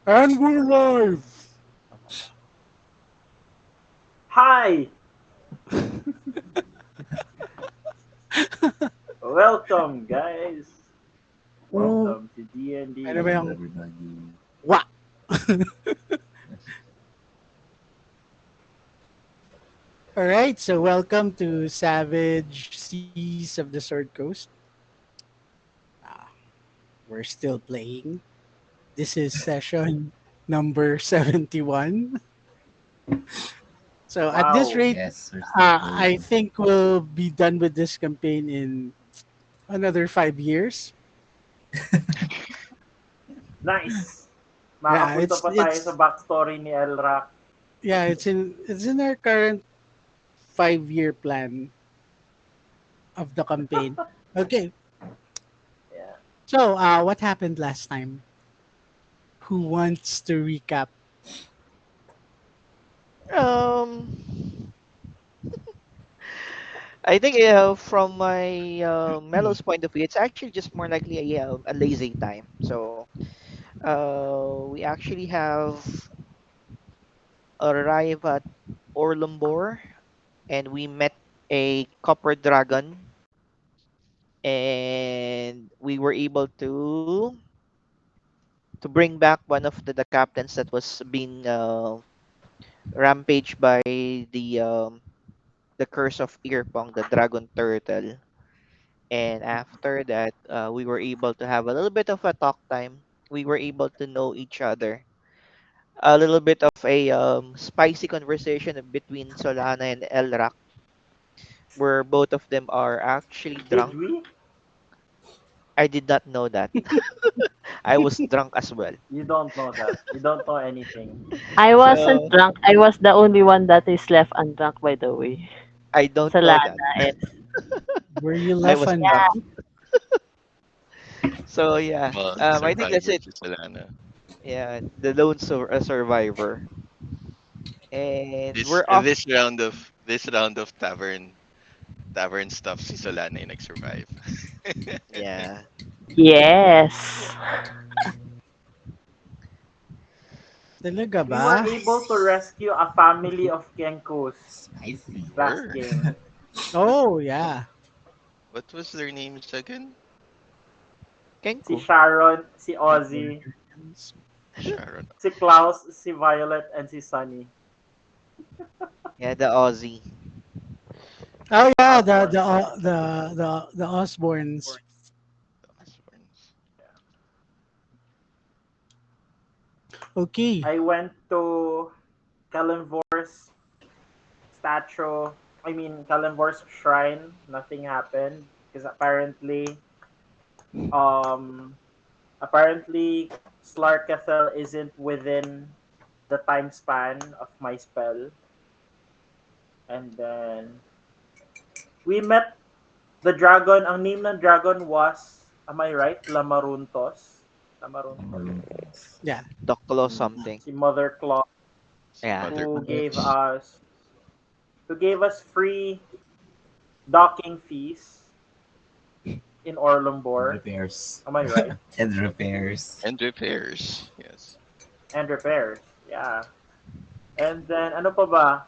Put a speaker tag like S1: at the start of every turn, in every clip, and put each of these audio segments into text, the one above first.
S1: And we're live!
S2: Hi, welcome guys.
S1: Oh,
S2: Welcome to D&D.
S1: ano ba
S3: Hello,
S1: yung
S3: everybody.
S1: wa? Alright, so welcome to Savage Seas of the Sword Coast. Ah, we're still playing. This is session number 71. So at this
S2: Wow,
S1: rate,
S3: Yes, we're still
S1: I
S3: playing.
S1: think we'll be done with this campaign in another 5 years.
S2: nice.
S1: Yeah,
S2: Makapunta pa tayo sa backstory ni Elrak.
S1: it's in our current 5 year plan of the campaign. Okay,
S2: Yeah.
S1: so what happened last time? Who wants to recap?
S4: Um, I think from my Mello's point of view, it's actually just more likely a lazy time. So we actually have arrived at Orlumbor and we met a copper dragon and we were able to bring back one of the captains that was being rampaged by the um, the curse of Earpong, the dragon turtle. And after that, we were able to have a little bit of a talk time. We were able to know each other. A little bit of a spicy conversation between Solana and Elrak, where both of them are actually
S2: Did
S4: drunk.
S2: we?
S4: I did not know that. I was drunk as well.
S2: You don't know that. You don't know anything.
S5: I wasn't
S4: So
S5: drunk. I was the only one that is left undrunk, by the way.
S4: I don't know that.
S5: Solana is.
S1: Were you
S4: I
S1: left
S4: was
S1: on
S4: drunk.
S5: Yeah.
S4: So yeah,
S6: Well,
S4: I think that's
S6: survivor
S4: it.
S6: si Solana.
S4: Yeah, the lone survivor, and
S6: This
S4: we're off.
S6: this round of tavern stuff si Solana yung nag-survive.
S4: Yeah.
S5: Yes.
S1: talaga
S2: We
S1: ba?
S2: were able to rescue a family of Kenkus
S3: Spicy.
S2: last
S6: Were.
S2: game.
S1: Oh, yeah.
S6: What was their names again?
S2: Si
S4: Kenku.
S2: Sharon, si Ozzy,
S6: Sharon.
S2: si Klaus, si Violet, and si Sunny.
S4: Yeah, the Aussie.
S1: Oh,
S2: The
S1: yeah,
S2: Osborns.
S1: the Osborns.
S6: Osborns.
S1: Okay.
S2: I went to Kalimvor's statue. I mean, Kalimvor's shrine. Nothing happened because um, apparently, Slarkathel isn't within the time span of my spell. And then we met the dragon. Ang name ng dragon was, am I right? Lamaruntos. Lamaruntos.
S3: Maruntos.
S1: Yeah.
S4: Doklo
S2: Mm.
S4: something.
S2: Si Mother Claw
S6: Si
S4: Yeah.
S6: Mother
S2: who gave
S6: Claus.
S2: us free docking fees in
S3: And
S2: Orlumbor.
S3: repairs.
S2: Am I right?
S3: And repairs.
S6: And repairs. Yes.
S2: And repairs. Yeah. And then ano pa ba?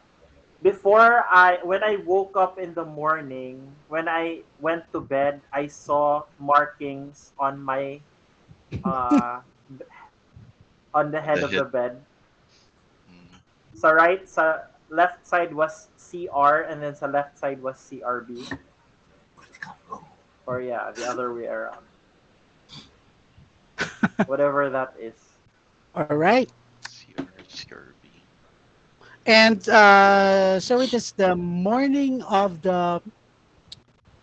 S2: Before I when I woke up in the morning, when I went to bed, I saw markings uh on the
S6: On the
S2: head of
S6: head.
S2: the bed.
S6: Mm.
S2: Sa left side was CR and then sa left side was CRB. Or yeah, the other way around. Whatever that is.
S1: All right.
S6: CR Scurvy.
S1: And so it is the morning of the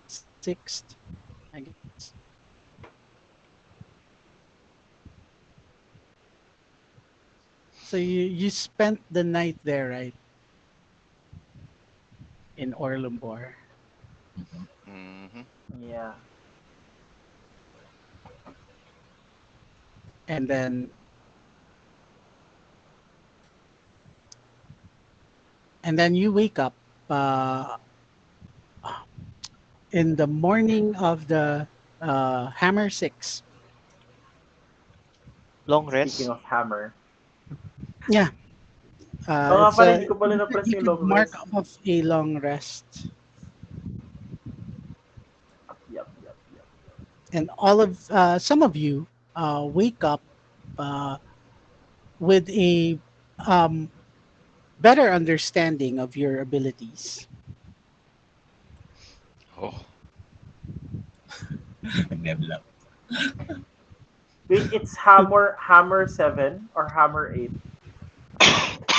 S1: 6th, I guess. So you spent the night there, right? In Orlumbor.
S3: Mhm.
S6: Mm-hmm.
S2: Yeah.
S1: And then you wake up uh, in the morning of the Hammer 6.
S4: Long
S2: Speaking
S4: rest.
S2: of hammer.
S1: Yeah.
S2: Oo nga
S1: It's
S2: pala,
S1: a
S2: hindi ko pala na-press
S1: you
S2: yung
S1: could
S2: long
S1: mark
S2: rest.
S1: off a long rest,
S2: Yup.
S1: and all of some of you wake up uh, with a um, better understanding of your abilities.
S6: Oh,
S3: Level up.
S2: Wait, it's Hammer 7 or Hammer 8?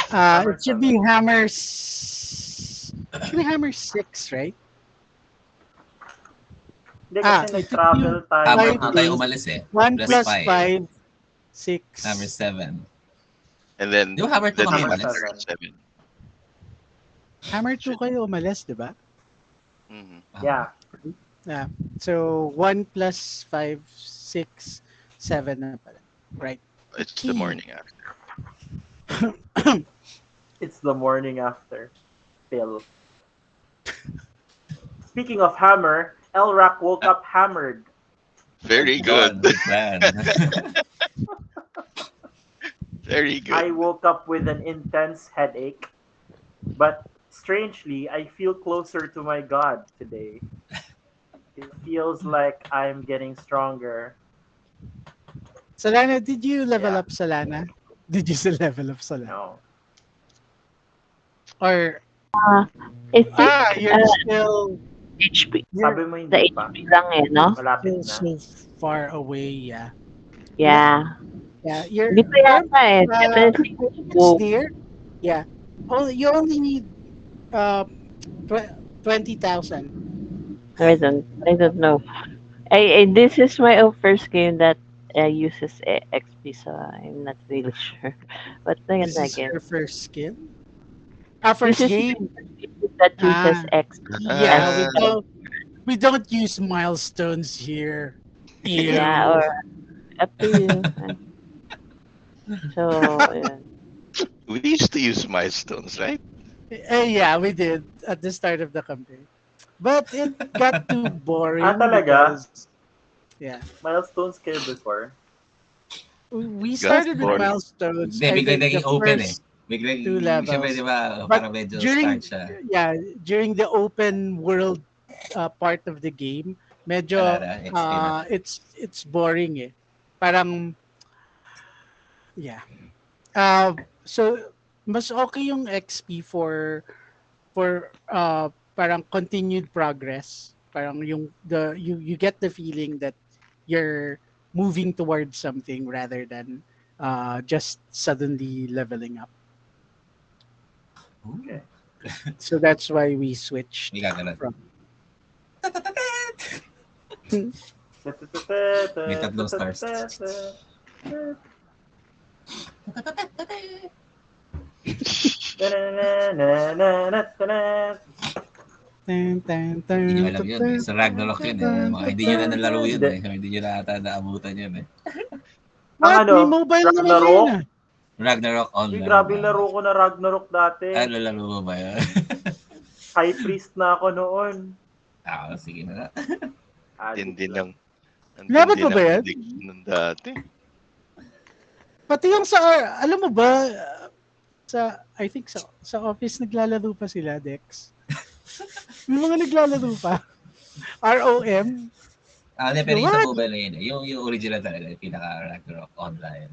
S2: Hammer
S1: It should be
S2: 7.
S1: hammer. Should be hammer 6, right?
S2: Hindi kasi
S1: It took you
S2: nag-travel tayo
S3: Hammer
S1: five
S3: po
S2: ng
S3: tayo
S1: days.
S3: umalis eh.
S1: 1
S3: Plus
S1: plus
S3: 5.
S1: 5,
S3: Hammer
S1: 6.
S3: 7.
S6: and then
S3: Di ba hammer 2
S6: the
S3: kami
S6: day
S2: Hammer
S3: umalis?
S6: after
S2: 7.
S6: 7.
S1: Hammer 2 kayo umalis, di ba?
S6: Mhm.
S2: Yeah.
S1: Yeah. So 1 plus 5, 6, 7 na pala. Right.
S6: It's the
S1: Key.
S6: morning after.
S2: It's the morning after. Phil. Speaking of hammer, Elrak woke up hammered.
S6: Very
S3: Yun,
S6: good.
S3: good plan.
S6: Very
S2: I
S6: good.
S2: woke up with an intense headache, but strangely, I feel closer to my God today. It feels like I'm getting stronger.
S1: Solana, did you level
S2: Yeah.
S1: up Solana? Did you still level up Solana?
S2: No.
S1: Or
S5: I think
S1: you're still
S5: HP.
S2: Sabi mo
S5: The
S2: hindi pa.
S5: HP lang eh, no?
S2: Malapit
S1: still
S2: na.
S1: so far away. Yeah.
S5: Yeah.
S1: Yeah. You're.
S5: Hindi pa yata eh. Definitely.
S1: I think it's
S5: Oh,
S1: near. Yeah. You only need uh 20,000.
S5: I don't know. This is my first game that uses XP, so I'm not really sure. But then
S1: This is
S5: again,
S1: your first skill.
S5: this
S1: First
S5: is
S1: game.
S5: the game that uses
S1: Ah,
S5: XP
S1: yeah.
S5: as
S1: We don't use milestones here.
S5: yeah,
S1: Ew.
S5: or up to you. So yeah.
S6: We used to use milestones, right?
S1: Yeah, we did at the start of the campaign, but it got too boring
S2: talaga?
S1: because yeah,
S2: Milestones kayo before?
S1: we
S6: Got
S1: started with
S6: boring.
S1: milestones.
S3: Hindi,
S1: I
S3: biglang
S1: think the
S3: naging open eh.
S1: first
S3: Biglang,
S1: two
S3: syempre di
S1: levels,
S3: ba,
S1: but
S3: parang medyo
S1: during
S3: start siya.
S1: during the open world part of the game,
S3: Wala
S1: medyo
S3: na, XP na.
S1: it's boring eh. Parang yeah. So mas okay yung XP for parang continued progress. Parang you get the feeling that you're moving towards something rather than just suddenly leveling up.
S3: Ooh.
S2: Okay.
S1: So that's why we switched
S3: May gaganon.
S1: from
S3: May tatlong stars. Hindi nyo alam yun eh. Sa Ragnarok yun eh. Mga hindi nyo na nalaro yun eh. Hindi nyo na ata naabutan yun eh.
S1: What?
S2: ano?
S1: May mobile naman
S2: Ragnarok?
S1: yun ah.
S3: Ragnarok
S2: Uy,
S3: online.
S2: grabe
S3: ba?
S2: laro ko na Ragnarok dati.
S3: Ano laro mo ba yun?
S2: High priest na ako noon.
S3: Sige na.
S6: Tindi lang. Ang
S1: Labot
S6: tindi
S1: mo ba
S6: ng
S1: yan?
S6: addiction nung dati.
S1: Pati yung sa alam mo ba I think sa office naglalaro pa sila, Dex. May mga naglalaro pa. ROM.
S3: Pero yung sa
S1: What?
S3: mobile na yun eh. Yung original talaga. Yung pinaka-Ragnarok online.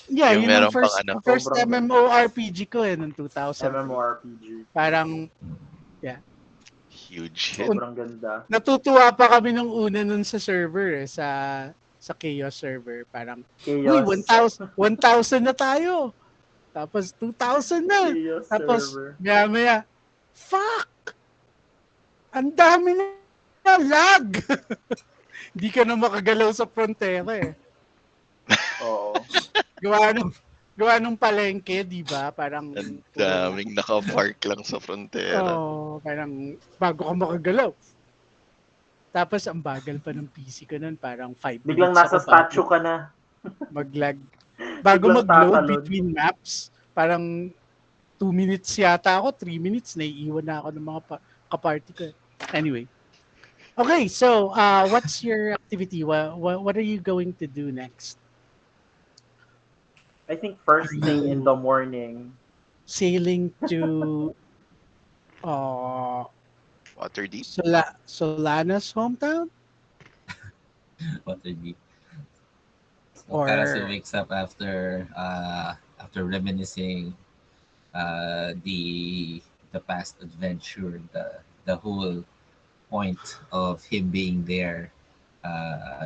S1: Yeah,
S6: Yung
S1: yun ang
S6: meron pang
S1: first
S2: Sobrang-
S1: MMORPG ko eh noong 2000.
S2: MMORPG.
S1: Parang
S6: Huge hit.
S2: Sobrang ganda.
S1: natutuwa pa kami nung una nun sa server eh, sa Chaos server. Parang, uy,
S2: Chaos.
S1: 1,000 na tayo. Tapos 2,000 na.
S2: Chaos
S1: Tapos,
S2: server.
S1: maya, fuck! Ang dami na lag! Hindi ka na makagalaw sa frontera eh.
S2: Oo.
S1: Gawa nung palengke, di ba? Parang,
S6: Ang daming naka-park lang sa frontera.
S1: parang bago ka makagalaw. Tapos, ang bagal pa ng PC ko nun. Parang 5 minutes
S2: Biglang nasa
S1: ako
S2: statue
S1: bago
S2: ka na.
S1: mag-lag. Bago
S2: Biglang
S1: mag-load
S2: tatalon.
S1: between maps, parang 2 minutes yata ako, 3 minutes, naiiwan na ako ng mga kaparty ko. Anyway. Okay, so what's your activity? What are you going to do next?
S2: I think
S1: Are
S2: first thing in
S1: you
S2: the morning.
S1: sailing to uh
S6: Waterdeep?
S1: Solana's hometown?
S3: Waterdeep. So Karasu
S1: Or
S3: wakes up after reminiscing the past adventure, the whole point of him being there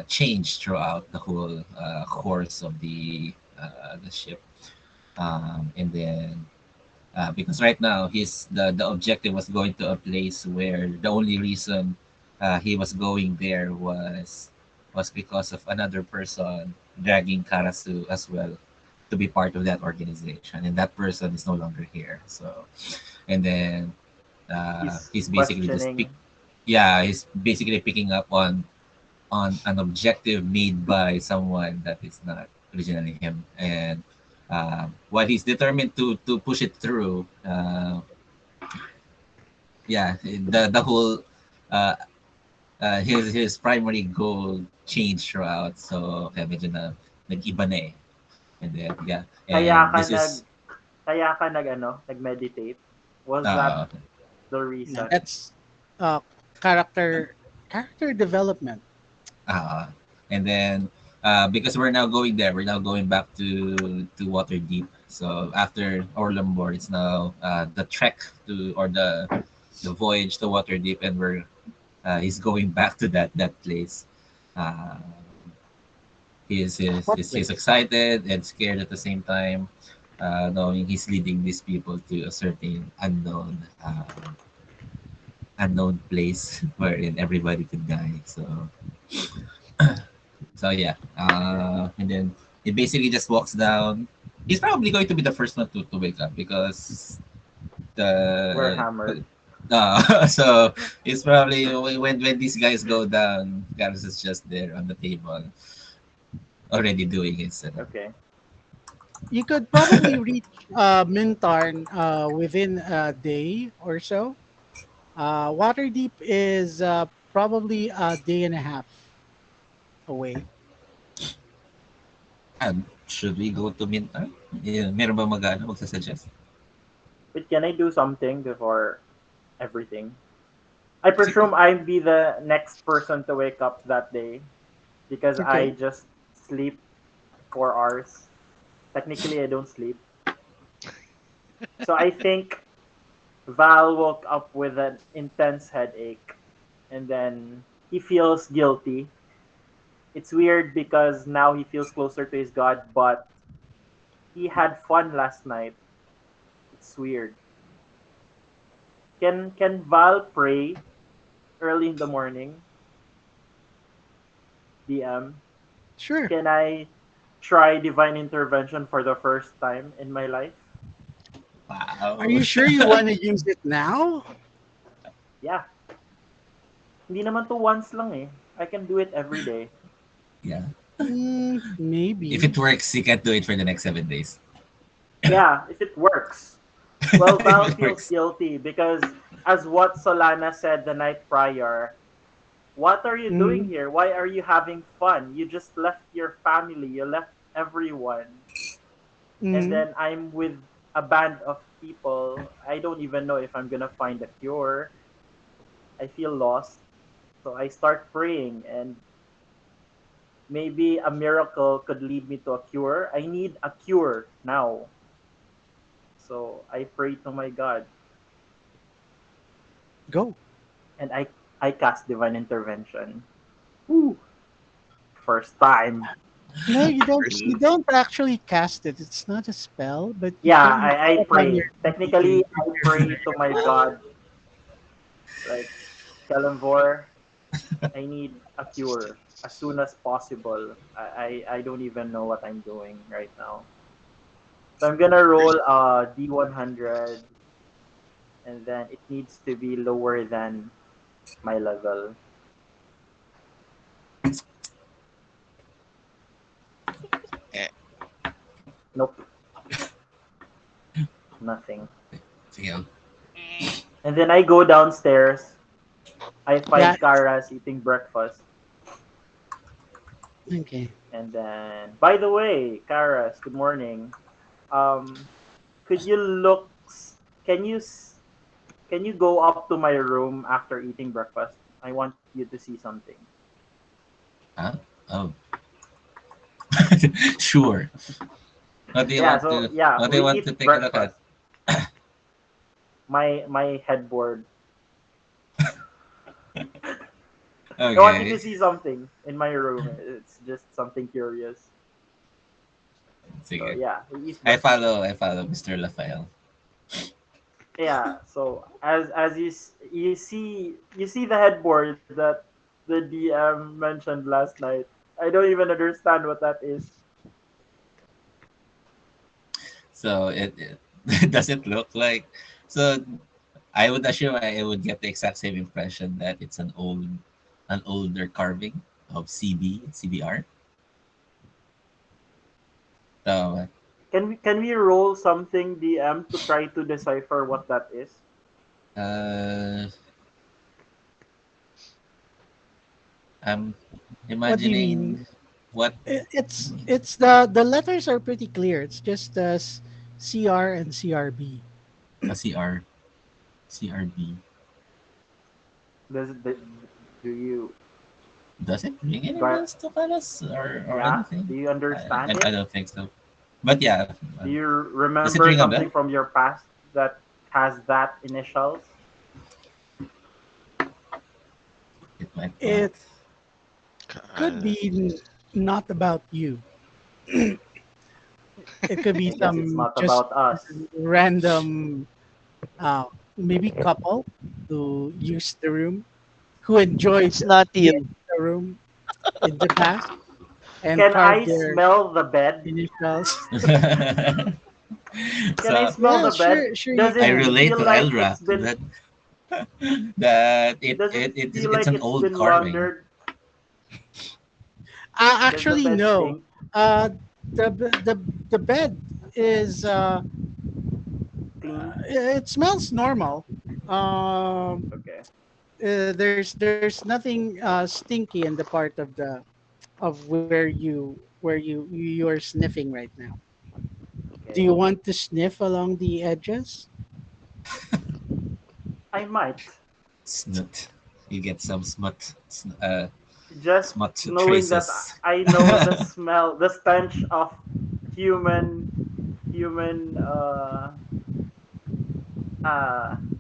S3: changed throughout the whole course of the ship. And then because right now the objective was going to a place where the only reason he was going there was because of another person dragging Karasu as well to be part of that organization, and that person is no longer here. So, and then
S2: He's
S3: he's basically
S2: questioning.
S3: he's basically picking up on an objective made by someone that is not originally him. And while he's determined to push it through, yeah, the whole uh, his primary goal changed throughout. So kaya medyo na nag-iba na eh. And then yeah,
S2: Kaya
S3: and
S2: ka
S3: this
S2: nag
S3: is
S2: kaya ka nag-meditate. Was that
S3: uh,
S2: the
S1: yeah,
S2: reason?
S1: that's uh character development.
S3: uh and then because we're now going there, we're now going back to Waterdeep. So after Orlumbor, it's now the trek to or the voyage to Waterdeep, and he's going back to that place. Uh,
S1: What
S3: he's
S1: place?
S3: excited and scared at the same time, knowing he's leading these people to a certain unknown place wherein everybody could die. So yeah, and then he basically just walks down. He's probably going to be the first one to wake up because
S2: We're
S3: the
S2: hammered.
S3: so it's probably when these guys go down, Garrus is just there on the table already doing his setup.
S2: Okay.
S1: You could probably reach Mintarn within a day or so. Waterdeep is probably a day and a half away.
S3: And should we go to Minta? Yeah, meron ba magsasuggest?
S2: But can I do something before everything? I
S3: Sige.
S2: presume I'd be the next person to wake up that day because I
S1: Okay.
S2: just sleep 4 hours. Technically, I don't sleep. So I think Val woke up with an intense headache and then he feels guilty. It's weird because now he feels closer to his god, but he had fun last night. It's weird. Can Val pray early in the morning? DM.
S1: Sure.
S2: Can I try divine intervention for the first time in my life?
S1: Are
S3: Wow.
S1: you sure you want to use it now?
S2: Yeah. Hindi naman to once lang eh. I can do it every day.
S3: Yeah.
S1: Maybe.
S3: If it works, you can do it for the next 7 days.
S2: Yeah, if it works. Well,
S3: If
S2: Val
S3: it
S2: feels
S3: works.
S2: guilty because, as what Solana said the night prior, what are you doing
S1: Mm,
S2: here? Why are you having fun? You just left your family, you left everyone, and
S1: mm.
S2: then I'm with a band of people. I don't even know if I'm gonna find a cure. I feel lost. So I start praying, and maybe a miracle could lead me to a cure. I need a cure now. So I pray to my God,
S1: Go.
S2: and I cast divine intervention. Woo! First time.
S1: No, you don't.
S6: First,
S1: You don't actually cast it. It's not a spell, but you
S2: Yeah,
S1: can
S2: I
S1: call upon
S2: pray.
S1: your
S2: Technically,
S1: deity.
S2: I pray to my God, like, Kalimvor, I need a cure as soon as possible. I don't even know what I'm doing right now. So I'm gonna roll
S6: first,
S2: a D100, and then it needs to be lower than my level.
S6: eh,
S2: Nope, nothing.
S3: Sige.
S2: And then I go downstairs. I
S1: Yeah.
S2: find Kara's eating breakfast.
S1: Okay.
S2: And then, by the way, Karas, good morning. Um, could you look? Can you can you go up to my room after eating breakfast? I want you to see something.
S3: Huh? Oh, sure. What do you
S2: Yeah.
S3: want
S2: So
S3: to?
S2: yeah,
S3: What do
S2: we
S3: you want to
S2: eat
S3: take a look at?
S2: breakfast. My headboard. I want you to
S3: Okay.
S2: see something in my room. It's just something curious. So
S3: Sige.
S2: yeah, we eat breakfast.
S3: I follow Mr. Rafael.
S2: Yeah. So as you see the headboard that the DM mentioned last night. I don't even understand what that is.
S3: So it does it look like so I would assume I would get the exact same impression that it's an older carving of CBR. So
S2: Can we roll something DM to try to decipher what that is?
S3: uh I'm
S1: What do you
S3: imagining
S1: mean?
S3: what
S1: It's the letters are pretty clear. It's just CR and CRB.
S3: a CRB.
S2: Does it, do you
S3: Does it ring any
S2: do
S3: bells to us or
S2: yeah?
S3: anything?
S2: Do you understand
S3: I
S2: it?
S3: don't think so. But yeah,
S2: Do you
S3: does it
S2: remember
S3: ring a
S2: something
S3: bell?
S2: from your past that has that initials?
S3: It might not.
S1: It could
S6: Uh,
S1: be not about you. It could be
S2: I guess it's
S1: some
S2: not
S1: just
S2: about us.
S1: random, uh, maybe couple who used the room, who enjoyed
S4: It's not
S1: the
S4: you.
S1: extra room in the past and
S2: Can I
S1: carved their
S2: smell the bed?
S1: initials.
S2: Can I
S3: So
S2: smell
S1: Yeah,
S2: the bed?
S1: sure you
S2: Does
S3: I
S2: it
S1: can.
S3: relate
S2: feel
S3: to
S2: like it's
S3: Elra
S2: been
S3: that
S2: does it feel
S3: it's
S2: like
S3: an
S2: it's
S3: old
S2: been
S3: carving.
S2: laundered? Does the
S1: Actually,
S2: bed
S1: no.
S2: stink?
S1: Uh, the bed is
S2: Clean?
S1: it smells normal.
S2: Okay.
S1: There's nothing stinky in the part of where you're sniffing right now. Do
S2: Okay.
S1: you want to sniff along the edges?
S2: I might.
S3: Snut. You get some
S2: Just
S3: smut
S2: knowing that
S3: traces.
S2: I know the smell, the stench of human human uh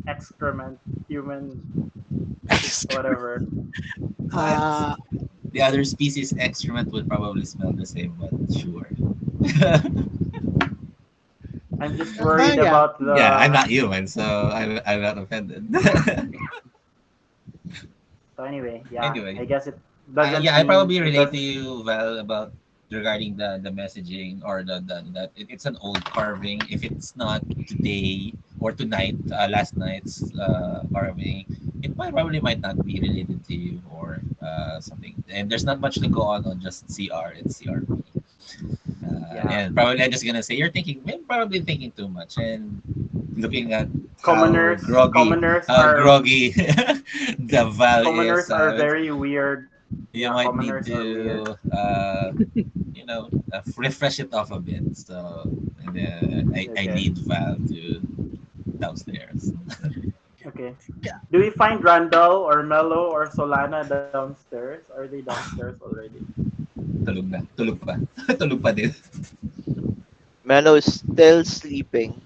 S2: excrement, human whatever.
S3: What?
S1: Uh,
S3: The other species excrement would probably smell the same, but sure.
S2: I'm just worried
S1: yeah.
S2: about
S3: Yeah, I'm
S2: the
S3: not human, so I'm not offended.
S2: so anyway, yeah.
S3: Anyway,
S2: I guess it doesn't
S3: yeah, I
S2: mean
S3: probably
S2: it
S3: relate
S2: does
S3: to you, Val, about regarding the messaging or the that it's an old carving. If it's not today or tonight, last night's carving, it might not be related to you or something. And there's not much to go on just CR and CRP.
S2: yeah.
S3: And probably I'm just gonna say you're probably thinking too much and looking at
S2: Commoners
S3: how
S2: are
S3: groggy the Val is.
S2: commoners are very weird.
S3: You
S2: Yeah,
S3: might need
S2: commoners are weird.
S3: to refresh it off a bit. So and I
S2: Okay.
S3: lead Val to downstairs.
S2: Okay.
S1: Yeah.
S2: Do we find Randall or Mello or Solana downstairs? Are they downstairs already?
S3: Tulog pa. Tulog pa din.
S4: Melo is still sleeping.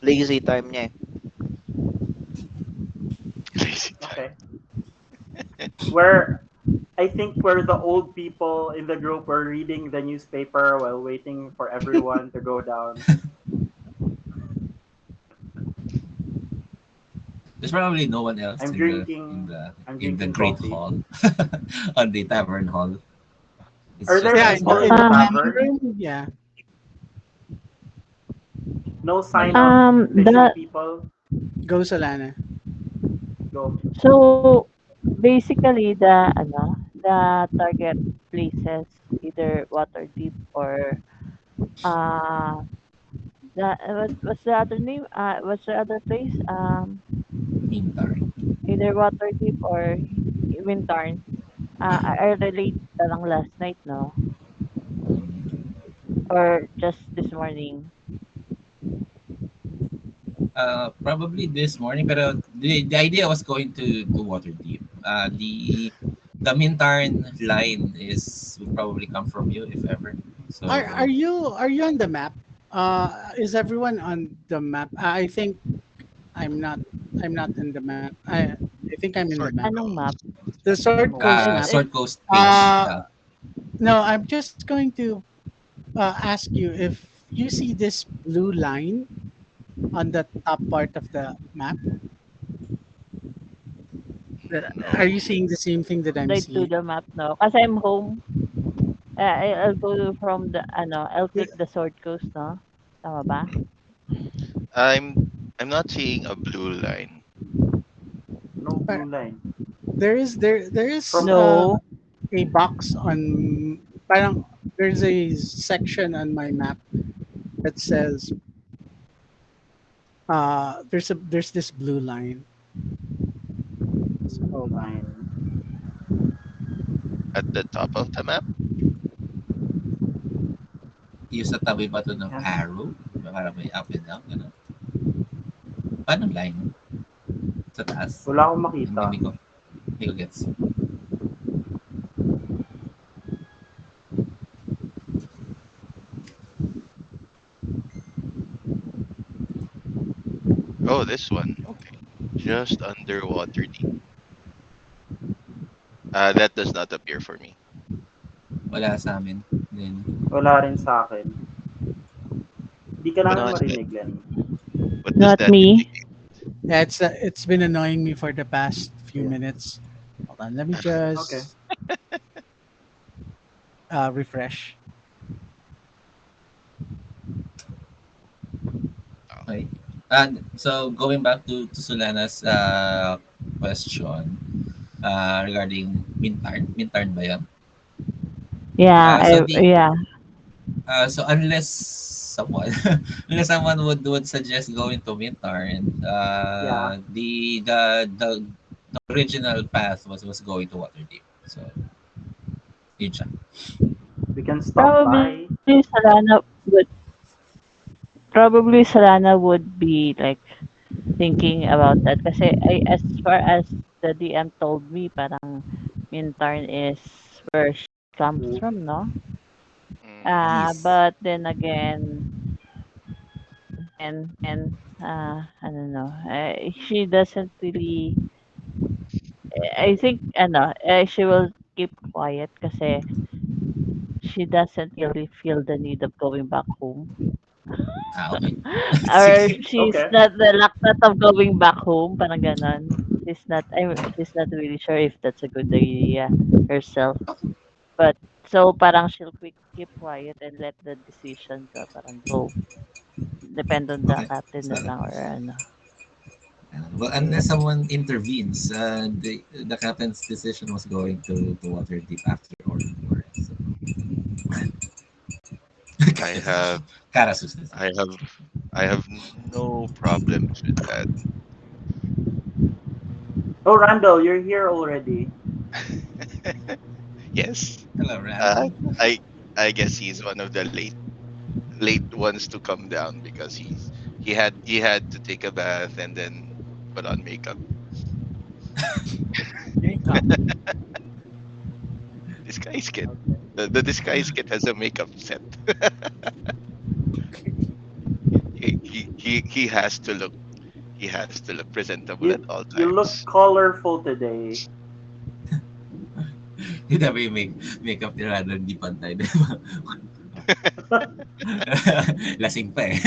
S4: Lazy time niya eh.
S6: lazy time.
S2: Okay. Where I think where the old people in the group were reading the newspaper while waiting for everyone to go down.
S3: There's probably no one else
S2: I'm
S3: in
S2: drinking I'm
S3: the
S2: drinking
S3: great
S2: coffee.
S3: hall on the tavern hall. It's
S2: Are
S3: just
S2: there
S1: Yeah,
S3: us
S2: people
S3: now.
S2: in the
S1: in the
S5: Um,
S1: common
S2: tavern?
S1: room. Yeah.
S2: No sign
S3: Mali.
S2: of fishing
S5: the
S2: people?
S1: Go Solana.
S2: Go.
S5: so basically the target places either Waterdeep or uh what's the other name? What's the other place?
S3: Mintar.
S5: Either Waterdeep or Wintarn. I relate na lang last night, no? or just this morning?
S3: Probably this morning, but the idea was going to Waterdeep. The Mintarn line would probably come from you if ever.
S1: Are
S3: So
S1: you on the map? Is everyone on the map? I think I'm not. I'm not in the map. I think I'm in the
S6: Sword
S1: map.
S5: Anong map?
S1: The Sword Coast
S2: No.
S1: map.
S5: It
S3: Sword Coast page.
S1: Uh, no, I'm just going to ask you if you see this blue line on the top part of the map. Are
S6: No.
S1: you seeing the same thing that I'm
S5: update to
S1: seeing?
S5: the map, no? Kasi I'm home. I'll go from the ano, I'll
S1: Yeah,
S5: click the Sword Coast, no? Tama ba?
S6: I'm I'm not seeing a blue line.
S2: No
S1: but
S2: blue line.
S1: there is
S2: From
S5: No.
S1: a box on parang there's a section on my map that says there's this blue line. So
S2: blue
S1: hold on.
S2: line.
S6: At the top of the map?
S3: Yung sa tabi ba to ng
S2: Yan.
S3: arrow? Para may up and down, gano'n. Paano line? Sa taas?
S2: Wala akong makita.
S3: Hindi ko gets.
S6: Oh, this one. Okay. Just underwater deep. That does not appear for me.
S3: Wala sa amin. Then,
S2: Wala rin sa akin. Hindi ka
S6: What
S2: namin
S5: No,
S6: does that
S2: marinig, Len.
S6: what does
S5: not
S6: that
S5: me.
S6: indicate?
S1: Yeah, it's been annoying me for the past few
S2: Yeah.
S1: minutes. Hold on, let me
S2: Okay.
S1: just refresh.
S3: okay. And so going back to Solana's question regarding Mintarn ba yan?
S5: Yeah,
S3: So the
S5: yeah.
S3: so unless someone unless someone would suggest going to Mintarn,
S2: Yeah.
S3: the original path was going to Waterdeep. So yun siya.
S2: We can stop by.
S5: Probably Solana would be like thinking about that kasi as far as the DM told me, parang Mintarn is where she comes from, no?
S6: Mm,
S3: Yes.
S5: But then again, I don't know. She doesn't really. I think she will keep quiet kasi she doesn't really feel the need of going back home.
S3: Okay.
S5: Or
S3: Sige.
S5: she's
S2: Okay.
S5: not the lack not of going back home, parang ganon. She's not really sure if that's a good idea herself. But so parang she'll keep quiet and let the decision parang go. Depend on the
S3: Okay.
S5: captain
S3: So
S5: na lang or ano.
S3: well, unless someone intervenes, the captain's decision was going to Waterdeep after Order War. So
S6: I
S3: captain's
S6: have
S3: decision. Karasu's decision.
S6: I have I have no problems with that.
S2: Oh, Randall, you're here already.
S6: Yes.
S3: Hello,
S6: Uh,
S3: Randall.
S6: I I guess he's one of the late ones to come down because he had to take a bath and then put on makeup.
S1: Makeup.
S6: Disguise kit.
S2: Okay.
S6: The disguise kit has a makeup set. He has to look presentable at all
S2: You look
S6: times.
S2: colorful today.
S3: You never makeup ni Randall di pantay, di ba? Lasing pa eh.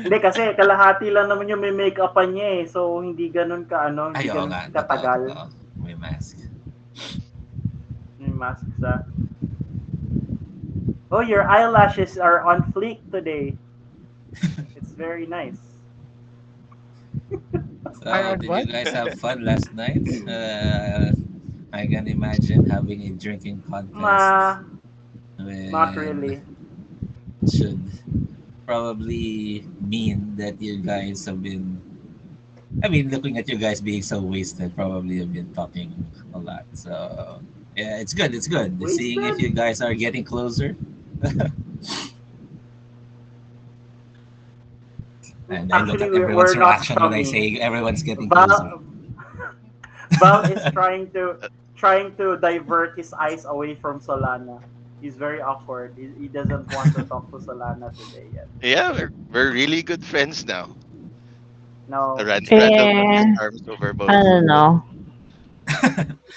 S2: Hindi kasi kalahati lang naman yung may make-upan niya eh. So hindi ganun ka hindi
S3: Ay, oo
S2: ganun
S3: nga. Totoo,
S2: katagal.
S3: totoo. May mask.
S2: May mask sa. Oh, your eyelashes are on fleek today. It's very nice.
S1: Are
S3: So,
S1: on
S3: did you
S1: what?
S3: guys have fun last night? I can imagine having a drinking contest
S2: Nah, not
S3: when
S2: really.
S3: should probably mean that you guys have been. I mean, looking at you guys being so wasted, probably have been talking a lot. So, yeah, it's good. It's good. Seeing if
S2: Wasted?
S3: you guys are getting closer. And I look
S2: Actually,
S3: at
S2: we're
S3: everyone's
S2: not
S3: reaction when I
S2: coming.
S3: say everyone's getting closer.
S2: Val Val is trying to divert his eyes away from Solana. He's very awkward. He doesn't want to talk to Solana today yet.
S6: Yeah, we're really good friends now.
S2: No.
S6: Random
S5: Eh,
S6: arms over
S5: I don't know.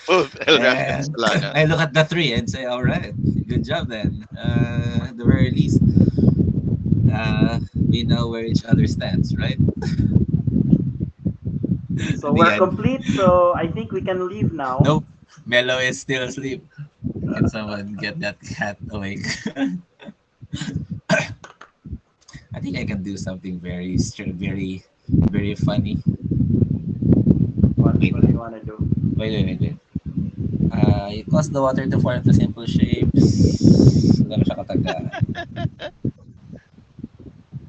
S6: both Elrath and
S3: And
S6: Solana.
S3: I look at the three and say, all right, good job then. At the very least, we know where each other stands, right?
S2: So
S3: At the
S2: we're
S3: end,
S2: complete. So I think we can leave now.
S3: nope, Mello is still asleep. Can someone get that cat awake? I think I can do something very, very funny.
S2: What
S3: Wait,
S2: What do you want to do?
S3: wait. You cause the water to form into simple shapes. Gano'n siya katagal?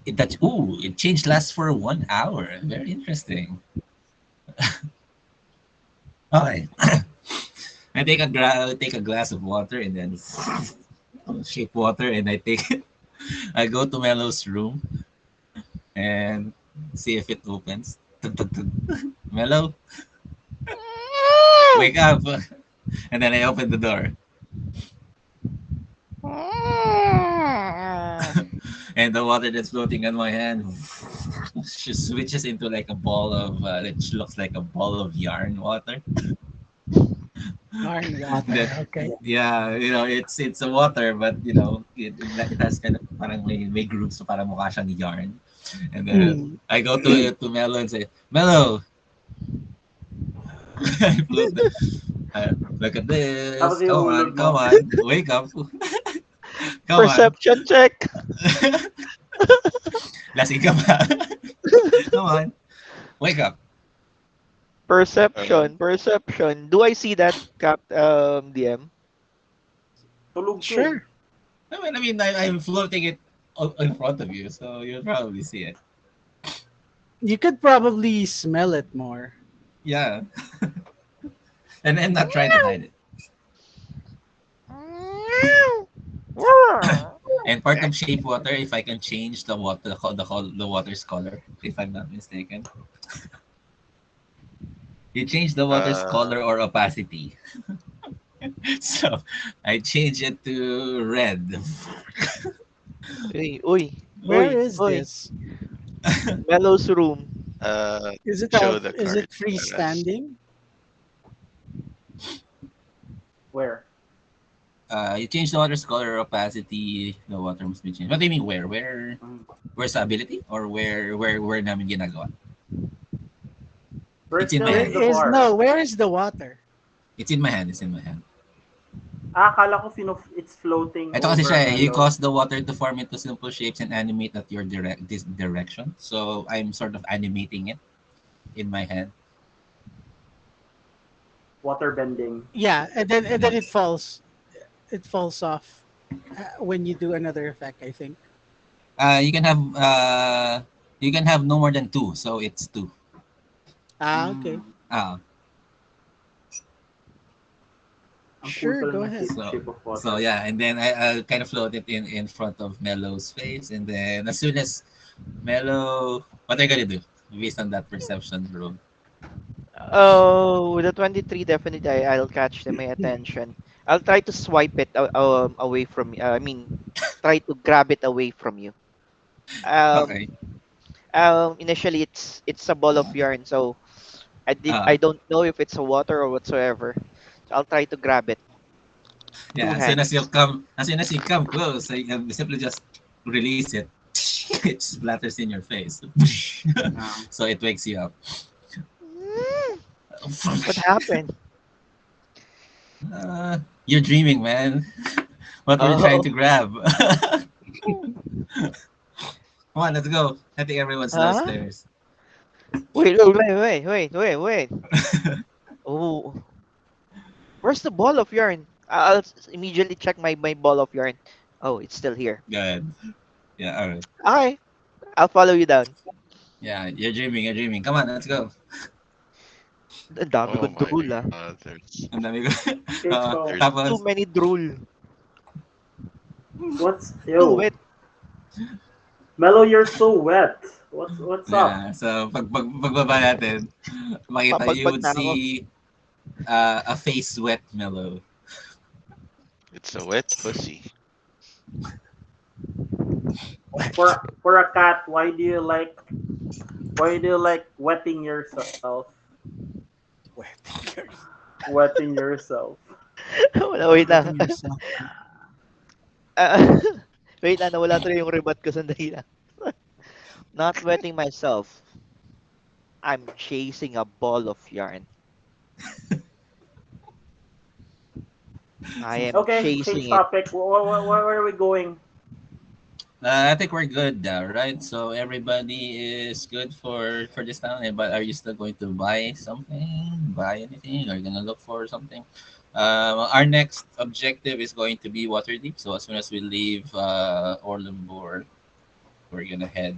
S3: It changed lasts for 1 hour. Very interesting. Okay. I take a glass of water and then shape water and I take it. I go to Melo's room and see if it opens. Tug, tug, tug. Melo, wake up. And then I open the door. And the water that's floating on my hand just switches into like a ball of it looks like a ball of yarn water.
S1: Yarn water.
S3: That,
S1: Okay.
S3: yeah, it's a water, but it has kind of parang may grooves, so parang mukha siyang yarn. And then
S1: Mm.
S3: I go to Melo and say, Melo, I float the, look at
S2: Tapos
S3: this.
S2: ihulog
S3: Come
S2: mo.
S3: on, wake up. Come on.
S4: Perception check.
S3: Lasing ka ba? Come on, wake up.
S4: Perception. Do I see that, DM?
S2: Tulog ka eh.
S1: Sure.
S3: I mean, I'm floating it in front of you, so you'll probably see it.
S1: You could probably smell it more.
S3: Yeah. And I'm not trying to hide it. And part of shape water, if I can change the water, the water's color, if I'm not mistaken. You change the water's
S6: Uh,
S3: color or opacity. So I change it to red.
S4: Uy.
S1: Where is this?
S4: Melo's room.
S1: Is it
S6: show the
S1: is
S6: card.
S1: it freestanding?
S2: Where?
S3: You change the water's color or opacity, the water must be changed. What do you mean where? Where's the ability? Or where namin ginagawa?
S2: We're
S3: It's in
S2: still
S3: my
S1: Where
S2: in
S3: hand.
S2: the
S1: is
S2: bar.
S1: no? Where is the water?
S3: It's in my hand. It's in my hand.
S2: Akala ko it's floating
S3: Ito kasi
S2: over
S3: siya, you
S2: Melo.
S3: cause the water to form into simple shapes and animate at your this direction. So I'm sort of animating it in my hand.
S2: Water bending.
S1: Yeah, and then it falls. It falls off when you do another effect. I think.
S3: You can have no more than two, so it's two.
S1: Okay.
S3: Ah,
S2: Ang
S1: Sure,
S2: cool
S1: go
S2: pala ng
S1: ahead.
S2: shape of water.
S3: so yeah, and then I'll kind of float it in front of Melo's face, and then as soon as Melo, what are you gonna do based on that perception, bro?
S4: Oh, the 23 definitely I'll catch my attention. I'll try to swipe it away from you. I mean, try to grab it away from you. Um,
S3: Okay.
S4: Initially it's a ball of yarn, so I
S3: Uh,
S4: don't know if it's a water or whatsoever. So I'll try to grab it. Two
S3: yeah.
S4: hands.
S3: As soon as you come close, you can simply just release it. It splatters in your face, so it wakes you up.
S4: What happened?
S3: You're dreaming, man. What were you trying
S4: Oh,
S3: to grab? Come on, let's go. I think everyone's
S4: huh?
S3: downstairs.
S4: Wait. Oh, where's the ball of yarn? Immediately check my ball of yarn. Oh, it's still here.
S3: Good. Yeah, all right.
S4: Okay, I'll follow you down.
S3: Yeah, you're dreaming. You're dreaming. Come on, let's go.
S4: Ang dami
S6: oh
S4: kong
S6: my
S4: drool, ah.
S6: god,
S3: Ang dami ko.
S2: Okay, so
S6: There's
S3: Tapos,
S4: Too many drool.
S2: what's
S4: Too
S2: yo?
S4: wet.
S2: Melo, you're so wet. What's up?
S3: Yeah, so pagbaba natin, makita you
S4: Papagpag
S3: would
S4: na ako.
S3: see a face wet Mellow.
S6: It's a wet pussy.
S2: For a cat, why do you like wetting yourself?
S1: Wetting yours.
S2: Wetting yourself.
S4: Wala, wait lang.
S1: Wetting yourself.
S4: Ah, wait lang, nawala tuloy yung rebut ko. Sandali lang. Not wetting myself. I'm chasing a ball of yarn. I am
S2: Okay, change
S4: chasing it.
S2: topic. Where are we going?
S3: I think we're good now, right? So everybody is good for this town. But are you still going to buy something? Buy anything? Are you gonna look for something? Our next objective is going to be Waterdeep. So as soon as we leave Orlumbor, we're gonna head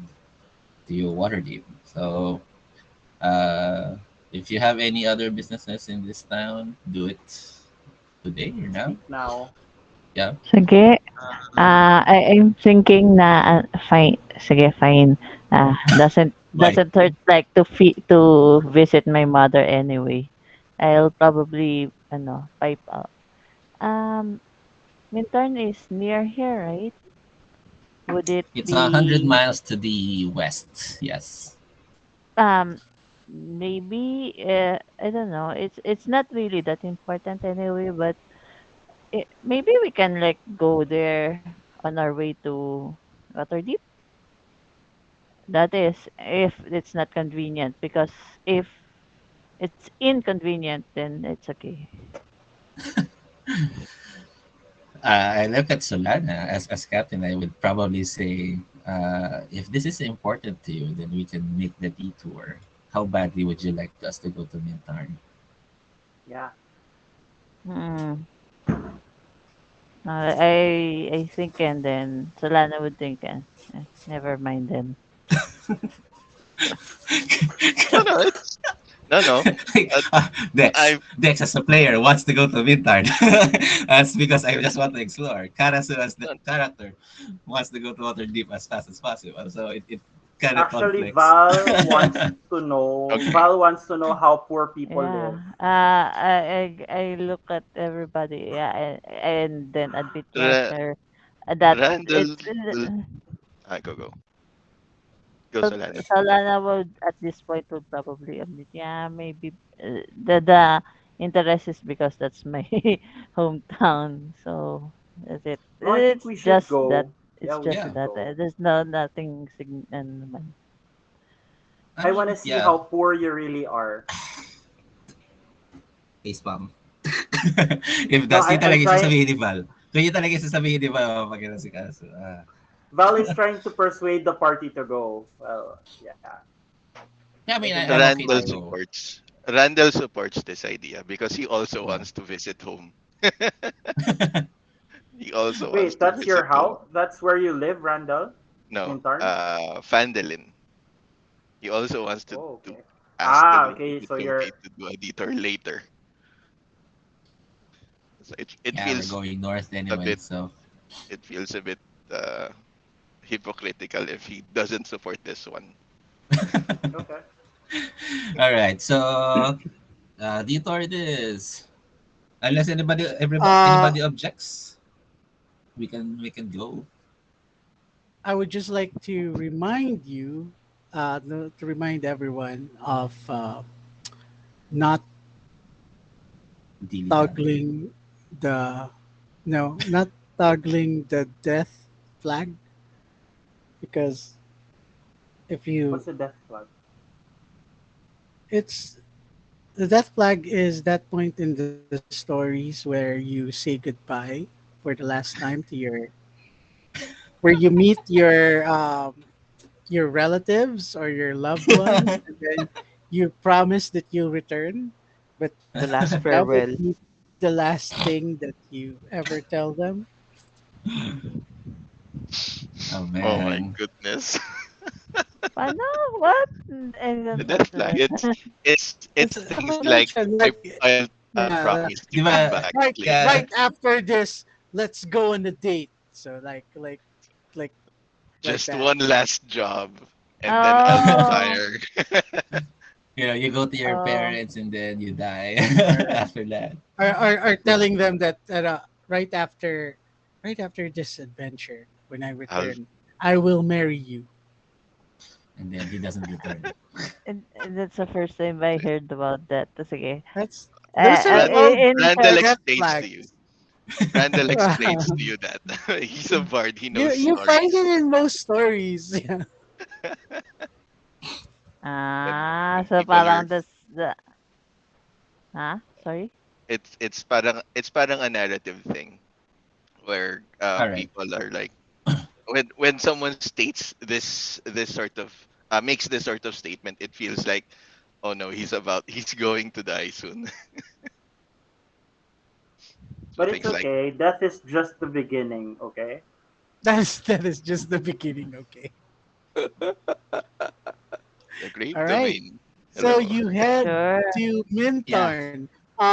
S3: to Waterdeep. So if you have any other businesses in this town, do it today or now.
S2: Speak now.
S3: Yeah.
S5: Sige. I'm thinking na fine. Sige, fine. Doesn't
S3: Why?
S5: hurt like to visit my mother anyway. I'll probably pipe out. Um, Minturn is near here, right? Would it
S3: It's 100 miles
S5: be
S3: to the west. Yes.
S5: um maybe I don't know. It's not really that important anyway, but maybe we can like go there on our way to Waterdeep. That is, if it's not convenient, because if it's inconvenient, then it's okay.
S3: I look at Solana as captain. I would probably say, if this is important to you, then we can make the detour. How badly would you like us to go to Mintarn?
S2: Yeah.
S5: Hmm. I think, and then Solana would think, never mind then.
S6: No, no, it's no, no.
S3: Like,
S6: Uh,
S3: Dex,
S6: I
S3: Dex as a player wants to go to Mintarn. That's because I just want to explore. Karasu as the character wants to go to Waterdeep as fast as possible. So it kind of
S2: Actually,
S3: conflicts.
S2: Val wants to know.
S6: okay.
S2: Val wants to know how poor people
S5: Yeah.
S2: live.
S5: I look at everybody, yeah, and then admit
S6: Ra-
S5: matter that
S6: Randall,
S5: it's
S6: go. Go, Solana.
S5: Solana would at this point would probably admit, yeah, maybe the interest is because that's my hometown. So that's it.
S2: No, I think
S5: It's
S2: we should
S5: just that.
S2: go.
S5: It's
S2: Yeah, we
S5: just
S3: Yeah.
S2: should
S5: that.
S2: go.
S5: There's nothing naman.
S3: I
S2: I want to
S3: mean,
S2: see
S3: yeah.
S2: how poor you really are.
S3: Face palm. If
S2: No,
S3: that's yun
S2: I'm
S3: talaga yung
S2: trying.
S3: sasabihin ni Val. Kung yun talaga yung sasabihin ni Val, maganda si Kaso.
S2: Val is trying to persuade the party to go. Well, yeah.
S3: Yeah, I
S2: I
S3: mean,
S2: think
S3: I'm
S2: that's
S3: okay to
S6: Randall
S2: fine.
S3: go.
S6: supports. Randall supports this idea because he also
S3: Yeah.
S6: wants to visit home. He also wants
S2: Wait,
S6: to
S2: that's your
S6: visit home.
S2: house? That's where you live, Randall?
S6: No,
S2: Mintarn?
S6: Phandelin. He also wants
S2: Oh,
S6: to
S2: okay.
S6: ask the
S2: Ah,
S6: lady
S2: okay.
S6: to
S2: So
S6: Trophy
S2: you're
S6: to do a detour later. So it
S3: Yeah, we're
S6: feels
S3: going north
S6: a
S3: anyway,
S6: bit
S3: so.
S6: uh, hypocritical if he doesn't support this one.
S2: okay.
S3: All right, so detour it is. Unless
S1: Uh,
S3: anybody objects, we can go.
S1: I would just like to remind you, to remind everyone of not
S3: Diligan.
S1: toggling the, no, not toggling the death flag, because if you,
S2: What's the death flag?
S1: it's the death flag is that point in the stories where you say goodbye for the last time to where you meet your relatives or your loved ones, and then you promise that you'll return, but
S4: The last
S1: that would
S4: farewell.
S1: be the last thing that you ever tell them.
S3: Oh
S6: Oh my
S3: man.
S6: goodness.
S5: Paano? What? I
S6: The
S5: don't know.
S6: death flag. It's
S1: It's
S6: things
S1: a
S6: like
S1: mention,
S6: I
S1: like,
S6: I'll
S1: yeah,
S6: promise to
S3: Di
S6: come
S3: ba,
S6: back
S1: right,
S6: later.
S3: yeah,
S1: right after this, let's go on a date. So like
S6: Just
S1: that.
S6: one last job. and then I'll
S5: Oh,
S6: retire.
S3: You go to your
S5: oh,
S3: parents and then you die
S1: Or,
S3: after that.
S1: are telling them that, right after this adventure, when I
S6: I'll
S1: return, I will marry you.
S3: And then he doesn't return.
S5: and that's the first time I heard about that. Sige.
S1: That's those are
S6: Ran-
S1: all
S5: In
S6: Randall
S5: her,
S1: red
S6: explains to you.
S1: flags.
S6: Randall explains to you that he's a bard. He knows
S1: You find
S6: stories.
S1: it in most stories. Yeah.
S5: ah,
S6: When
S5: so
S6: people are
S5: parang that's the, sorry?
S6: it's parang a narrative thing where
S3: All right.
S6: people are like when someone states this sort of makes this sort of statement, it feels like, oh no, he's going to die soon. So
S2: But it's
S6: things like
S2: okay. Death is just the beginning. Okay.
S1: That is just the beginning. Okay.
S6: the grave
S1: All right.
S6: domain.
S1: So
S6: Hello.
S1: you head
S5: Sure.
S1: to
S3: Yeah.
S1: Minthorn.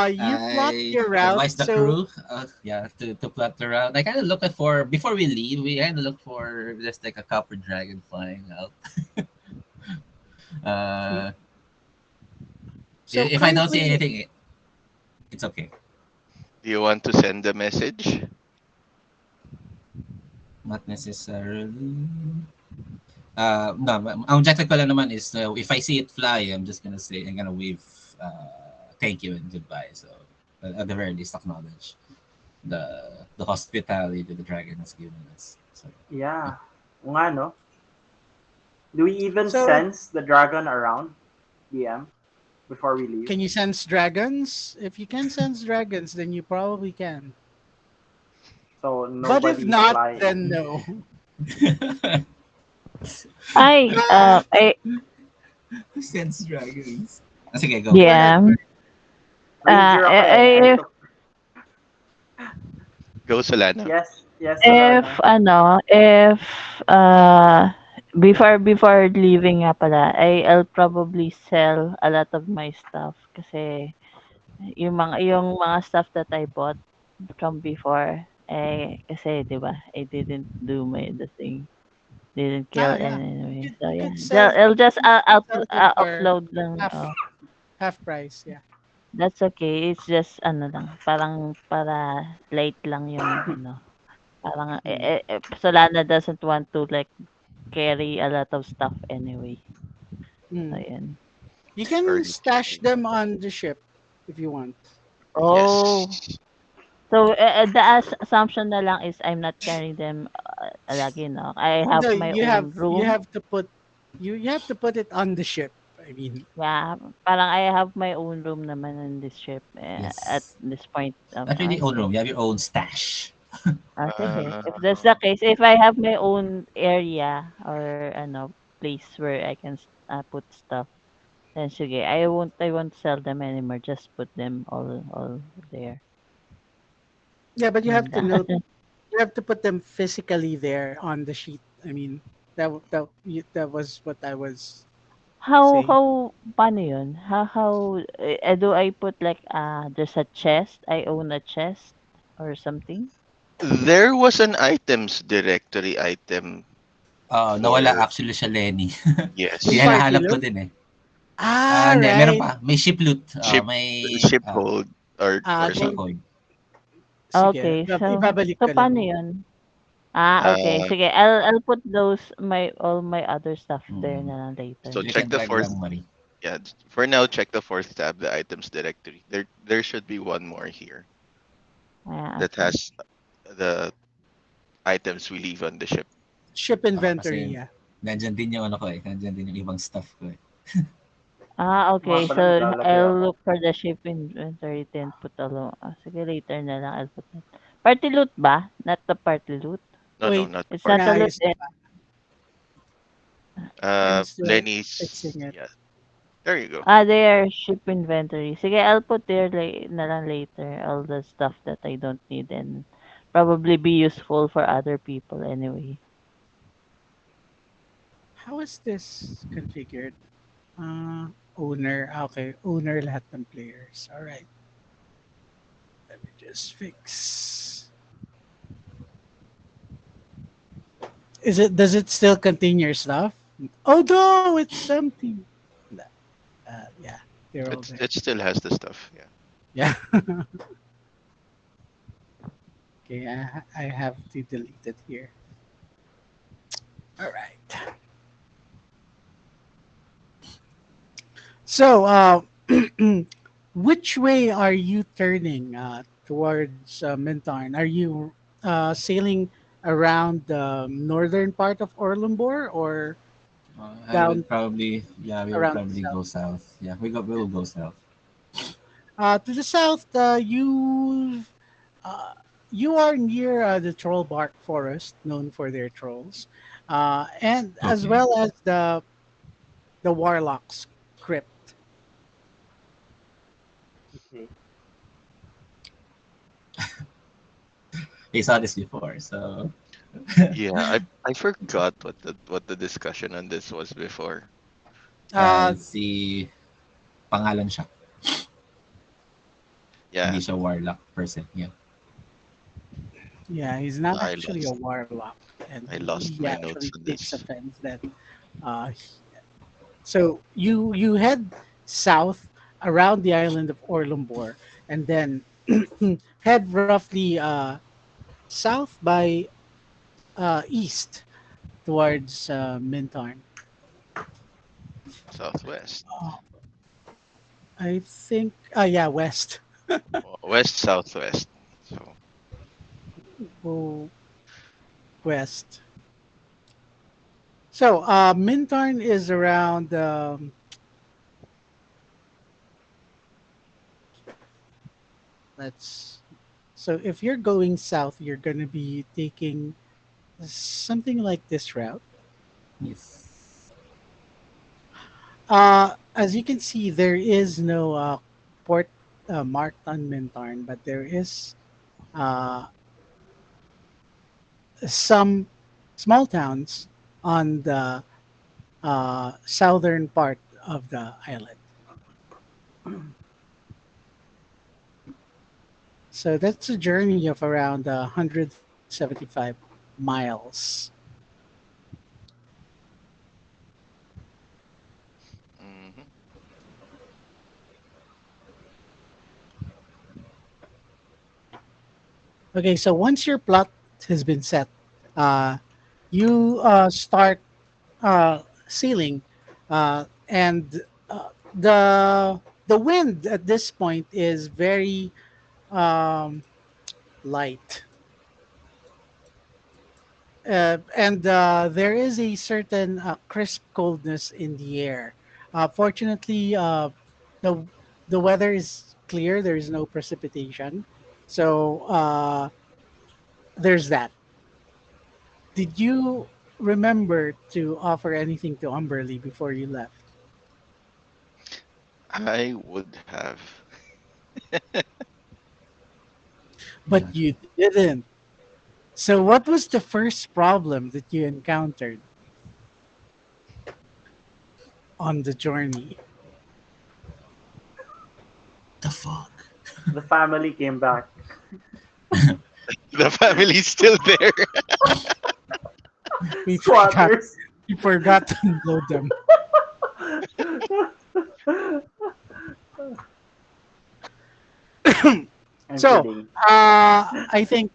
S1: You plot
S3: I
S1: your route.
S3: advise the
S1: So
S3: crew, yeah, to plot the route. I kind of looking for before we leave. We kind of look for just like a copper dragon flying out.
S1: mm,
S3: Uh,
S1: so
S3: if I don't see
S1: currently,
S3: anything, it's okay.
S6: Do you want to send a message?
S3: Not necessarily. No, ang objective ko lang naman is if I see it fly, I'm gonna wave thank you and goodbye. So at the very least, acknowledge the hospitality that the dragon has given us. So yeah.
S2: Yeah. Oo nga, no? Do we even
S1: so
S2: sense the dragon around, DM, before we leave?
S1: can you sense dragons? If you can sense dragons, then you probably can.
S2: So
S1: But if
S2: nobody is
S1: not, then
S2: flying.
S1: no.
S5: Ay,
S1: Uh,
S3: Sense dragons. Sige, go.
S1: go ahead.
S5: yeah.
S2: Ranger ako eh. I
S5: If
S2: took...
S6: Go Solana.
S2: Yes. Yes,
S5: if
S2: Solana.
S5: ano, if uh before leaving nga pala, I'll probably sell a lot of my stuff kasi yung mga stuff that I bought from before, kasi 'di ba, I didn't do the thing, didn't kill
S1: Yeah.
S5: anyway. So
S1: You
S5: yeah,
S1: could sell
S5: I'll just
S1: sell them for
S5: offload lang.
S1: half
S5: Oh,
S1: half price. Yeah.
S5: that's okay. It's just ano lang, parang para late lang yung ano, parang
S1: Hmm.
S5: Solana doesn't want to like carry a lot of stuff anyway. So
S1: Hmm.
S5: yan.
S1: You can
S6: Early
S1: stash
S6: shipping.
S1: them on the ship if you want.
S5: Oh.
S6: Yes.
S5: So, the assumption na lang is I'm not carrying them, lagi 'no? I have
S1: No,
S5: my own
S1: you
S5: room.
S1: have to put you have to put it on the ship. I mean,
S5: Yeah, parang I have my own room naman in this ship, at
S3: Yes.
S5: this point.
S3: Not really own
S5: Sige.
S3: room. You have your own stash.
S5: Sige.
S6: Uh,
S5: If that's the case, if I have my own area or ano, place where I can put stuff, then sige. I won't sell them anymore. Just put them all there.
S1: yeah, but
S5: Ganda.
S1: you have to put them physically there on the sheet. I mean, that was what I was saying.
S5: Paano yun? Do I put like, there's a chest, I own a chest or something?
S6: there was an items directory item
S3: Nawala
S6: for
S3: actually siya, Lenny.
S1: In
S6: yes
S1: party
S3: Hinahanap ko
S1: loot.
S3: din eh.
S1: Ah,
S3: Hindi, meron
S1: right.
S3: pa. May ship loot.
S6: ship
S3: May
S6: ship hold or
S3: ship
S1: Well,
S3: hold.
S6: something.
S1: sige.
S5: Okay,
S1: Ibabalik
S5: so
S1: ko
S5: paano
S1: lang.
S5: yun? Okay,
S6: Uh,
S5: sige, I'll put all my other stuff there
S3: Mm.
S5: na lang later.
S6: so
S3: You
S6: check
S3: can
S6: the
S3: drag
S6: fourth.
S3: lang, Marie.
S6: Yeah, for now, check the fourth tab, the items directory. There should be one more here that
S5: Okay.
S6: has the items we leave on the ship.
S1: Ship inventory,
S3: Kasi
S1: yeah.
S3: nandyan din yung ano ko eh. Nandyan din yung ibang stuff ko eh.
S2: Ako nga
S5: Okay,
S2: pala
S5: so
S2: naglalagay
S5: I'll
S2: ako.
S5: look for the ship inventory then put along. Sige, later na lang I'll put that. Party loot ba? Not the party loot.
S6: No, no,
S1: Wait,
S6: not the
S5: It's not a loot,
S1: nice.
S6: party.
S5: eh.
S1: I'm still
S6: Lenny's.
S1: fixing it.
S6: Yeah, there you go.
S5: There, ship inventory. Sige, I'll put there na lang later all the stuff that I don't need and probably be useful for other people anyway.
S1: How is this configured? Owner. Okay, owner lahat ng players. All right. Let me just fix. Does it still contain your stuff? Oh no, it's empty. Nah, yeah, they're all there.
S6: It still has the stuff. Yeah.
S1: Yeah. Okay, I have to delete it here. All right. So, which way are you turning towards Mintarn? Are you sailing around the northern part of Orlumbor or
S3: I
S1: down
S3: would probably, yeah, we would
S1: around the
S3: probably
S1: south?
S3: go south. Yeah, we'll go south.
S1: To the south, uh, you are near the Trollbark Forest, known for their trolls, and as
S3: Okay.
S1: well as the Warlock's Crypt.
S2: Okay.
S3: They saw this before, so
S6: Yeah, I forgot what the discussion on this was before.
S1: Uh,
S3: si pangalan siya. Hindi
S6: Yeah,
S3: siya warlock person. Yeah.
S1: Yeah, he's not
S6: I
S1: actually a
S6: lost
S1: warlock, and
S6: I lost
S1: he
S6: my notes
S1: actually
S6: on
S1: takes
S6: this.
S1: offense that. So you head south around the island of Orlumbor, and then head roughly south by east towards Mintarn.
S6: Southwest.
S1: Oh, I think. Yeah, west.
S6: West southwest. So
S1: Go west. So Mintarn is around. Let's. So if you're going south, you're going to be taking something like this route.
S3: Yes.
S1: As you can see, there is no port marked on Mintarn, but there is uh, some small towns on the southern part of the island. So that's a journey of around 175 miles.
S6: hmm
S1: Okay, so once your plot has been set, uh, you start sailing, and the wind at this point is very um, light, and there is a certain crisp coldness in the air. Fortunately, the the weather is clear. There is no precipitation, so there's that. Did you remember to offer anything to Umberly before you left?
S6: I would have.
S1: But
S3: Yeah.
S1: you didn't. So, what was the first problem that you encountered on the journey?
S3: The fuck?
S2: The family came back.
S6: The family's still there.
S1: We forgot.
S2: Squatters.
S1: We forgot to unload them.
S2: I'm
S1: So,
S2: kidding.
S1: I think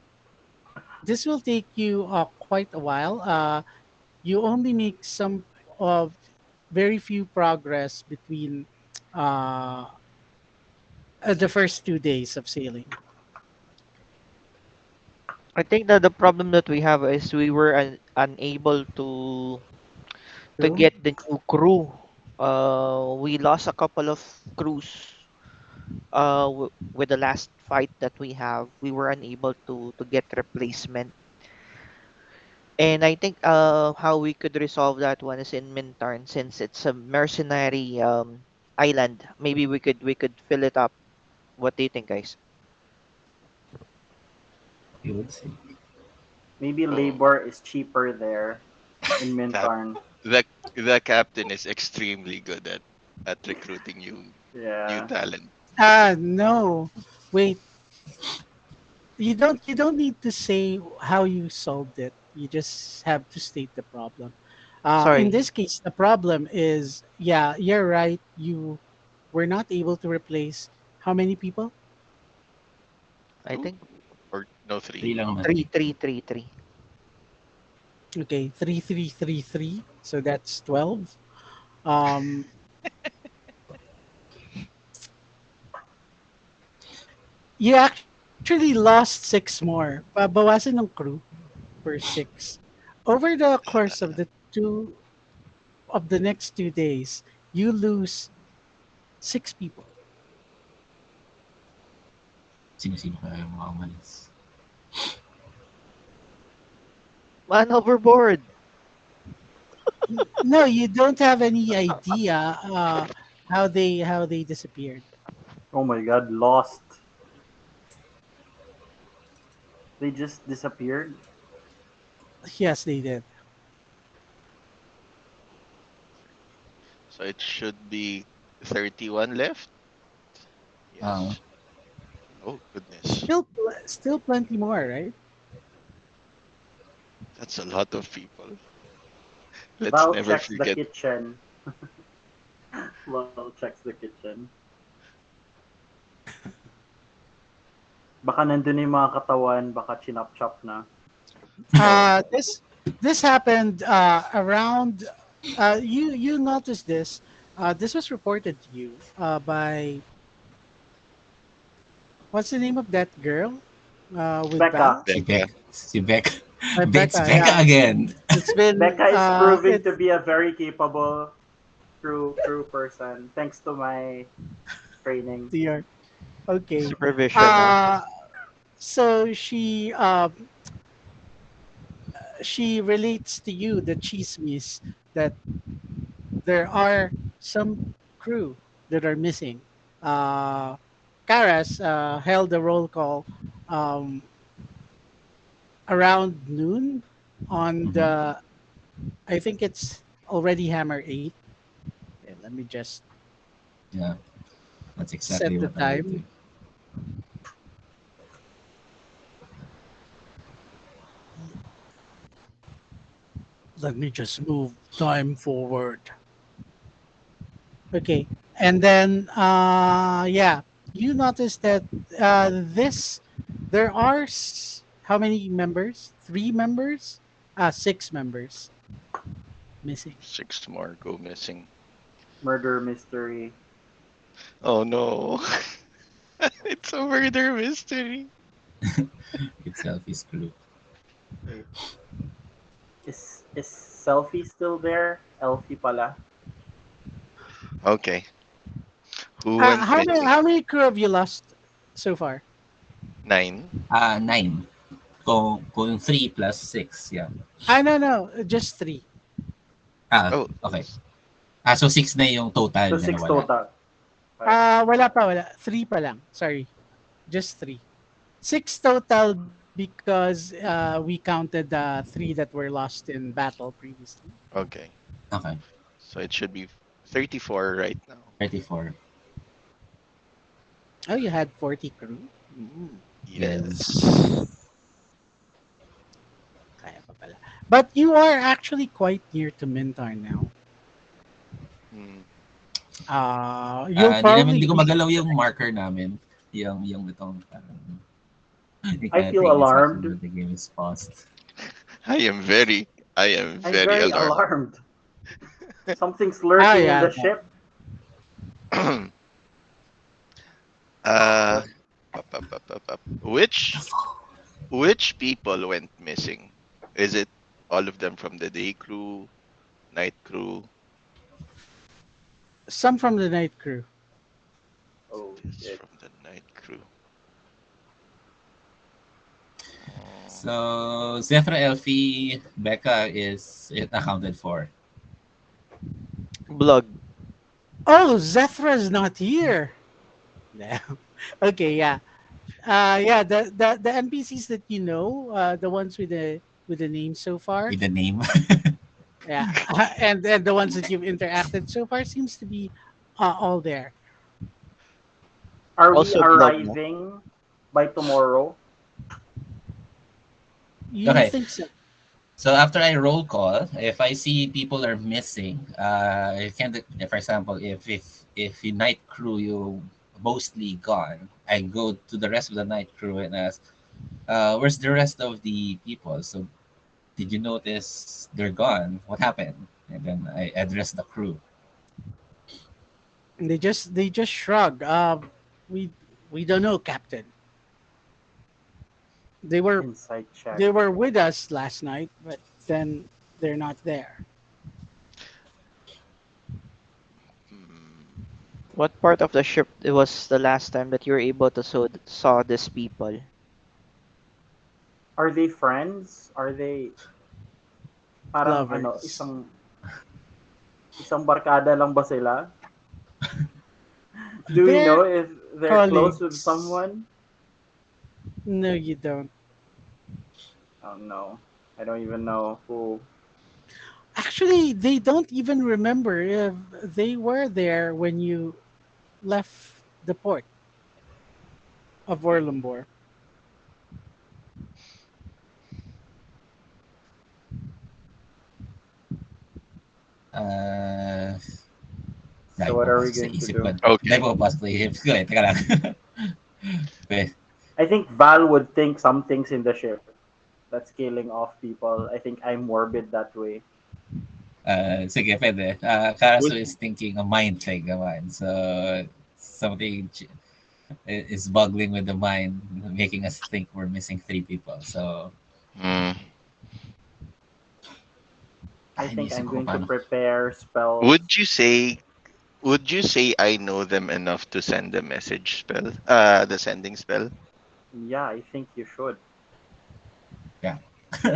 S1: this will take you quite a while. You only make some of very few progress between uh, the first 2 days of sailing.
S4: I think that the problem that we have is we were unable to
S2: True.
S4: get the new crew. We lost a couple of crews. With the last fight that we have, we were unable to get replacement. And I think how we could resolve that one is in Mintarn, since it's a mercenary island. Maybe we could fill it up. What do you think, guys?
S3: You would say.
S2: Maybe
S6: Oh,
S2: labor is cheaper there in
S6: that
S2: Mintarn.
S6: the the captain is extremely good at recruiting new
S2: Yeah.
S6: talent.
S1: No, wait. You don't need to say how you solved it. You just have to state the problem. In
S4: Sorry,
S1: this case, the problem is, yeah, you're right. You were not able to replace how many people?
S4: I
S6: Two
S4: think
S6: or no three?
S3: Three lang naman.
S4: three.
S1: Okay, 3, 3, 3, 3. So that's 12. Um, you actually lost six more. Bawasan ng crew for six. Over the course of the next 2 days, you lose six people.
S3: Sino-sino kaya yung mga umalis?
S4: Man overboard.
S1: No, you don't have any idea how they disappeared.
S2: Oh my god, lost. They just disappeared.
S1: Yes, they did.
S6: So it should be 31 left.
S3: Uh,
S6: Yes. Oh goodness,
S1: Still plenty more, right?
S6: that's a lot of people. Let's
S2: Val
S6: never
S2: checks the
S6: forget.
S2: kitchen. Val checks the kitchen. Baka nandun na yung mga katawan, baka chinop-chop na.
S1: This happened around. You noticed this. This was reported to you by what's the name of that girl with
S2: Becca.
S1: Val?
S3: si
S6: Becca.
S3: Beck. Si Beck.
S1: By
S3: It's
S1: Becca.
S3: Becca
S1: Yeah,
S3: again.
S1: it's been
S2: Becca is proving
S1: it's
S2: to be a very capable crew person, thanks to my training.
S1: your okay.
S4: Supervision, no?
S1: Uh, so she relates to you the chismis that there are some crew that are missing. Uh, Karas held a roll call um, around noon on
S3: Mhm.
S1: the, I think it's already Hammer 8. Okay, let me just
S3: Yeah, that's
S1: set
S3: exactly
S1: the
S3: what I would do.
S1: time. Let me just move time forward. Okay. And then, yeah, you notice that this, there are how many members? Three members? Six members missing.
S6: 6 more go missing.
S2: Murder mystery.
S6: Oh no. It's a murder mystery.
S3: It's Selfie's crew.
S2: Wait, is Selfie still there? Elfie pala.
S6: Okay. Who went missing?
S1: How many crew have you lost so far?
S6: 9.
S3: 9. Kung 3 plus 6, yeah.
S1: No, no, just three.
S6: Oh,
S3: Okay. So 6 na yung total
S2: So
S3: na
S2: six
S3: nawala.
S2: total. Okay.
S1: Wala. Three pa lang. Sorry. Just three. Six total because we counted the three that were lost in battle previously.
S6: okay.
S3: Okay.
S6: So it should be 34 right now.
S3: 34.
S1: Oh, you had 40 crew? Mm,
S3: Yes.
S6: Yes.
S1: kaya pa pala. But you are actually quite near to Mintar now.
S6: Hmm.
S1: You'll
S3: Hindi
S1: probably
S3: ko
S1: reach
S3: magalaw yung marker namin. Yung itong parang you
S2: I
S3: can't
S2: feel
S3: take this action
S2: alarmed.
S3: when the game is paused.
S6: I am
S2: I'm
S6: very
S2: very
S6: alarmed.
S2: alarmed. Something's lurking in
S1: yeah.
S2: the ship.
S6: uh, which people went missing? Is it all of them from the day crew, night crew?
S1: Some from the night crew.
S2: Oh
S6: It is
S2: shit.
S6: from the night crew. Oh,
S3: So Zephyr Elfie Becca is it accounted for.
S4: Blog.
S1: Oh, Zethra's not here. No. Okay, yeah. Yeah, the NPCs that you know, the ones with the names so far,
S3: With the name.
S1: yeah, and the ones that you've interacted so far seems to be all there.
S2: Are we
S4: Also blog, no?
S2: arriving by tomorrow?
S1: You
S3: Okay.
S1: think so?
S3: So after I roll call, if I see people are missing, I can, for example, if the night crew you mostly gone, I go to the rest of the night crew and ask, where's the rest of the people? So did you notice they're gone? What happened? And then I address the crew.
S1: And they just shrug. We we don't know, Captain. They were
S2: Insight check.
S1: they were with us last night, but then they're not there.
S6: Hmm.
S4: What part of the ship it was the last time that you were able to saw these people?
S2: Are they friends? Are they parang ano,
S1: Lovers.
S2: isang barkada lang ba sila? Do we
S1: They're
S2: know if they're close with
S1: colleagues.
S2: someone?
S1: No, you don't.
S2: Oh no. I don't even know who.
S1: Actually, they don't even remember if they were there when you left the port of Orlumbor.
S3: Uh,
S2: So
S3: Dahil
S2: what are we
S3: pumapasok sa
S2: going to
S3: isip
S2: do?
S3: ko.
S6: Okay.
S3: Dahil pumapasok sa isip ko eh. Teka lang. Wait.
S2: I think Val would think something's in the ship that's killing off people. I think I'm morbid that way.
S3: Sige, pwede. Karasu
S6: Would
S3: is thinking a mind thing naman. So, something is boggling with the mind, making us think we're missing three people. So,
S6: hmm.
S2: I think
S3: inisip
S2: I'm
S3: ko kung
S2: going to
S3: paano.
S2: prepare spells.
S6: Would you say I know them enough to send the message spell? The sending spell?
S2: Yeah, I think you should.
S3: Yeah.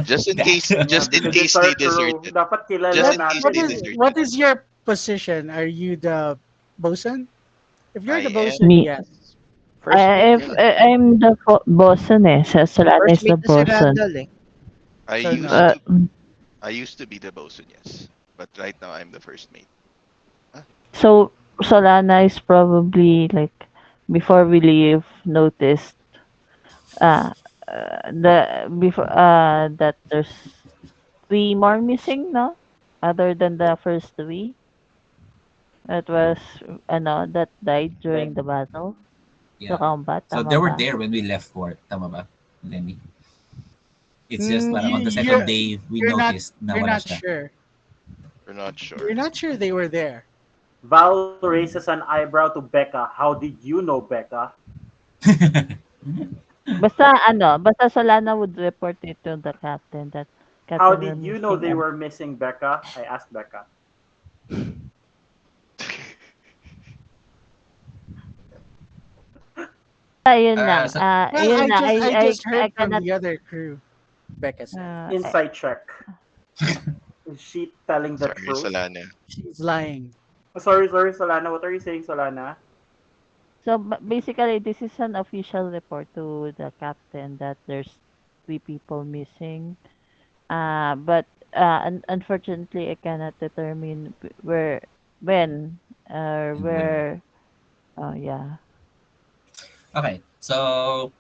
S6: Just in
S3: That.
S6: case
S2: Yeah,
S6: just in
S2: because it's
S6: case
S2: our
S6: they
S2: crew.
S6: deserted.
S2: Dapat
S6: Just
S2: kilala
S6: in
S1: What
S6: case
S1: what
S6: they
S2: natin
S1: is
S2: eh.
S1: what
S6: deserted.
S1: is your position? Are you the bosun? If you're the
S6: I am.
S1: bosun,
S5: Me,
S1: yes.
S4: First mate
S5: if
S4: yun.
S5: I'm the bosun eh, sa Solana
S4: First
S5: is the
S4: mate na si
S5: bosun.
S4: Randall eh.
S6: I
S1: So
S6: used
S1: no.
S5: Uh,
S6: to be the bosun, yes. But right now I'm the first mate. Ah,
S5: so Solana is probably like before we leave noticed uh, the before that there's three more missing, no, other than the first three that was that died during
S2: Dead.
S5: the battle, the
S3: Yeah.
S5: combat,
S3: So
S5: tama
S3: they were
S5: ba?
S3: there when we left port. Tama ba, Lenny? It's just
S1: Mm,
S3: parang
S1: you
S3: on the second
S1: you're
S3: day, we
S1: you're not
S3: noticed na
S1: you're
S3: wala
S1: not
S3: siya.
S1: sure.
S6: we're not sure.
S1: You're not sure they were there.
S2: Val raises an eyebrow to Becca. How did you know, Becca?
S5: Basta Solana would report it to the captain that
S2: How
S5: captain we're
S2: did you know
S5: missing
S2: they were missing, Becca? I asked Becca.
S5: yun lang.
S3: So,
S1: Well,
S5: Yun
S1: I
S5: lang.
S1: just I
S5: I
S1: just
S5: I
S1: heard from
S5: cannot
S1: the other crew. Becca said
S5: uh,
S2: Insight check. Is she telling the
S6: Sorry,
S2: truth?
S6: Solana.
S1: she's lying.
S2: Oh, sorry, Solana. What are you saying, Solana?
S5: So basically, this is an official report to the captain that there's three people missing. But unfortunately, I cannot determine where, when,
S3: and where?
S5: where. Oh yeah.
S3: Okay. So,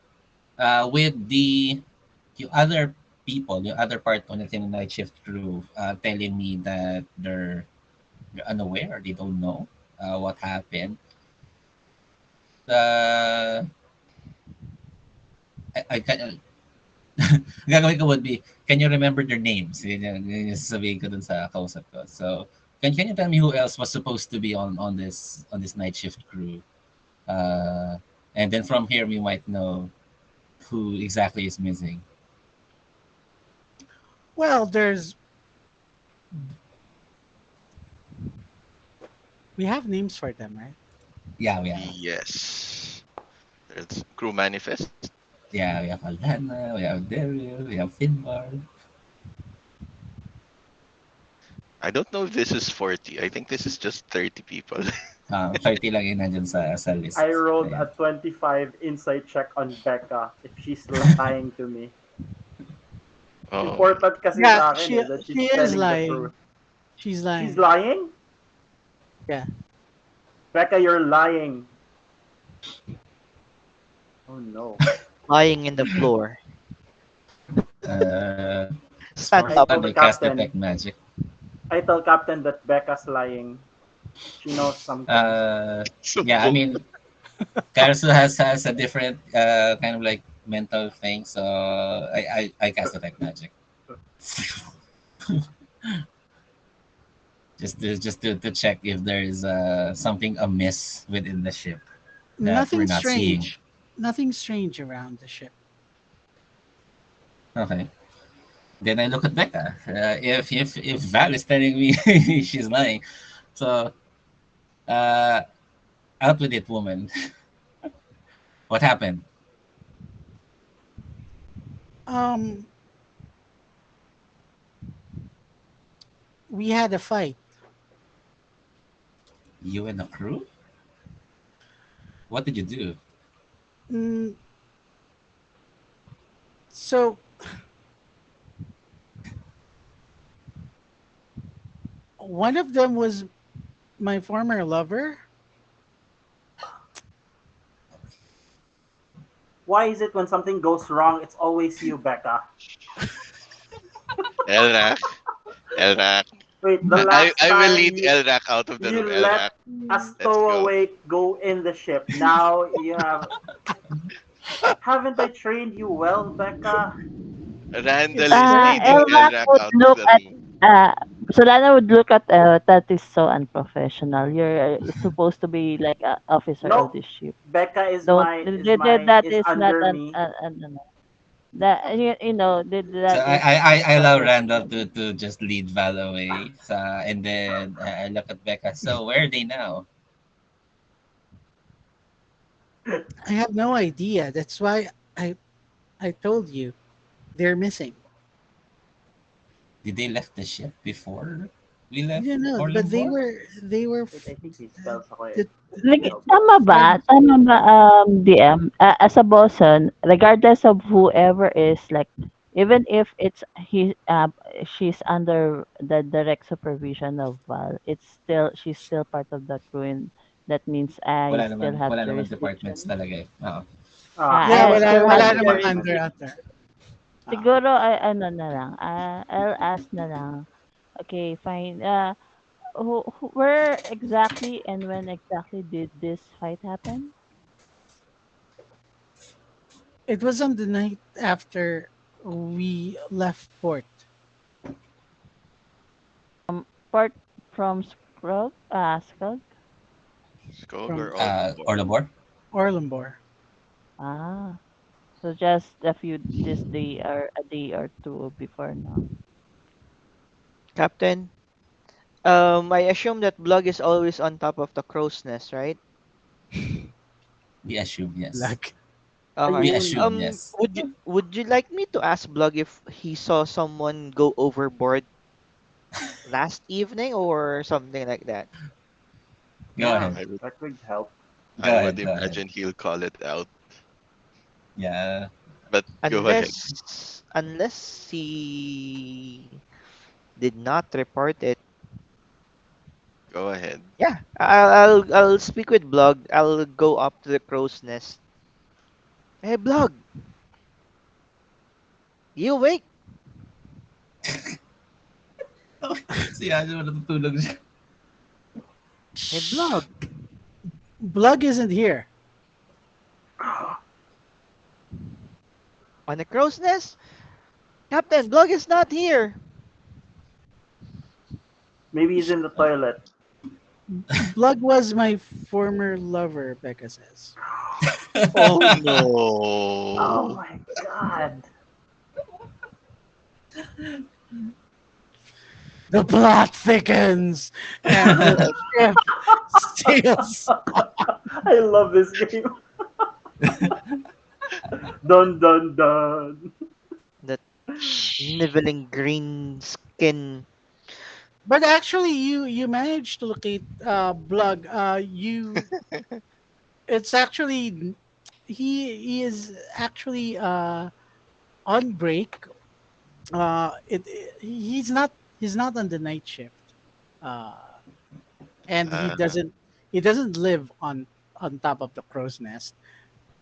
S3: with the other people, the other part on the Team Night Shift crew, telling me that they're unaware or they don't know what happened. Uh, I can, ang gagawin ko would be, can you remember their names? Yun yung sasabihin ko dun sa kausap ko. So, can you tell me who else was supposed to be on this night shift crew? Uh, and then from here we might know who exactly is missing.
S1: Well, we have names for them, right?
S3: Yeah, we have.
S6: Yes. It's crew manifest.
S3: Yeah, we have Alana, we have Daryl, we have Finbar.
S6: I don't know if this is 40. I think this is just 30 people.
S3: 30 lang yun nandyan sa list.
S2: I rolled
S3: Ayan.
S2: a 25 insight check on Becca if she's lying to me.
S6: Oh.
S2: Important kasi
S1: Yeah,
S2: sa akin that she's
S1: she is
S2: telling the
S1: lying.
S2: truth.
S1: She's lying.
S2: She's lying?
S1: Yeah.
S2: Becca, you're lying. Oh no.
S4: Lying in the floor.
S3: Uh,
S4: Stand
S2: I
S4: up.
S2: told the
S3: They cast
S2: captain.
S3: detect magic.
S2: I told captain that Becca's lying. She knows something.
S6: So
S3: Yeah, I
S6: bold.
S3: mean, Karasu has a different kind of like mental thing, so I cast detect magic. Just to check if there is something amiss within the ship that we're
S1: Nothing
S3: not seeing.
S1: strange. Nothing strange around the ship.
S3: Okay. Then I look at Becca. If Val is telling me she's lying, so uh, out with it, woman. What happened?
S1: Um, we had a fight.
S3: You and the crew? What did you do?
S1: Mm, so one of them was my former lover.
S2: Why is it when something goes wrong, it's always you, Becca?
S6: Elrak. Elrak.
S2: Wait, the
S6: I,
S2: last
S6: I will
S2: time
S6: lead Elrak out of the
S2: you
S6: room.
S2: let
S6: Elrak,
S2: a
S6: let's go.
S2: stowaway go in the ship. Now you have. Haven't I trained you well, Becca?
S1: It's
S6: Randall is
S1: very
S6: leading
S5: Elmac
S6: Elrak
S5: would
S6: out of
S5: look
S6: the
S5: at
S6: room.
S5: Solana would look at that is so unprofessional. You're supposed to be like an officer of
S2: No,
S5: this ship.
S2: Becca
S5: Don't that
S2: is
S5: is not
S2: under me.
S5: an ano. That
S3: So
S5: that
S3: I
S5: is
S3: I, I I allow
S5: professional.
S3: Randall to just lead Val away. And then I look at Becca. So where are they now?
S1: I have no idea. That's why I told you they're missing.
S3: Did they left the ship before we left
S1: You know, but
S3: Orlem?
S2: Wait, I think may spells ako eh.
S1: the,
S2: May
S5: Like,
S2: spells ako.
S5: tama ba? Tama ba, DM? As a bosun, regardless of whoever is, like, even if she's under the direct supervision of Val, she's still part of the crew, and that means I still have
S3: Wala naman departments
S5: jurisdiction.
S3: talaga eh. Oo.
S1: yeah,
S5: I
S2: Yes,
S1: wala
S5: still
S2: I
S5: have
S1: wala
S2: think
S1: namang
S2: there is.
S1: under
S5: jurisdiction.
S1: under. Ah.
S5: Siguro, ano na lang, I'll ask na lang. Okay, fine. Where exactly and when exactly did this fight happen?
S1: It was on the night after we left port.
S5: Part from Skog?
S6: Skog
S1: From
S6: or Oldenburg?
S3: Orlem?
S1: Orlumbor.
S5: Ah, so just a few this day or a day or two before now.
S4: Captain, I assume that Blug is always on top of the crow's nest, right?
S3: We assume yes.
S1: Like,
S4: Okay.
S3: We
S5: Ayun.
S3: assume yes.
S4: Would you like me to ask Blug if he saw someone go overboard last evening or something like that?
S3: Go
S2: Yeah,
S3: ahead.
S6: I would
S2: that could help.
S3: Go
S6: I would
S3: ahead. Go ahead.
S6: imagine he'll call it out.
S3: Yeah.
S6: But go ahead.
S4: Unless he did not report it.
S6: Go ahead.
S4: Yeah, I'll speak with Blog. I'll go up to the crow's nest. Hey, Blog, you awake?
S3: Si Ano natutulog siya.
S4: Hey, Blog,
S1: Blug isn't here.
S4: on the crow's nest? Captain, Blog is not here.
S2: Maybe he's in the toilet.
S1: Blug was my former lover, Becca says.
S6: Oh
S2: Oh
S6: no.
S2: my god.
S1: The plot thickens and the ship sails.
S2: I love this game. Dun dun dun.
S4: That niveling green skin.
S1: But actually, you managed to locate Blug. You it's actually he is actually on break. He's not on the night shift, uh, and
S6: Uh,
S1: he doesn't live on top of the crow's nest.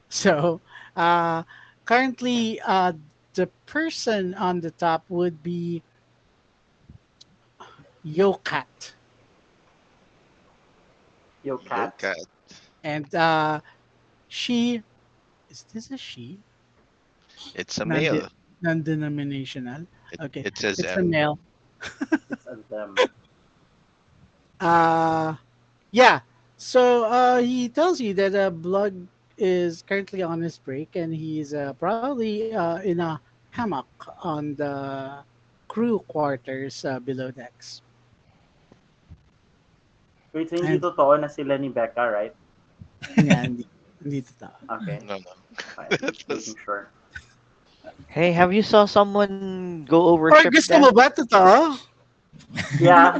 S1: So currently, the person on the top would be Yokat.
S2: Yo,
S6: Yo,
S2: cat.
S6: cat.
S1: And she, is this a she?
S6: It's a
S1: Non
S6: male.
S1: non-denominational.
S6: It,
S1: Okay,
S6: it says
S1: it's a
S6: M.
S1: male.
S2: It's a them.
S1: Uh, yeah. So he tells you that Blood is currently on his break, and he's probably in a hammock on the crew quarters below decks.
S2: Wait, so hindi
S1: And
S2: totoo na sila ni Becca, right?
S1: yeah, hindi totoo.
S2: Okay,
S6: No, no.
S2: fine.
S6: That
S2: Just
S6: was
S2: making sure.
S4: Hey, have you saw someone go over
S1: Or
S4: ship
S1: gusto
S4: then?
S1: mo ba totoo?
S2: Yeah.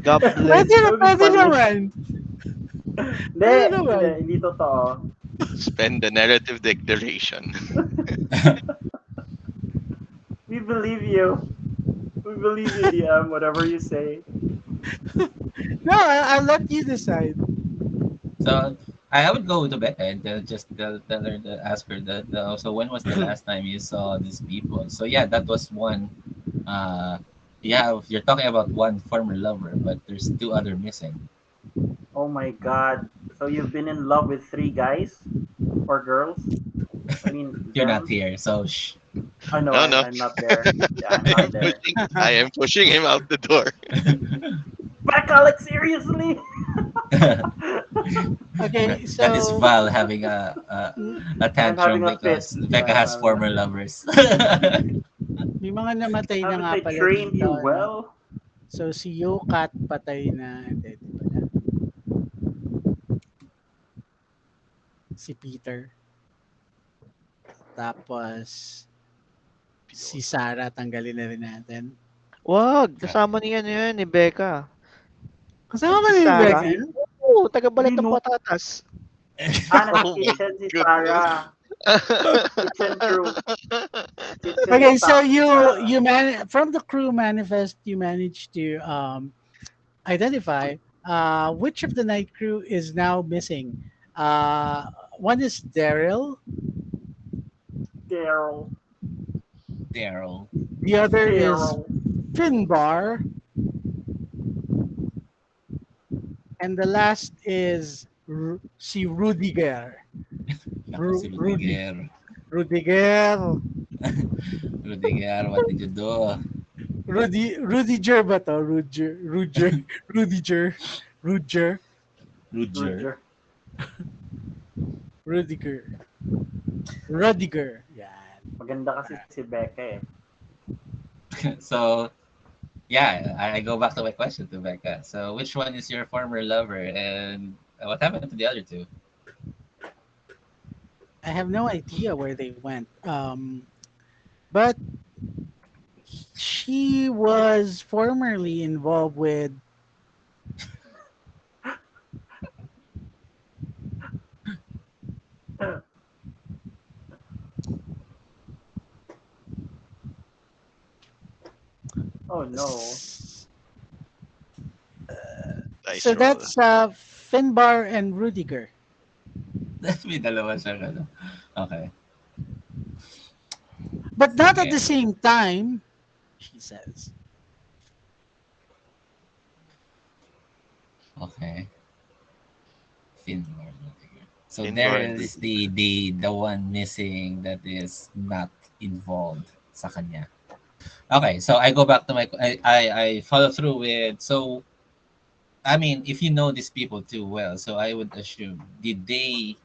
S4: Goblin.
S2: That would be
S1: Pwede
S2: funny.
S1: naman.
S2: Hindi,
S1: Pwede
S2: hindi,
S1: naman.
S2: hindi totoo.
S6: spend the narrative declaration.
S2: We believe you. We believe you, DM, whatever you say.
S1: No, I'll let you decide.
S3: So I would go to Becca and just tell her, ask her that. So when was the last time you saw these people? So yeah, that was one. Uh, yeah, you're talking about one former lover, but there's two other missing.
S2: Oh my god. So you've been in love with 3 guys? Or girls? I mean,
S3: You're not
S2: them?
S3: here, so shh.
S2: I know,
S6: No, no.
S2: I'm not there. Yeah, I'm
S6: I am
S2: not there.
S6: pushing. I am pushing him out the door.
S2: Becca, like, seriously?
S1: Okay,
S3: That is
S1: so
S3: Val having a
S2: I'm having
S3: tantrum
S2: a fit.
S3: because
S2: Yeah,
S3: Becca
S2: I'm
S3: has
S2: having a
S3: former
S2: fit.
S3: lovers.
S1: may mga namatay na
S2: Haven't
S1: nga
S2: I
S1: pala
S2: trained
S1: dito.
S2: you
S1: Ano?
S2: well?
S1: So si Yokat patay na. Hindi, di pala. Si Peter. Tapos si Sarah tanggalin na rin natin.
S4: Wag, kasama niya yun ni Becca.
S1: Kasama ba
S4: Si
S1: ni
S4: Sarah.
S1: Becca?
S4: Oo, taga-balat ng
S2: Sino?
S4: patatas.
S6: Oh my
S2: Naka-kitchen si
S6: goodness.
S2: Sarah. Kitchen crew. Kitchen
S1: Okay, so
S2: staff si Sarah.
S1: from the crew manifest you managed to identify which of the night crew is now missing. Uh, one is Daryl,
S2: Daryl.
S3: Daryl.
S1: the other is
S2: Daryl.
S1: Finbar, and the last is si Rudiger.
S3: Naku, si Rudiger.
S1: Rudiger.
S3: Rudiger, what did you do?
S1: Rudiger ba to? Rudiger. Rudiger.
S3: Rudiger.
S2: Ruger.
S1: Rudiger. Yan.
S2: Maganda kasi si Becca eh.
S3: So yeah, I go back to my question to Becca. So which one is your former lover, and what happened to the other two?
S1: I have no idea where they went. But she was formerly involved with
S2: Oh no.
S6: Dice
S1: so
S6: roll.
S1: that's Finbar and Rudiger.
S3: May dalawa siyang ano. Okay.
S1: But not at
S3: Okay.
S1: the same time, she says.
S3: Okay. Finbar. Rudiger. So
S6: Finbar
S3: there
S6: and
S3: is
S6: Rudiger.
S3: the one missing that is not involved sa kanya. Okay, so I go back to I follow through with, so I mean, if you know these people too well, so I would assume, did they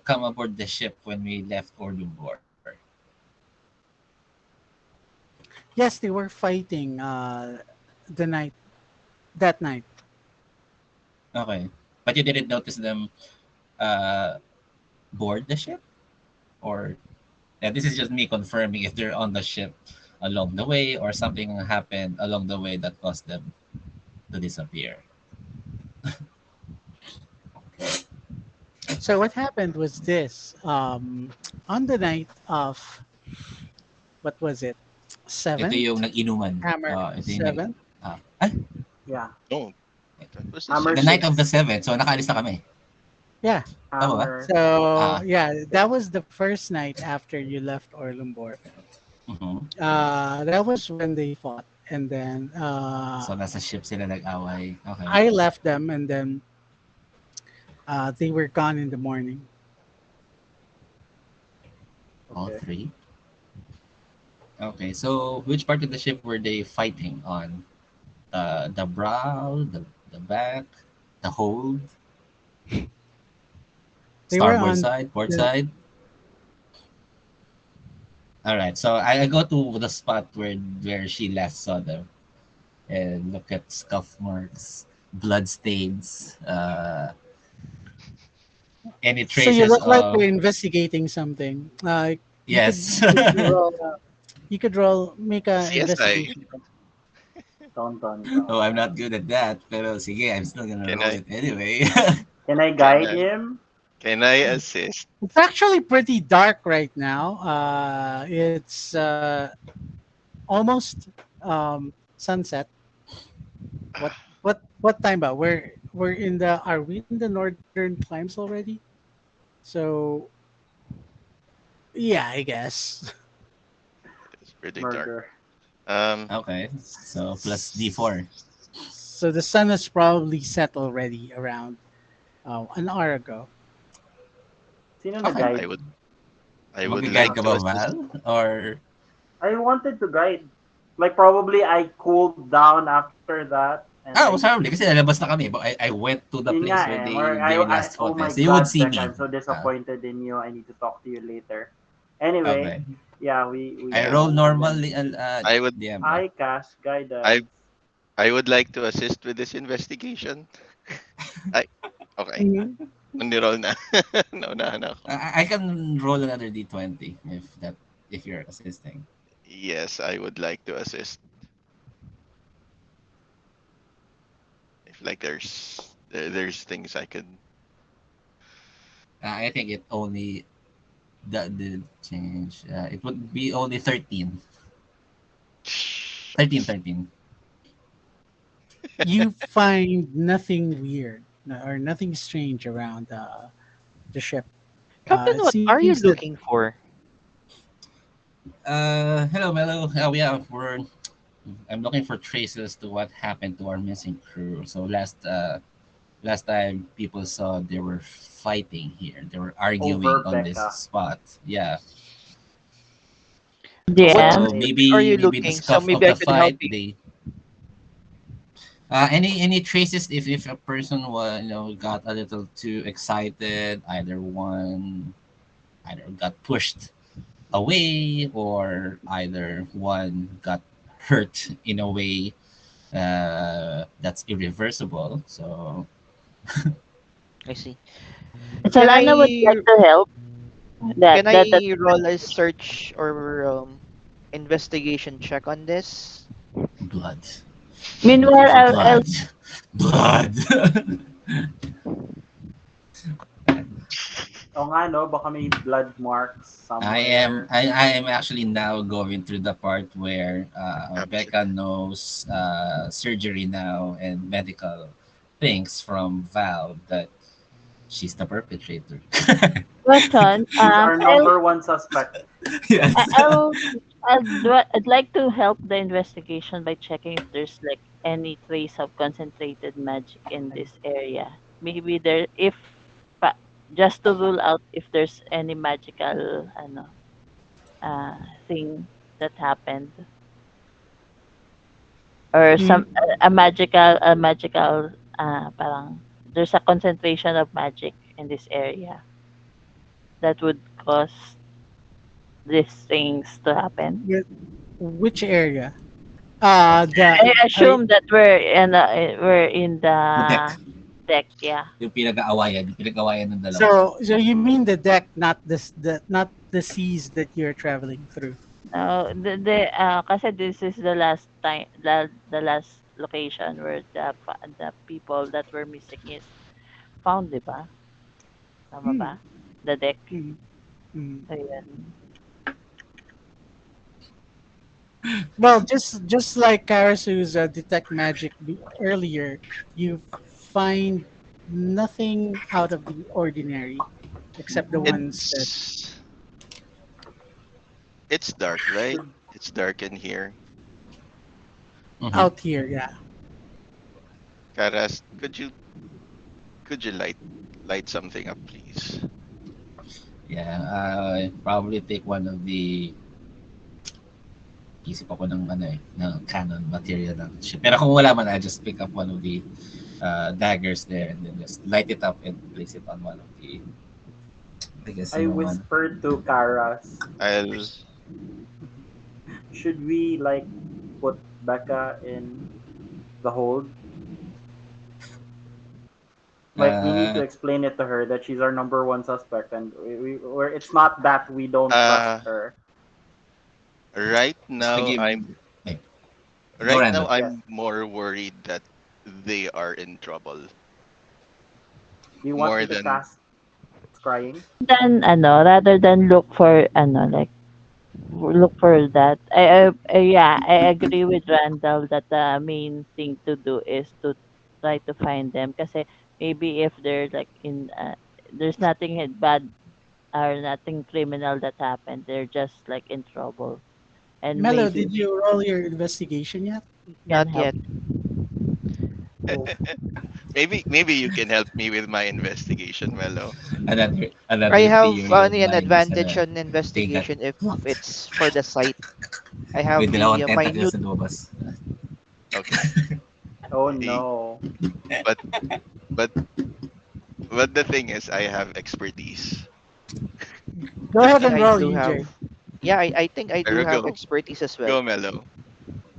S3: come aboard the ship when we left Orlumbor?
S1: Yes, they were fighting the night that night.
S3: Okay, but you didn't notice them uh, board the ship, or this is just me confirming if they're on the ship along the way, or something happened along the way that caused them to disappear.
S1: So what happened was this: on the night of what was it?
S3: Ito
S1: Seventh
S3: yung nag-inuman.
S1: hammer
S3: Ito yung
S1: seven.
S2: Yeah.
S6: No, that was the
S2: Hammer
S3: the
S6: sixth.
S3: night of the
S2: 6.
S3: 7th. So nakaalis na kami.
S1: Yeah.
S3: Oh, what?
S2: Hammer.
S1: So
S3: Ah.
S1: yeah, that was the first night after you left Orlumbor.
S3: Mhm.
S1: That was when they fought, and then
S3: So nasa ship sila nag-away. Okay.
S1: I left them, and then they were gone in the morning.
S3: All
S2: Okay.
S3: three. Okay. So which part of the ship were they fighting on? The brow, the back, the hold,
S1: They were
S3: starboard
S1: on
S3: side, port
S1: the.
S3: side. All right. So I go to the spot where she last saw them and look at scuff marks, blood stains, any
S1: So you
S3: traces
S1: look like
S3: of
S1: you're investigating something. You could
S3: yes.
S1: make a
S6: CSI.
S1: investigation.
S2: Dun dun
S3: Oh, I'm
S2: dun.
S3: not good at that, pero sige, I'm still gonna
S6: Can
S3: roll
S6: I
S3: it anyway.
S2: Can I
S6: can
S2: guide
S6: I
S2: him?
S6: can I assist?
S1: It's actually pretty dark right now. It's almost sunset. What time about? We're in the are we in the northern climes already? So yeah, I guess.
S6: It's pretty dark.
S2: Murder.
S3: Okay, so plus D4.
S1: So the sun has probably set already around an hour ago.
S2: Sino
S3: Okay.
S2: nag-guide?
S6: I would I would
S3: Mag-guide
S6: like
S3: ka
S6: to
S3: ba,
S6: assist.
S3: Val? Or
S2: I wanted to guide. Like probably I cooled down after that and
S3: ah,
S2: I
S3: was probably kasi lalabas na kami, but I went to the
S2: yun nga
S3: place where
S2: eh. Or
S3: they last
S2: oh
S3: fought, eh.
S2: my
S3: So you would
S2: god,
S3: see
S2: Beck,
S3: me.
S2: I'm so
S3: Ah,
S2: disappointed in you. I need to talk to you later. Anyway,
S3: okay.
S2: yeah, we
S3: I
S6: Yeah.
S3: roll
S2: go and then
S3: normally,
S6: I would
S3: DM ba?
S2: I cast
S6: I
S2: guidance.
S6: I would like to assist with this investigation. I okay.
S1: Mhm.
S6: Roll na. Naunahan ako.
S3: I can roll another D20 if you're assisting.
S6: Yes, I would like to assist. If like there's things I could.
S3: I think it only the change. It would be only 13. 13,
S6: Shucks.
S3: 13.
S1: You find nothing weird or nothing strange around the ship.
S4: Captain,
S1: It
S4: what are
S1: seems
S4: you
S1: that
S4: looking for?
S3: Hello, Mello. Oh yeah, I'm looking for traces to what happened to our missing crew. So last time people saw they were fighting here. They were arguing
S2: Over
S3: on this
S2: Becca.
S3: spot. Yeah.
S4: What
S5: Yeah.
S3: So
S2: Probably
S4: specific are you
S3: maybe the
S4: looking? So
S3: scuff of
S4: maybe I
S3: the
S4: could help
S3: fight.
S4: you.
S3: They any traces if a person was got a little too excited, either got pushed away or either one got hurt in a way that's irreversible. So
S4: I see.
S5: So
S4: Can
S5: Lana would like
S4: I
S5: to help.
S4: can
S5: That
S4: I roll a search or investigation check on this?
S3: blood. I'm looking
S5: meanwhile
S3: for
S5: I'll
S3: blood. Blood.
S2: O nga no, baka may blood marks
S3: I am
S2: somewhere.
S3: I am actually now going through the part where
S6: Capture.
S3: Becca knows surgery now and medical things from Val that she's the perpetrator.
S5: question.
S2: She's our number one suspect.
S5: I-
S3: Yes.
S5: I'll I'd like to help the investigation by checking if there's like any trace of concentrated magic in this area. Maybe there if pa, just to rule out if there's any magical uh thing that happened or
S1: mm,
S5: some a magical parang there's a concentration of magic in this area that would cause these things to happen.
S1: which area?
S5: I
S1: I
S5: assume that we're in
S3: The deck.
S5: the deck, yeah.
S3: Yung pinag-awayan ng dalawa.
S1: so you mean the deck, not not the seas that you're traveling through.
S5: No, kasi this is the last time the last location where the people that were missing is found, 'di ba? Tama
S1: Hmm.
S5: ba? The deck.
S1: Mm, mm.
S5: Ayun.
S1: Well, just like Karasu's detect magic earlier, you find nothing out of the ordinary, except the ones that
S6: It's it's dark, right?
S2: Should
S6: It's dark in here.
S3: Mhm.
S1: out here. Yeah.
S6: Karas, could you light something up, please?
S3: Yeah, probably take one of the isip ako ng ano ng canon material ng ship. Pero kung wala man, I just pick up one of the daggers there and then just light it up and place it on one of the, I guess,
S2: I
S3: one.
S2: whispered to Karas,
S6: I'll
S2: should we like put Becca in the hold? Like we need to
S3: Uh,
S2: explain it to her that she's our number one suspect, and or it's not that we don't trust
S6: uh
S2: her.
S6: right
S3: just to
S6: now
S3: give,
S6: I'm
S3: like, go
S6: right now
S3: Randall.
S2: Yes.
S6: I'm more worried that they are in trouble
S2: Do you want
S6: more
S2: me to
S6: than
S2: cast scrying?
S5: Then rather than look for like look for that. Yeah, I agree with Randall that the main thing to do is to try to find them. Kasi maybe if they're like there's nothing bad or nothing criminal that happened. They're just like in trouble, and
S1: Mello,
S5: maybe
S1: did you roll your investigation yet?
S5: we can
S4: Not
S5: help.
S4: yet.
S2: Oh,
S6: maybe you can help me with my investigation, Mello.
S4: I
S3: Another
S4: have
S3: theory of
S4: an
S3: mine is
S4: advantage on
S3: they got
S4: investigation if
S3: blocked.
S4: it's for the site. I
S3: May
S4: have
S3: dalawang
S4: the
S3: tentacles
S4: minute.
S3: na lumabas.
S6: Okay.
S2: oh
S6: See,
S2: no.
S6: but but but the thing is, I have expertise.
S1: Go ahead
S4: Yeah,
S1: and
S4: I
S1: roll,
S4: do have.
S1: EJ.
S4: Yeah, I think I do
S6: There
S4: have
S6: go,
S4: expertise as well.
S6: go, Mello.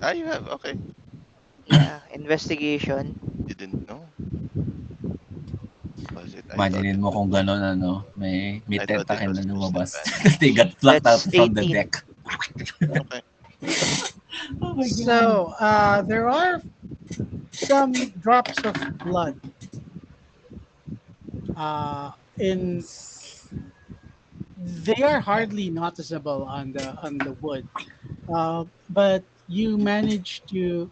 S6: Ah, you have, okay.
S4: Yeah, investigation.
S6: Didn't know. Was it?
S3: Imaginein mo kung gano'n, may
S6: I thought it
S3: tentacle
S6: was
S3: na lumabas.
S6: disadvantage.
S3: They got plucked out
S4: That's
S3: from the
S4: 18.
S3: deck.
S6: Okay.
S3: Oh my god.
S1: So there are some drops of blood in. They are hardly noticeable on the wood, but you manage to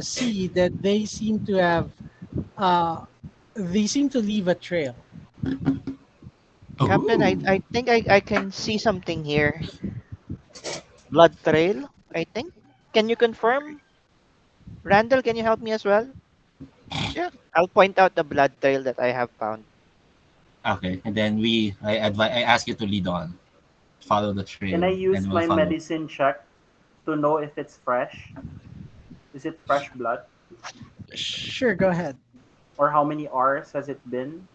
S1: see that uh, they seem to leave a trail.
S4: Captain,
S3: Ooh.
S4: I think I can see something here. Blood trail, I think. Can you confirm? Randall, can you help me as well?
S6: Yeah.
S4: I'll point out the blood trail that I have found.
S3: Okay, and then I ask you to lead on, follow the
S2: Can
S3: trail,
S2: I
S3: and
S2: use
S3: we'll
S2: my
S3: follow.
S2: medicine check to know if it's fresh? Is it fresh blood?
S1: Sure, go ahead.
S2: Or how many hours has it been?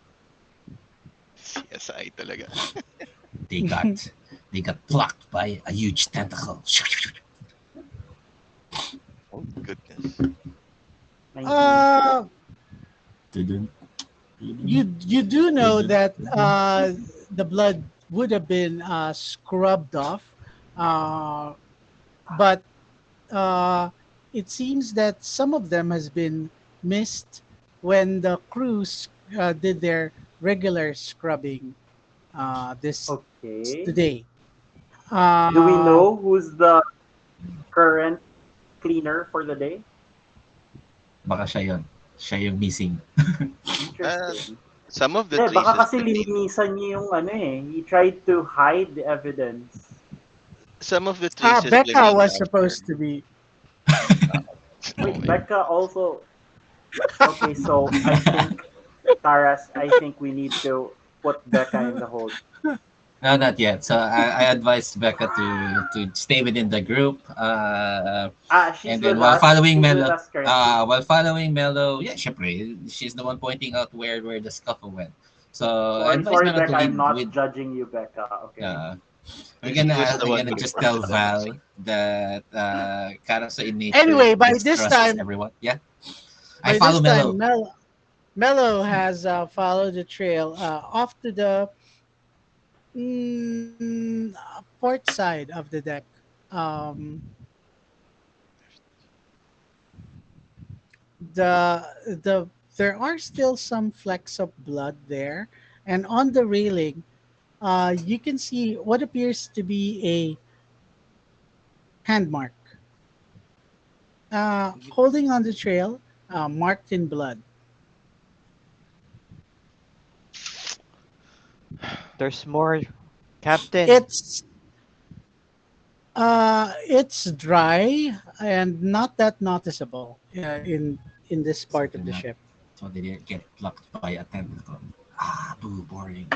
S6: CSI talaga.
S3: They got they got plucked by a huge tentacle.
S6: Oh goodness.
S2: 19.
S1: uh,
S3: Dun-dun.
S1: you do know
S3: Dun-dun.
S1: that
S3: Dun-dun.
S1: the blood would have been scrubbed off, uh, but uh, it seems that some of them has been missed when the crews did their regular scrubbing this
S2: Okay.
S1: today.
S2: Do we
S1: Uh,
S2: know who's the current cleaner for the day?
S3: Baka siya yun. Siya yung missing.
S6: Uh,
S2: Interesting.
S6: some of the
S2: Hindi, baka
S6: traces
S2: kasi
S6: that they
S2: lininisan niya yung ano eh. He tried to hide the evidence.
S6: some of the traces
S1: Becca
S6: remain
S1: was
S6: after.
S1: supposed to be.
S6: Oh
S2: Wait,
S6: my god.
S2: Becca also. Okay, so I think, Taras, I think we need to put Becca in the hold.
S3: No, not yet. So I advise Becca to stay within the group.
S2: Ah,
S3: And
S2: she's
S3: then
S2: with us. She's with us currently.
S3: While following Mello, yeah, syempre, she's the one pointing out where the scuffle went. So
S2: So
S3: I
S2: I'm
S3: advise
S2: sorry,
S3: Mello to
S2: Becca. I'm
S3: lead
S2: not
S3: with.
S2: judging you, Becca. Okay.
S3: Uh,
S6: He was the
S3: I'm
S6: one
S3: gonna
S6: who
S3: just
S6: reported
S3: tell
S6: the missing.
S3: Val that Karaso in nature
S1: Anyway,
S3: distrusts everyone. Yeah, I
S1: by
S3: follow
S1: this time,
S3: Mello.
S1: Mello has followed the trail off to the port side of the deck. Um, the there are still some flecks of blood there, and on the railing, you can see what appears to be a hand mark, holding on the trail, marked in blood.
S4: There's more, Captain.
S1: It's dry and not that noticeable in this
S3: So
S1: part of
S3: they're
S1: the
S3: not,
S1: ship.
S3: so they didn't get plucked by a tentacle. Ah, boo, boring.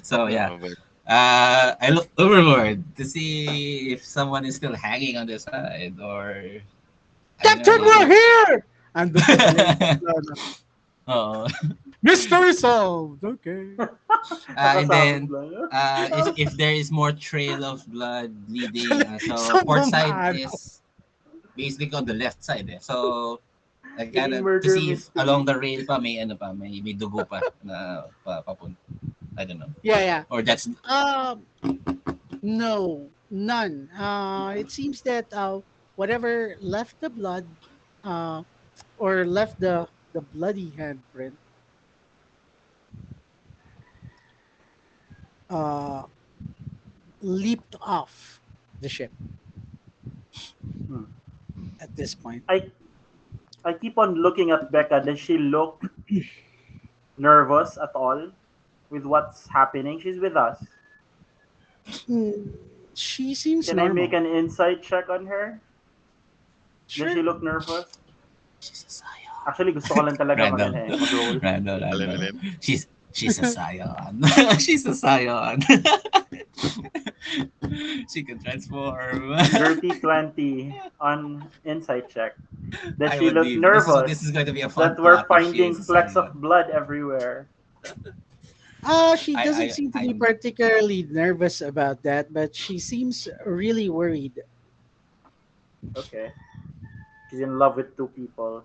S3: So yeah,
S6: No, but
S3: I look overboard to see if someone is still hanging on the side, or I don't know,
S1: Captain, we're
S3: maybe.
S1: here! Andun pa pala yung ano,
S3: Oh,
S1: mystery solved! Okay.
S3: and then
S2: Nakasabog lang yun.
S3: if there is more trail of blood bleeding, so
S1: So
S3: port side
S1: bumano.
S3: is basically on the left side. So I
S2: Naging
S3: gotta to
S2: murder
S3: see if along
S2: mystery.
S3: the rail pa may ano pa, may dugo pa na papunta. I don't know.
S1: Yeah, yeah.
S3: Or that's
S1: Um, no, none. It seems that whatever left the blood, uh, or left the bloody handprint, uh, leaped off the ship
S2: Hmm.
S1: at this point.
S2: I I keep on looking at Becca. Does she look nervous at all with what's happening? She's with us.
S1: Mm, she seems
S2: Can I make
S1: normal.
S2: an insight check on her? Does she
S1: Sure.
S2: look nervous?
S3: she's a scion.
S2: Actually, gusto ko lang talaga
S3: Random.
S2: mag-roll.
S6: alin,
S3: Random.
S6: alin.
S3: She's a scion. She's a scion. She can transform.
S2: Dirty 20 on insight check. Does
S3: I
S2: she
S3: would
S2: look
S3: leave. This is
S2: nervous
S3: going to be a fun
S2: that we're
S3: plot if she
S2: finding
S3: is a
S2: flecks of
S3: scion.
S2: blood everywhere?
S1: She doesn't
S3: I
S1: seem to be
S3: I'm
S1: particularly nervous about that, but she seems really worried.
S2: Okay. She's in love with two people.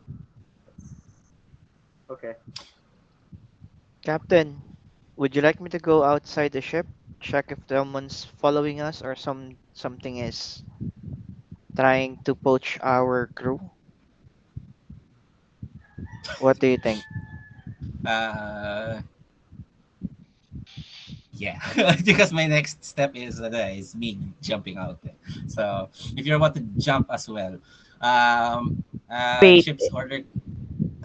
S2: Okay.
S4: Captain, would you like me to go outside the ship, check if someone's following us or something is trying to poach our crew? What do you think?
S3: uh yeah, because my next step is me jumping out there. So if you're about to jump as well, um,
S5: Wait.
S3: ship's order.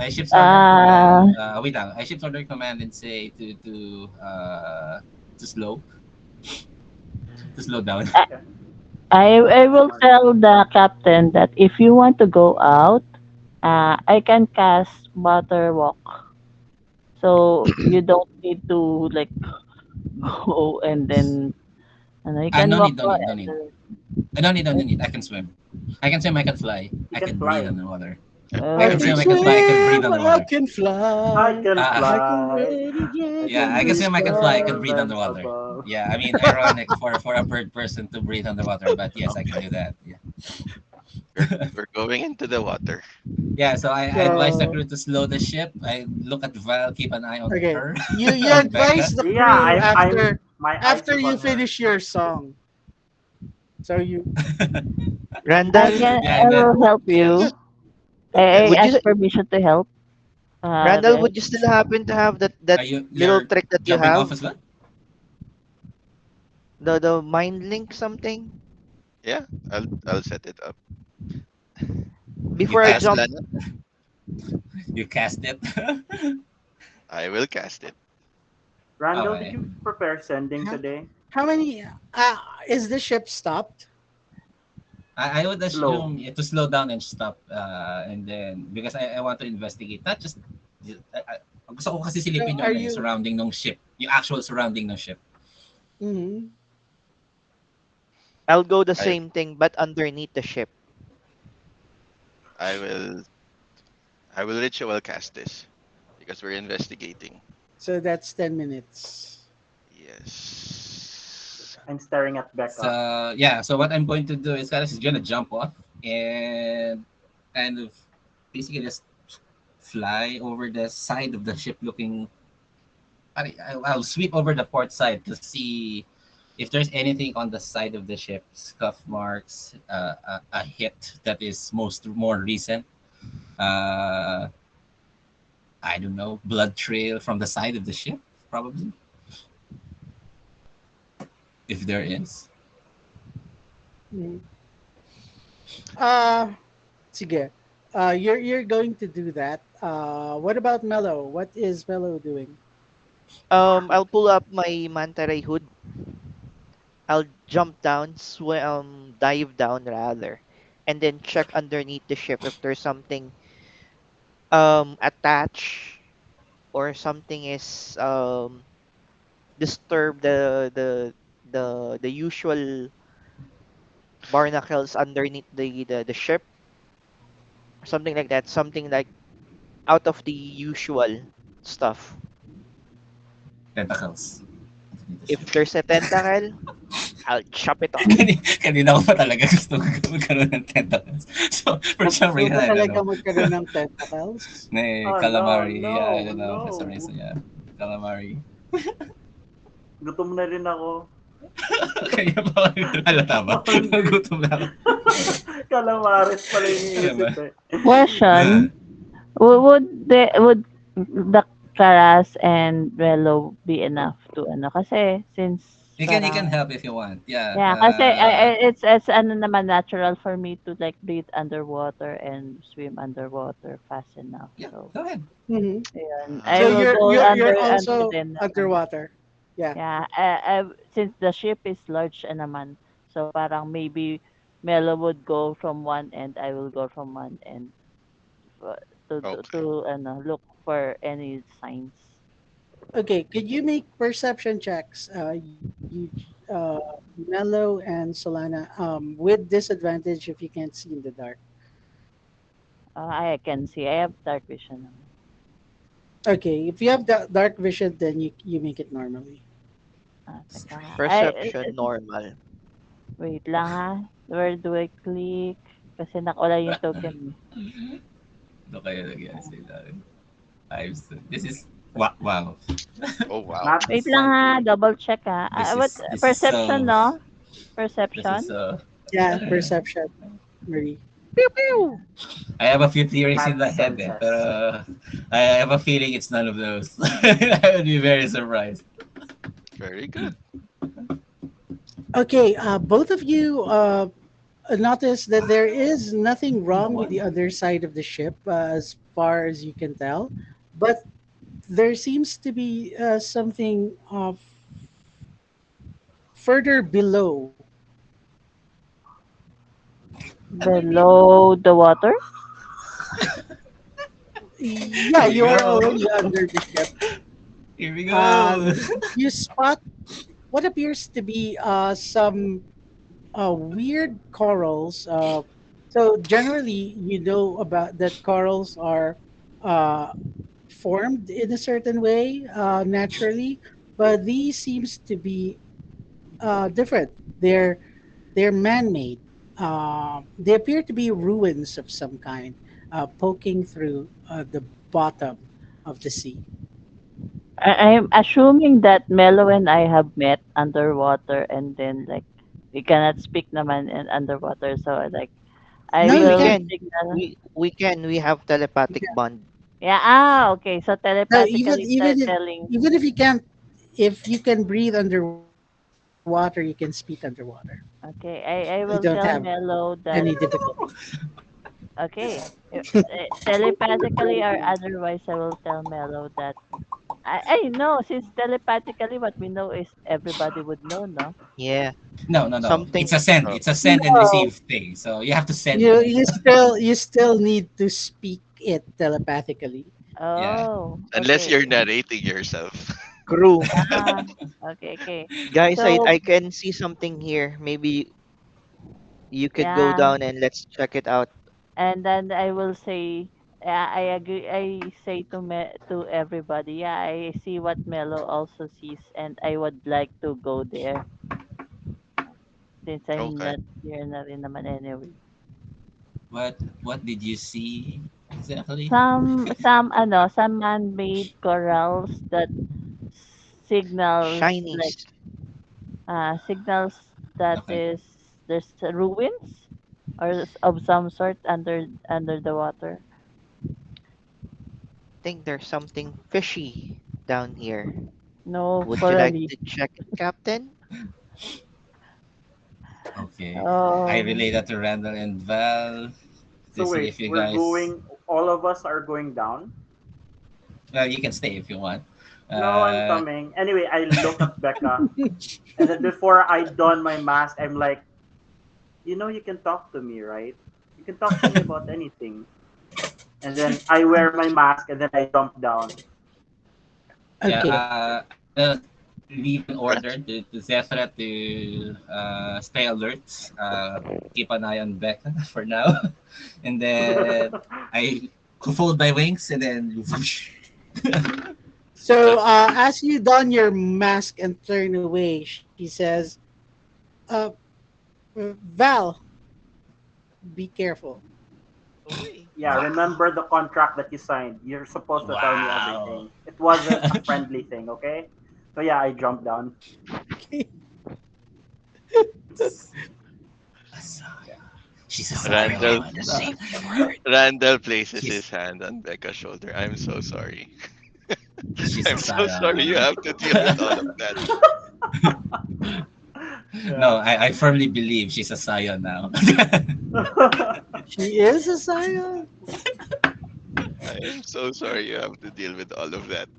S3: Ship's order
S5: Uh,
S3: command. Wait lang. I ship's order command and say to slow down.
S5: I
S2: Okay.
S5: I will
S2: Smart.
S5: tell the captain that if you want to go out, I can cast Butter Walk, so you don't need to like go and then you can
S3: No
S5: walk
S3: need, don't
S5: out
S3: need, don't
S5: and
S3: need.
S5: then
S3: I don't need, don't need. I can swim. I can swim. I can fly.
S2: He
S3: I
S2: can
S3: can breathe
S2: fly.
S3: underwater. I
S1: I
S3: can
S5: uh,
S1: can
S3: swim. I can fly. I can breathe
S1: swim, I
S3: underwater.
S1: can
S2: I
S1: fly,
S2: can
S3: Ah,
S1: like a
S2: fly
S1: little
S3: yeah,
S1: dragon
S3: I
S1: in
S3: can
S1: the
S3: swim, I can fly, I can
S1: sky.
S3: breathe
S2: heavens
S3: underwater.
S2: above.
S3: Yeah, I mean, ironic for a bird person to breathe underwater, but yes, I can do that. Yeah,
S6: We're going into the water.
S3: yeah. So I advise the
S1: So,
S3: crew to slow the ship. I look at Val, keep an eye on
S1: okay,
S3: her,
S1: you
S3: on Becca.
S1: advise the
S2: Yeah,
S1: crew
S2: I'm my eyes
S1: after
S2: is
S1: you
S2: on her.
S1: finish your song. So you
S4: Randall,
S3: Yeah,
S5: I
S3: and then
S5: will help you. I
S4: would
S5: ask
S4: you
S5: permission to help.
S4: Randall,
S5: Right?
S4: would you still happen to have that
S3: are
S4: little
S3: you're
S4: trick that you
S3: jumping off
S4: have?
S3: as well?
S4: The mind link something?
S6: Yeah, I'll set it up.
S3: You
S4: Before I
S6: As
S3: cast
S4: jump,
S3: it.
S6: Lana,
S3: You cast it.
S6: I will cast it.
S2: Randall, did
S3: Okay.
S2: you prepare sending
S1: how,
S2: today?
S1: how many? Is the ship stopped?
S3: I would
S2: Slow.
S3: assume to slow down and stop, and then because I want to investigate, not just gusto ko kasi
S1: So
S3: silipin yung
S1: are
S3: ano, yung
S1: you?
S3: surrounding ng ship, yung actual surrounding ng ship.
S1: Mhm.
S4: I'll go the
S6: I
S4: same thing but underneath the ship.
S6: I will I will ritual cast this because we're investigating.
S1: So that's 10 minutes.
S6: Yes.
S2: I'm staring at Becca.
S3: So yeah, so what I'm going to do is kind of gonna jump off and kind of basically just fly over the side of the ship, looking. I'll sweep over the port side to see if there's anything on the side of the ship, scuff marks, a hit that is more recent. Uh, I don't know, blood trail from the side of the ship, probably, if there is.
S1: Mhm. Uh, Sige. You're going to do that. What about Mello? What is Mello doing?
S4: I'll pull up my manta ray hood. I'll jump down, dive down rather, and then check underneath the ship if there's something attached or something is disturb the usual barnacles underneath the ship, something like that, something like out of the usual stuff.
S3: Tentacles.
S4: If there's a tentacle, I'll chop it off.
S3: Kanina ko pa talaga gusto magkaroon ng tentacles. So, for some
S1: Gusto
S3: reason,
S1: mo
S3: I don't
S1: talaga
S3: know.
S1: magkaroon ng tentacles?
S2: Oh no,
S3: Calamari. Yeah, I
S2: no,
S3: don't know. For some
S2: no.
S3: reason, yeah. Calamari.
S2: Gutom na rin ako.
S3: Kaya pa halata ba? Nagutom na ako.
S2: Calamares pala yung iniisip eh.
S5: Question: would the Karas and Relo be enough to ano? Kasi since
S3: You can
S5: parang
S3: help if you want. Yeah.
S5: yeah, kasi it's ano naman natural for me to like breathe underwater and swim underwater fast enough.
S3: Yeah,
S5: So,
S3: go ahead.
S1: Mm-hmm.
S5: ayun.
S3: Uh,
S5: I
S1: So
S5: will
S1: you're
S5: go
S1: you're
S5: under
S1: you're
S5: under
S1: also
S5: din naman.
S1: underwater. Yeah.
S5: Yeah, since the ship is large naman, so parang maybe Melo would go from one end, I will go from one end uh, to
S6: Okay.
S5: ano, look for any signs.
S1: Okay. Could you make perception checks? Mello and Solana. With disadvantage if you can't see in the dark.
S5: I can see. I have dark vision naman.
S1: Okay. If you have the dark vision, then you make it normally.
S5: Teka nga.
S4: Perception normal.
S5: Wait lang ha. Where do I click? Kasi nakawala yung token eh.
S3: Ito kayo lagyan sa ilalim. This is wow.
S6: Oh wow.
S2: Not
S5: Wait lang ha. Double check ha. What
S3: This is
S5: perception
S3: so
S5: no?
S3: this
S5: Perception?
S3: is
S1: Yeah. Perception. Marie.
S4: Pew pew.
S3: I have a few theories in my
S2: bad
S3: head eh,
S2: senses.
S3: pero I have a feeling it's none of those. I would be very surprised.
S6: Very good.
S1: Okay. Both of you notice that there is nothing wrong with the other side of the ship, as far as you can tell, but there seems to be something further below.
S5: Below the water?
S1: Yeah,
S3: Here we
S1: you are
S3: go.
S1: already under the ship.
S3: Here we
S1: Uh,
S3: go.
S1: you spot what appears to be some weird corals. So generally, you know about that corals are uh, formed in a certain way naturally, but these seems to be different. They're man-made. They appear to be ruins of some kind, poking through the bottom of the sea.
S5: I'm assuming that Melo and I have met underwater and then like we cannot speak naman in underwater so like I
S1: No,
S4: We
S1: you
S4: we
S5: will
S1: can't.
S4: can
S5: signal.
S4: we have telepathic bond.
S5: Yeah, okay. So
S1: No, even
S5: telepathically
S1: even if
S5: telling.
S1: even if you can't, if you can breathe underwater, you can speak underwater.
S5: Okay,
S1: You don't
S5: I
S1: have
S5: will tell Melo
S1: any
S5: that
S1: difficulty.
S5: okay. Telepathically or otherwise I will tell Melo that I know since telepathically what we know is everybody would know, no?
S4: Yeah,
S3: No.
S4: something.
S6: Oh,
S3: It's a send and
S1: No,
S3: receive thing. So you have to send
S1: you
S3: it.
S1: you still need to speak it telepathically.
S3: Yeah.
S5: Oh,
S6: unless
S5: okay.
S6: you're narrating yourself.
S4: Crew.
S5: Ah, okay.
S4: Guys,
S5: So
S4: I can see something here. Maybe you could go
S5: yeah,
S4: down and let's check it out.
S5: and then I will say, yeah, I agree. I say to everybody, yeah, I see what Melo also sees, and I would like to go there since I'm
S6: Okay.
S5: not here na rin naman anyway.
S3: What did you see exactly?
S5: Some man-made corals that signals like
S4: Shinies.
S5: signals that
S3: Okay.
S5: is there's ruins or of some sort under the water.
S4: Think there's something fishy down here.
S5: No,
S4: Would you
S5: coral
S4: like
S5: reef.
S4: to check it, Captain?
S3: Okay. I relay
S5: Um,
S3: that to Randall and Val to
S2: So
S3: see
S2: wait,
S3: if you
S2: we're
S3: guys.
S2: going. All of us are going down.
S3: Well, you can stay if you want.
S2: No, I'm
S3: Uh,
S2: coming. Anyway, I look at Becca, and then before I don my mask, I'm like, you can talk to me, right? You can talk to me about anything. And then I wear my mask, and then I jump down.
S3: yeah,
S1: Okay.
S3: I will leave an order to Zephyr to stay alert, keep an eye on Becca for now, and then I fold my wings and then whoosh.
S1: So as you don your mask and turn away, she says, uh, Val, be careful.
S4: Uy.
S2: Yeah, remember the contract that you signed. You're supposed to tell me
S3: Wow.
S2: everything. It wasn't a friendly thing, okay? So yeah, I jumped down.
S1: Okay.
S3: Asaya. She's a
S6: Randall
S3: Scion.
S6: Randall places
S3: She's
S6: his hand on Becca's shoulder. I'm so sorry.
S3: she's a
S6: I'm so sorry you
S3: Scion.
S6: have to deal with all of that.
S3: No,
S2: Yeah.
S3: I firmly believe she's a Scion now.
S1: She is a Scion.
S6: I am so sorry you have to deal with all of that.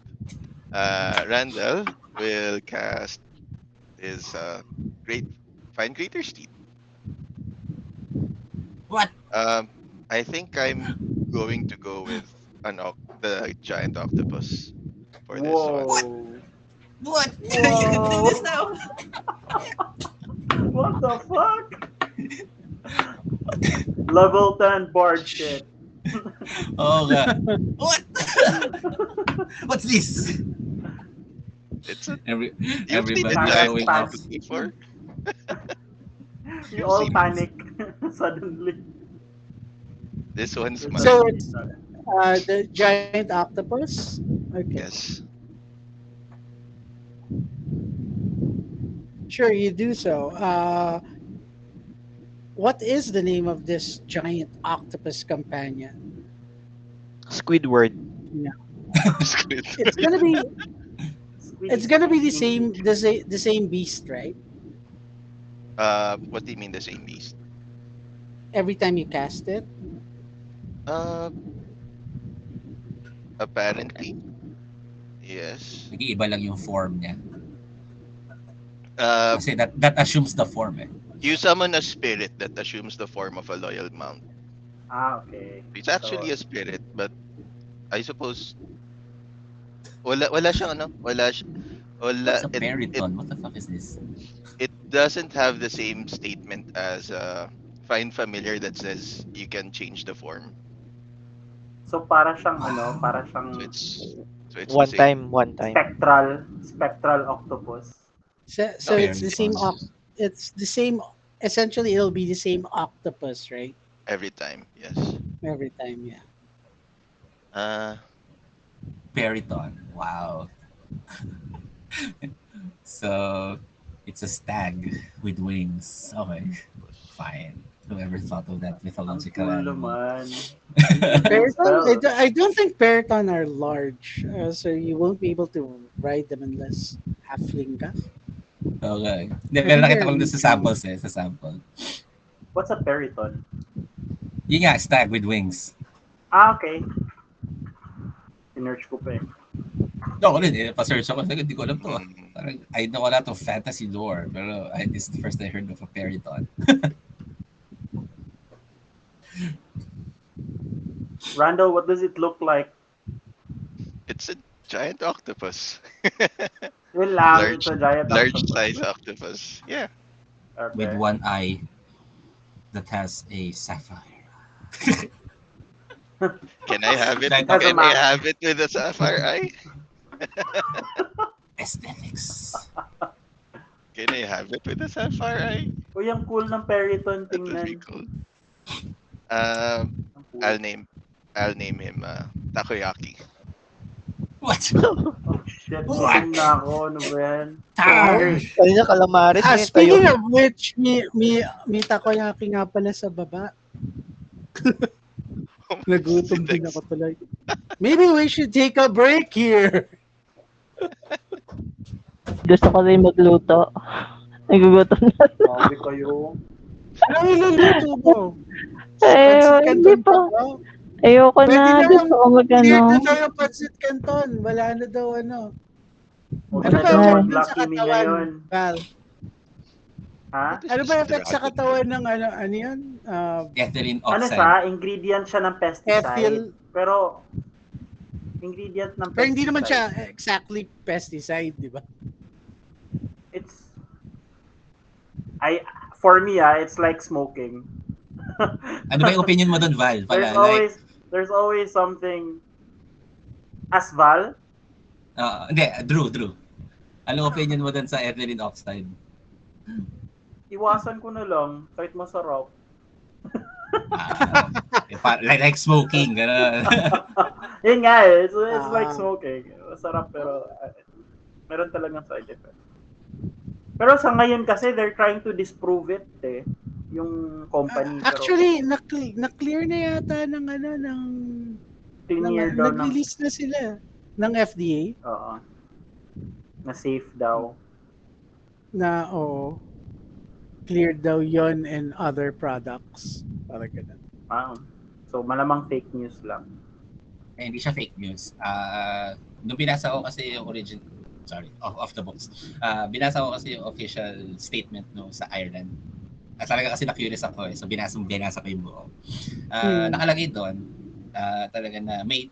S6: Randall will cast his great find greater steed.
S3: What?
S6: Um, I think I'm going to go with the giant octopus for this one.
S3: What?
S2: Whoa.
S3: What? You can do this
S2: Whoa.
S3: now?
S2: What the fuck? Level 10 board shit.
S3: Oh god. What? What's this?
S6: It's a you've seen a
S3: Everybody
S2: Panic,
S6: giant
S3: showing off.
S6: octopus
S2: panic.
S6: before.
S2: We
S6: You've
S2: all
S6: seen it.
S2: panic suddenly.
S6: This one's
S2: There's
S1: So
S6: mine.
S2: suddenly
S1: it's
S2: sudden.
S1: the giant octopus. Okay.
S6: Yes.
S1: Sure, you do so. What is the name of this giant octopus companion?
S4: Squidward.
S1: No.
S6: Squid.
S1: It's gonna be
S2: Squeaky,
S1: it's gonna be the
S2: squeaky.
S1: same beast, right?
S6: What do you mean the same beast?
S1: Every time you cast it.
S6: Uh, apparently, yes.
S3: Nag-iiba lang yung form niya.
S6: Uh,
S3: Kasi that assumes the form eh.
S6: you summon a spirit that assumes the form of a loyal mount.
S2: Ah, okay.
S6: It's actually
S2: So,
S6: a spirit, but I suppose wala siyang ano, wala
S3: What's a periton? What the fuck is this?
S6: it doesn't have the same statement as find familiar that says you can change the form.
S2: so para siyang ano, para
S6: So
S2: siyang
S6: it's the same.
S4: One time.
S2: spectral octopus.
S1: So
S6: Okay.
S1: it's the same. It's the same. Essentially, it'll be the same octopus, right?
S6: Every time, yes.
S1: Every time, yeah.
S3: Periton. Wow. So it's a stag with wings. Okay, fine. Whoever thought of that
S2: Ang
S3: mythological
S2: cool
S3: animal?
S2: naman.
S1: Periton.
S2: Spell.
S1: I don't think periton are large, so you won't be able to ride them unless halfling ka.
S3: Okay. Hindi,
S1: I
S3: pero
S1: think
S3: nakita
S1: they're
S3: ko lang doon sa
S1: medium.
S3: samples eh. Sa sample.
S2: What's a periton?
S3: Yun nga, stag with wings.
S2: Ah, okay. Sinerch ko pa eh.
S3: No, ako rin eh. Pa-search ako. Hindi ko alam to.
S6: Mm,
S3: Parang, I know a lot of fantasy lore. Pero this is the first I heard of a periton.
S2: Randall, what does it look like?
S6: it's a giant octopus.
S2: Yun lang,
S6: Large-
S2: it's a giant
S6: Large
S2: octopus.
S6: size octopus. Yeah.
S2: Okay.
S3: With one eye that has a sapphire.
S6: Can I have it?
S3: Like,
S2: Has a
S6: Can I
S2: map.
S6: have it with a sapphire eye?
S3: Aesthetics.
S6: Can I have it with a sapphire eye?
S2: Uy, ang cool ng periton
S6: That would be
S2: tingnan.
S6: cool.
S2: Ang cool.
S6: I'll name him Takoyaki.
S3: What?
S2: Oh shit,
S3: What?
S2: gutom na ako. Ano ba yan?
S1: Tired.
S4: Kanina calamares, ngayon tayo.
S1: Speaking of which, may takoyaki nga pala sa baba. Nagutom din ako tuloy. Maybe we should take a break here.
S5: Gusto ko rin magluto. Nagugutom na.
S2: Sabi kayo.
S1: Ano iluluto mo?
S5: Eh,
S1: Pancit
S5: hindi
S1: canton
S5: pa.
S1: pa ba?
S5: Ayoko
S1: Pwede
S5: na.
S1: na
S5: Gusto ko
S1: Clear
S5: magano.
S1: na daw yung pancit canton. Wala na daw ano.
S2: Huwag
S1: Ano
S2: na
S1: ba
S2: daw
S1: effect
S5: Ay.
S1: dun sa
S2: mag-Lucky Me
S1: katawan,
S2: ngayon.
S1: Val?
S2: Ha?
S1: Ano ba effect sa katawan ng ano yun?
S3: Ethylene
S2: Ano
S3: oxide.
S2: siya? Ingredient siya ng pesticide.
S1: Ethyl,
S2: Pero, ingredient ng
S1: pero hindi naman
S2: pesticide.
S1: siya exactly pesticide, di ba?
S2: It's, for me, it's like smoking.
S3: Ano ba yung opinion mo doon, Val? Pala, like,
S2: There's always something. Asval?
S3: hindi, Drew. Anong opinion mo doon sa ethylene oxide?
S2: Iwasan ko na lang kahit masarap.
S3: Like smoking, gano'n.
S2: Yun nga eh. It's like
S1: Ah.
S2: smoking. Masarap pero meron talagang side effect. Pero sa ngayon kasi they're trying to disprove it eh. Yung company.
S1: Actually, na-clear na yata ng ano, ng
S2: Clear daw ng...
S1: nag-release na sila ng FDA
S2: Oo. Na safe daw.
S1: na cleared daw yon and other products. Parang ganun.
S2: So malamang fake news lang.
S3: Hindi siya fake news. Nung binasa ko kasi yung off the box. Binasa ko kasi yung official statement no sa Ireland. At talaga kasi na-curious ako eh. So binasa ko yung buo. Nakalagay doon talaga na may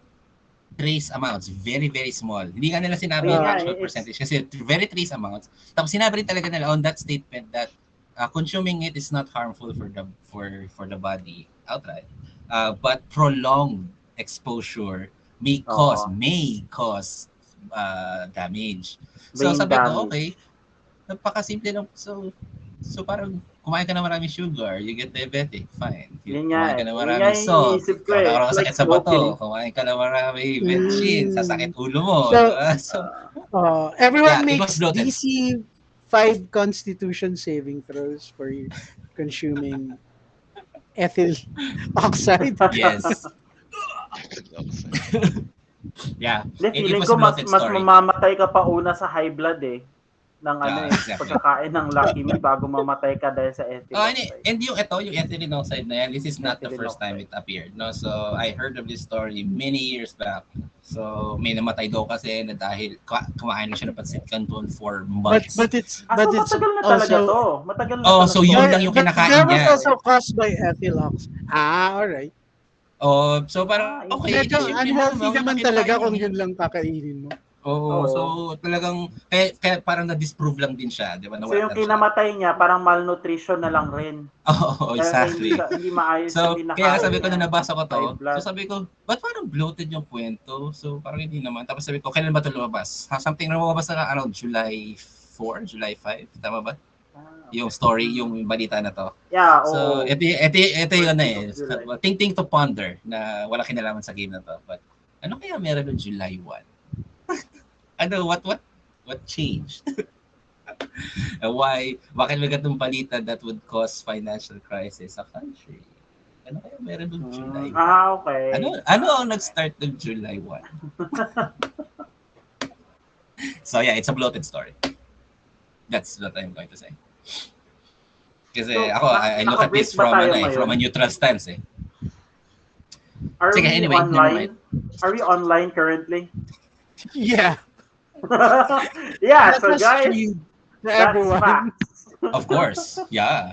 S3: trace amounts, very, very small. Hindi nga nila sinabi yung actual percentage kasi very trace amounts. Tapos sinabi rin talaga nila on that statement that consuming it is not harmful for the body outright. But prolonged exposure may cause damage. So
S2: Brain
S3: sabi ko,
S2: damage.
S3: okay, napakasimple lang. So parang kumain ka na maraming sugar, you get diabetic, fine.
S2: Yun
S3: Kumain
S2: nga
S3: ka na
S2: eh.
S3: maraming
S2: Yun nga
S3: salt,
S2: yung iniisip ko eh.
S3: nagkakaroon ka
S2: It's like
S3: sakit sa bato,
S2: smoking.
S3: kumain ka na maraming medicine, sasakit ulo mo.
S1: So, everyone
S3: Yeah, it
S1: makes
S3: was bloated.
S1: DC 5 Constitution saving throws for you consuming ethyl oxide.
S3: Yes. Yeah.
S2: Hindi,
S3: It
S2: feeling
S3: was
S2: ko
S3: a
S2: mas
S3: bloated story.
S2: mamamatay ka pa una sa high blood eh. Ng
S3: Exactly.
S2: pagkakain ng Lucky Me bago mamatay ka dahil sa ethyl oxide.
S3: And yung ethylene oxide na yan, this is not the
S2: Ethylene
S3: first time
S2: oxide.
S3: it appeared. No? So, I heard of this story many years back. So, may namatay daw kasi na dahil kumain na siya ng pancit canton for months.
S1: But it's
S2: Matagal na talaga
S1: also,
S2: to. Matagal na
S3: Oh,
S2: talaga
S3: so
S2: to.
S3: yun lang yung kinakain
S1: that was
S3: niya.
S1: also caused by ethyl oxide. Alright.
S3: So parang, okay.
S1: Medyo
S3: simple
S1: unhealthy
S3: yung
S1: naman
S3: kinakain
S1: talaga
S3: niya.
S1: kung yun lang kakainin mo.
S3: Oo, so talagang, kaya parang na-disprove lang din siya. Di ba?
S2: So yung kinamatay niya, parang malnutrition na lang rin.
S3: Oo, exactly.
S2: Hindi maayos,
S3: So,
S2: hindi
S3: kaya
S2: nakain
S3: sabi ko
S2: niya.
S3: na nabasa ko to,
S2: High blood.
S3: so sabi ko, ba't parang bloated yung kwento? So, parang hindi naman. Tapos sabi ko, kailan ba ito lumabas? Something na lumabas na around July 4, July 5, tama ba? Yung story, yung balita na to.
S2: Yeah,
S3: So, ito yung ano eh,
S2: July.
S3: thing to ponder na wala kinalaman sa game na to. But, ano kaya meron ng July 1? Ano, what changed? Bakit may ganitong balita that would cause financial crisis sa country? Ano kaya meron ng July 1?
S2: Okay.
S3: Ano ang nag-start ng July 1? So yeah, it's a bloated story. That's what I'm going to say. Kasi
S2: So,
S3: ako, I look at this
S2: naka-break ba tayo ngayon?
S3: from a neutral stance eh.
S2: Are
S3: Sige,
S2: we
S3: anyway, never mind.
S2: online? Are we online currently?
S1: Yeah.
S2: Yeah, so
S1: That was
S2: guys,
S1: streamed to
S2: that's
S1: everyone.
S2: facts.
S3: Of course, yeah.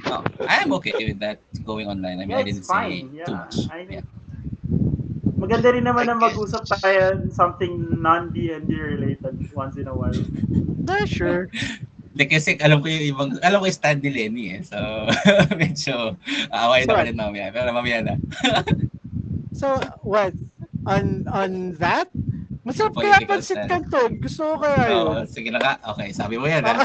S3: No, I am okay with that going online. I mean,
S2: Yeah,
S3: I didn't
S2: it's fine.
S3: say
S2: Yeah,
S3: too much.
S2: I think
S3: Yeah.
S2: maganda rin naman na
S6: I guess.
S2: mag-usap tayo something non-D&D related once in a while.
S1: Yeah, sure.
S3: Like, kasi alam ko yung stand ni Lenny eh. So, medyo away na
S1: So,
S3: ulit mamaya. Pero mamaya na.
S1: So, what? On that? Masarap kaya
S3: Political
S1: pansit
S3: stand.
S1: canton. Gusto ko kaya yun.
S3: Oo, sige na ka. Okay, sabi mo yan ha.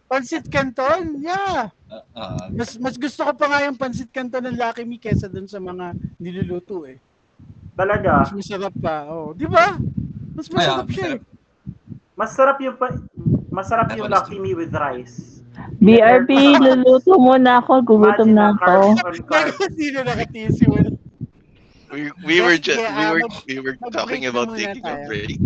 S1: Pansit canton? Yeah.
S3: Oo.
S1: Mas gusto ko pa nga yung pansit canton ng Lucky Me kesa dun sa mga niluluto eh.
S2: Talaga.
S1: Mas masarap pa. Oh, di ba? Mas masarap siya eh.
S2: Masarap yung
S3: That one is
S2: Lucky
S3: true.
S2: Me with rice.
S5: BRB, luluto muna ako. Gugutom na ako.
S1: Hindi na nakatiis yun.
S6: We were
S1: Sige,
S6: talking
S1: mag-break
S6: about
S1: muna
S6: taking a
S1: tayo.
S6: break.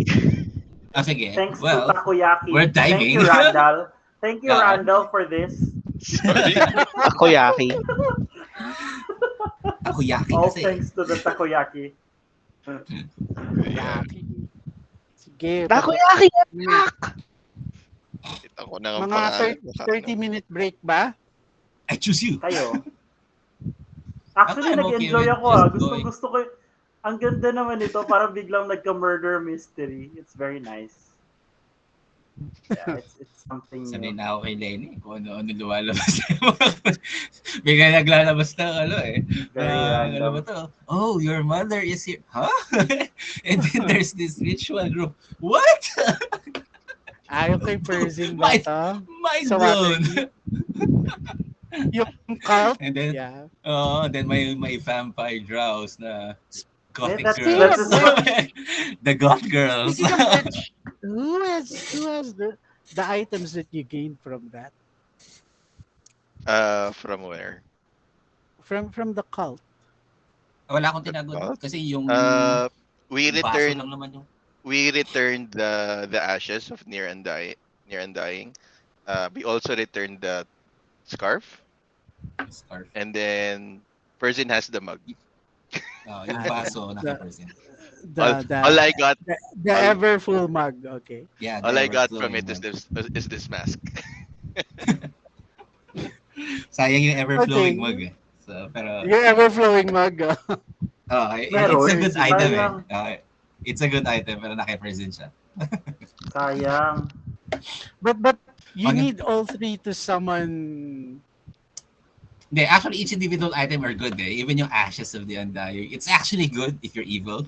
S3: Sige.
S2: Thanks to
S3: Well,
S2: Takoyaki.
S3: we're
S2: Thank
S3: diving.
S2: you, Randall. Thank you,
S3: Yeah.
S2: Randall, for this.
S6: Sorry.
S4: Takoyaki.
S3: takoyaki
S2: All
S3: kasi.
S2: thanks to the Takoyaki.
S6: Yeah.
S1: Sige,
S4: Takoyaki
S1: may
S4: attack!
S6: Kita ko na ang
S1: mga
S6: pangalan. Baka
S1: 30-minute break ba?
S3: I choose you.
S2: Kayo. Actually,
S3: I'm okay
S2: nag-enjoy
S3: with
S2: ako
S3: just
S2: Gustong
S3: going.
S2: gusto ko. Ang ganda naman ito. Parang biglang nagka-murder mystery. It's very nice. Yeah, it's something
S3: Sanay
S2: new.
S3: na ako kay Lenny kung ano-ano lumalabas. Bigla naglalabas na
S2: Very
S3: ano ba
S2: random.
S3: to? Oh, your mother is here. Huh? And then there's this ritual group. What?
S1: Ayaw kay Persian ba
S3: mind,
S1: to?
S3: mind
S1: Sa
S3: blown.
S1: Waterdeep? Yung cult?
S3: And then,
S1: Yeah.
S3: then may vampire drows na gothic
S2: That's
S1: Speaking
S3: girls.
S1: of
S2: that's what
S1: which,
S3: The goth girls.
S1: speaking of which, who has the items that you gained from that?
S6: From where?
S1: From the cult.
S3: Wala akong
S6: The
S3: tinago doon.
S6: cult?
S3: Kasi yung
S6: Uh, we
S3: baso
S6: returned
S3: lang naman yung
S6: the ashes of near undying. We also returned the scarf,
S3: scarf.
S6: and then person has the mug.
S3: Yung baso
S1: The
S3: naka-present.
S6: All,
S1: the the
S6: all I got
S1: the
S6: all,
S1: ever full mug. Okay.
S3: Yeah,
S6: all
S3: the
S6: I got from
S3: overflowing
S6: it is
S3: one.
S6: this mask.
S3: Sayang yung ever-flowing
S1: Okay.
S3: mug So, pero,
S1: Your ever flowing mug.
S3: it's a
S2: meron.
S3: good item
S2: Sayang.
S3: It's a good item, pero naka-present siya.
S2: Sayang.
S1: But you
S3: Okay.
S1: need all three to summon.
S3: Hindi, actually, each individual item are good Even yung Ashes of the Undying. It's actually good if you're evil.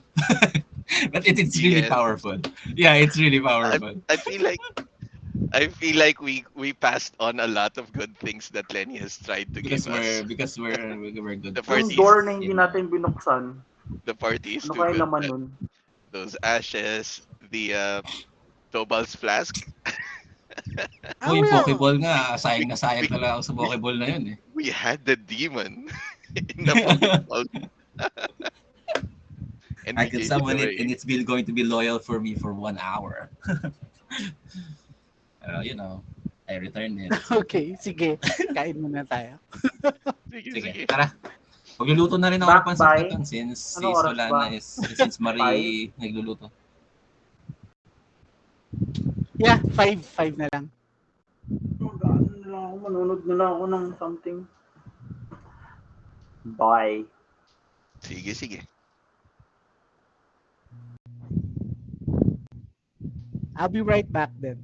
S3: But it's really
S6: Yes.
S3: powerful. Yeah, it's really
S6: I,
S3: powerful.
S6: I feel like we passed on a lot of good things that Lenny has tried to
S3: Because
S6: give us.
S3: we're good
S6: The
S2: Yung
S6: parties,
S2: door na hindi
S3: in,
S2: natin binuksan.
S6: the party is
S2: Ano
S6: too
S2: kaya
S6: good.
S2: naman nun?
S6: Those ashes, the Tobal's flask.
S3: yung
S1: well,
S3: Pokeball nga, sayang na sayang
S6: we,
S3: talaga ako sa
S6: we,
S3: Pokeball na yun
S6: we had the demon in the Pokeball, and
S3: I
S6: we
S3: can
S6: gave it
S3: summon it and
S6: away.
S3: it's going to be loyal for me for 1 hour. I returned it.
S1: okay, sige. Kain muna tayo.
S6: Sige,
S3: Sige,
S6: sige.
S3: tara. Magluluto na rin ako ng
S2: Back
S3: pancit
S2: by?
S3: canton since
S2: Anong oras
S3: Solana
S2: ba?
S3: since
S2: 5?
S3: Marie nagluluto.
S1: Yeah, 5 na lang.
S2: Mag-ano na lang ako, manunod na lang ako ng something. Bye.
S6: Sige, sige.
S1: I'll be right back then.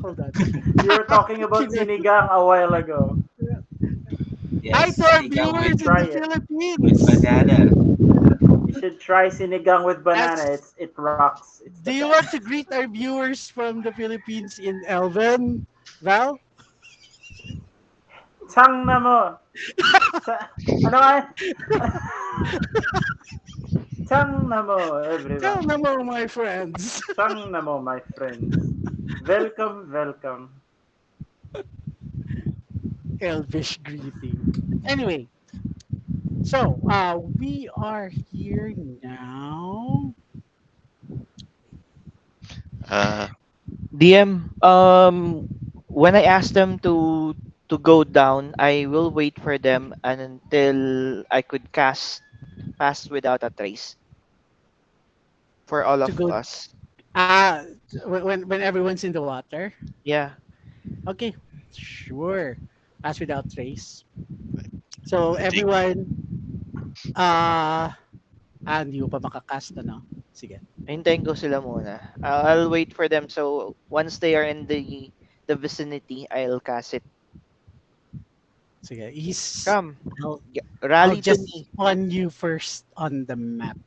S1: Hold on.
S2: You were talking about sinigang a while ago.
S1: Hi
S3: Yes,
S1: to our
S3: sinigang
S1: viewers in
S2: Try
S1: the
S2: it.
S3: with
S1: Philippines.
S3: banana.
S2: You should try sinigang with banana.
S1: That's,
S2: It rocks. It's the
S1: do you
S2: best.
S1: want to greet our viewers from the Philippines in Elven? Val?
S2: Tang na mo. Ano nga? Tang na mo,
S1: Tell
S2: everyone.
S1: them all my friends.
S2: Tang na mo, my friends. Welcome, welcome.
S1: Elvish greeting. Anyway, so we are here now.
S6: Uh,
S4: DM, when I ask them to go down, I will wait for them until I could cast pass without a trace for all
S1: To
S4: of
S1: go
S4: us.
S1: ah when everyone's in the water.
S4: Yeah.
S1: Okay, sure. Pass without trace. So
S6: I think
S1: everyone hindi ko pa makakast ano. Sige.
S4: Hintayin ko sila muna. I'll wait for them. So once they are in the vicinity, I'll cast it.
S1: Sige.
S4: Come,
S1: I'll, I'll
S4: rally to
S1: just
S4: me.
S1: spawn you first on the map.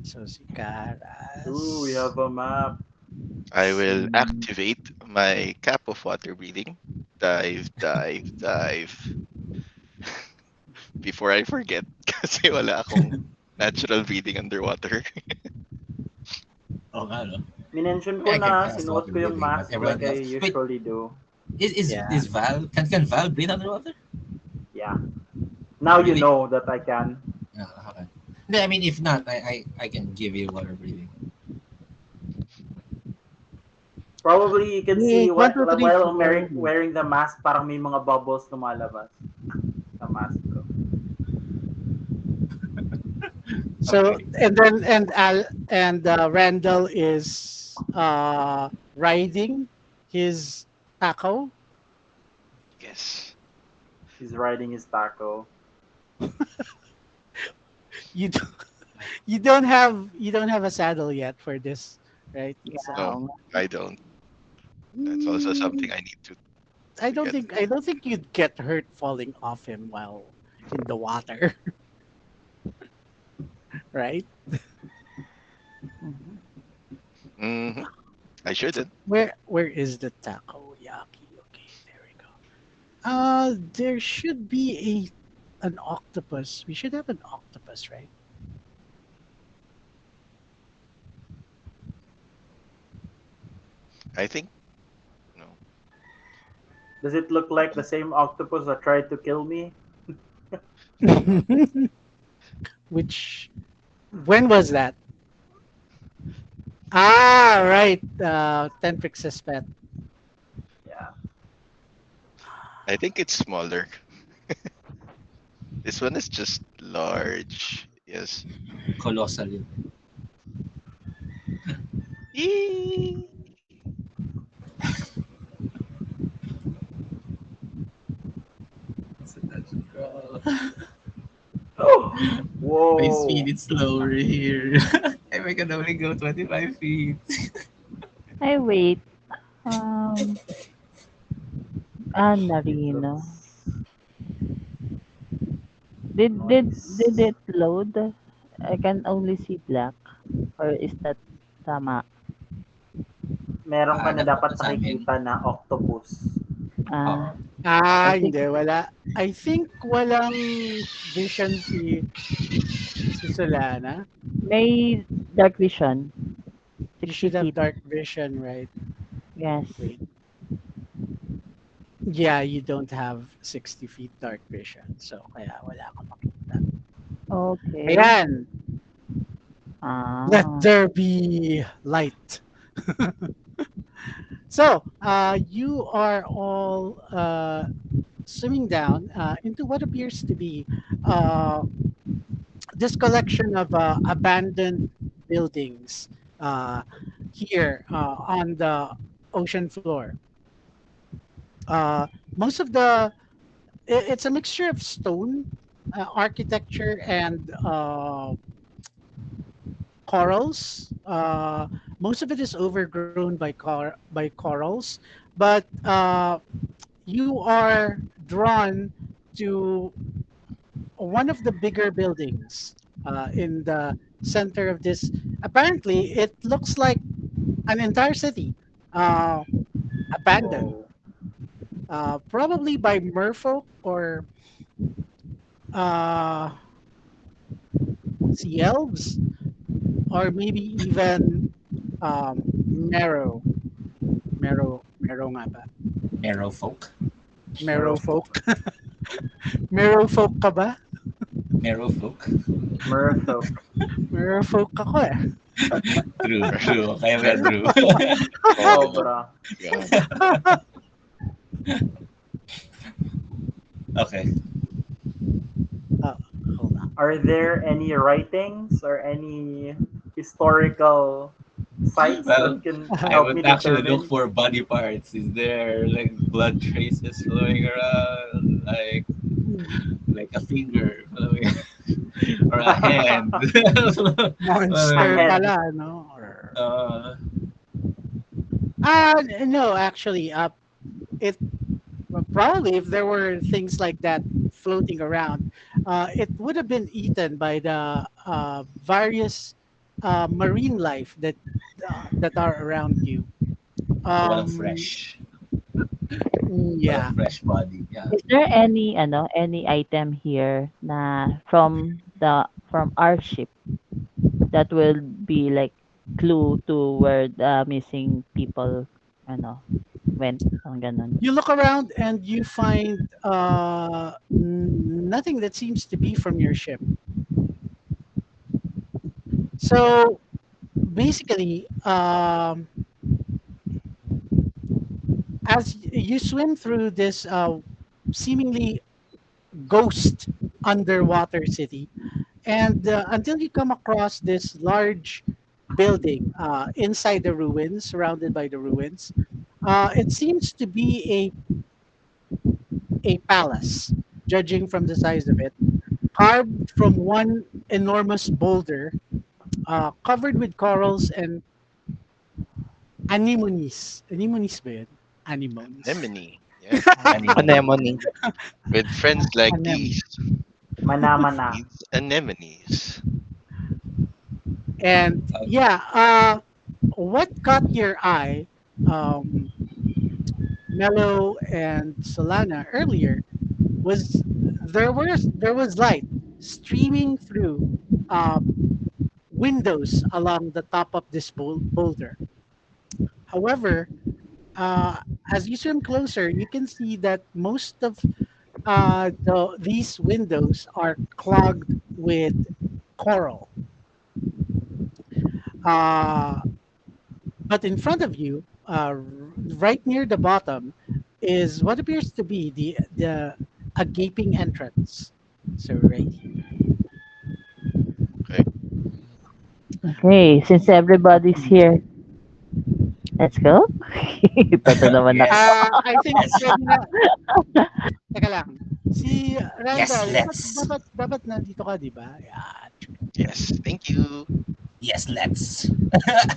S1: So si
S2: Ooh, we
S1: Karas.
S2: have a map.
S6: I will
S1: Si
S6: activate my cap of water breathing. Dive, dive, dive. Before I forget, kasi wala akong natural breathing underwater.
S3: Oh, nga, no?
S2: Minention
S3: I
S2: ko
S3: mean, I can
S2: na,
S3: cast
S2: sinuot
S3: water
S2: ko yung
S3: breathing, but
S2: mask
S3: everyone
S2: like I
S3: else. Wait,
S2: usually do.
S1: yeah.
S3: is Val can Val breathe underwater?
S2: Yeah. Now you
S3: Really?
S2: know that I can.
S3: Okay. No, I mean, if not, I can give you water breathing.
S2: Probably you can see
S1: Wait, one, two, three,
S2: while I'm
S1: four.
S2: wearing the mask, parang may mga bubbles lumalabas sa mask ko.
S1: So
S3: Okay.
S1: and then Randall is riding his taco.
S6: Yes.
S2: He's riding his taco.
S1: You don't, you don't have a saddle yet for this, right? So
S6: No,
S5: Yeah.
S6: I don't. That's also
S1: mm,
S6: something I need
S1: I
S6: to
S1: don't
S6: get.
S1: think I don't think you'd get hurt falling off him while in the water, right?
S5: Mhm.
S6: Hmm. I shouldn't.
S1: Where is the takoyaki? Okay, there we go. There should be an octopus. We should have an octopus, right?
S6: I think no.
S2: Does it look like the same octopus that tried to kill me?
S1: Which when was that? Ah, right. Tentrix's pet.
S2: Yeah.
S6: I think it's smaller. This one is just large. Yes.
S3: Colossal yun.
S6: Yee!
S3: So that's crawl. My
S2: Whoa.
S3: speed is slower here. I can only go 25 feet.
S5: I wait. Um,
S2: It
S5: Narino.
S2: looks
S5: Did
S2: nice.
S5: it load? I can only see black. Or is that tama?
S2: Meron ka na dapat
S3: Napunta sa amin.
S2: nakikita na octopus.
S3: Oo.
S5: Ah, I
S1: Ah,
S5: think
S1: hindi wala. I think walang vision si Solana.
S5: may dark vision.
S1: You
S5: 60
S1: should have
S5: feet.
S1: dark vision, right?
S5: Yes.
S1: Wait. Yeah, you don't have 60 feet dark vision. So kaya wala kang makita.
S5: Okay.
S1: Ayan. Let
S5: Ah.
S1: there be light. So, you are all swimming down into what appears to be uh, this collection of abandoned buildings uh, here on the ocean floor. Uh, most of it's a mixture of stone architecture and corals. most of it is overgrown by by corals, but you are drawn to one of the bigger buildings in the center of this. Apparently, it looks like an entire city, uh, abandoned,
S2: Whoa.
S1: probably by merfolk or uh, sea elves, or maybe even marrow, marrow nga ba?
S3: Marrow folk.
S1: Marrow folk. Marrow folk ka ba?
S3: Marrow folk.
S2: Merfolk.
S1: Marrow folk ako eh.
S3: True, true. Kaya ba
S6: Meron
S3: true?
S6: Oh,
S2: Sobra.
S6: God.
S3: Okay.
S1: Uh, hold on.
S2: Are there any writings or any historical sites that
S3: Well,
S2: can
S3: I
S2: help me
S3: would actually look
S2: determine?
S3: for body parts. Is there like blood traces flowing around, like a finger flowing, or a hand?
S2: A
S1: Monster
S2: head.
S1: pala, no? Or
S3: uh,
S1: no, actually, it well, probably if there were things like that floating around, it would have been eaten by the various marine life that are around you.
S3: so walang
S1: Um,
S3: fresh, walang
S1: yeah,
S3: fresh body. Yeah.
S5: Is there any item here na from our ship that will be like clue to where the missing people ano went, ang gano'n?
S1: you look around and you find nothing that seems to be from your ship. So basically, as you swim through this seemingly ghost underwater city, and until you come across this large building inside the ruins, surrounded by the ruins, it seems to be a palace, judging from the size of it, carved from one enormous boulder, covered with corals and anemones. Anemones ba yun? Anemones.
S6: Anemone. Yeah.
S3: Anemone.
S4: Anemone.
S6: With friends like
S1: Anemone.
S6: these, who
S2: Mana-mana.
S6: feeds anemones?
S1: And
S3: Uh,
S1: yeah, what caught your eye, um, Mello and Solana earlier was there was light streaming through uh, windows along the top of this boulder. However, uh, as you swim closer, you can see that most of these windows are clogged with coral. Uh, but in front of you, right near the bottom, is what appears to be the a gaping entrance. So right here.
S6: Okay.
S5: Okay, since everybody's here, let's go. Ito naman ako.
S3: yes.
S1: I think
S3: Yes.
S1: pwede na. Teka lang. Si
S3: Yes.
S1: Randall, dapat,
S3: Let's.
S1: dapat, dapat nandito ka, di ba? Yan.
S6: Yes. Thank you.
S3: Yes. Let's.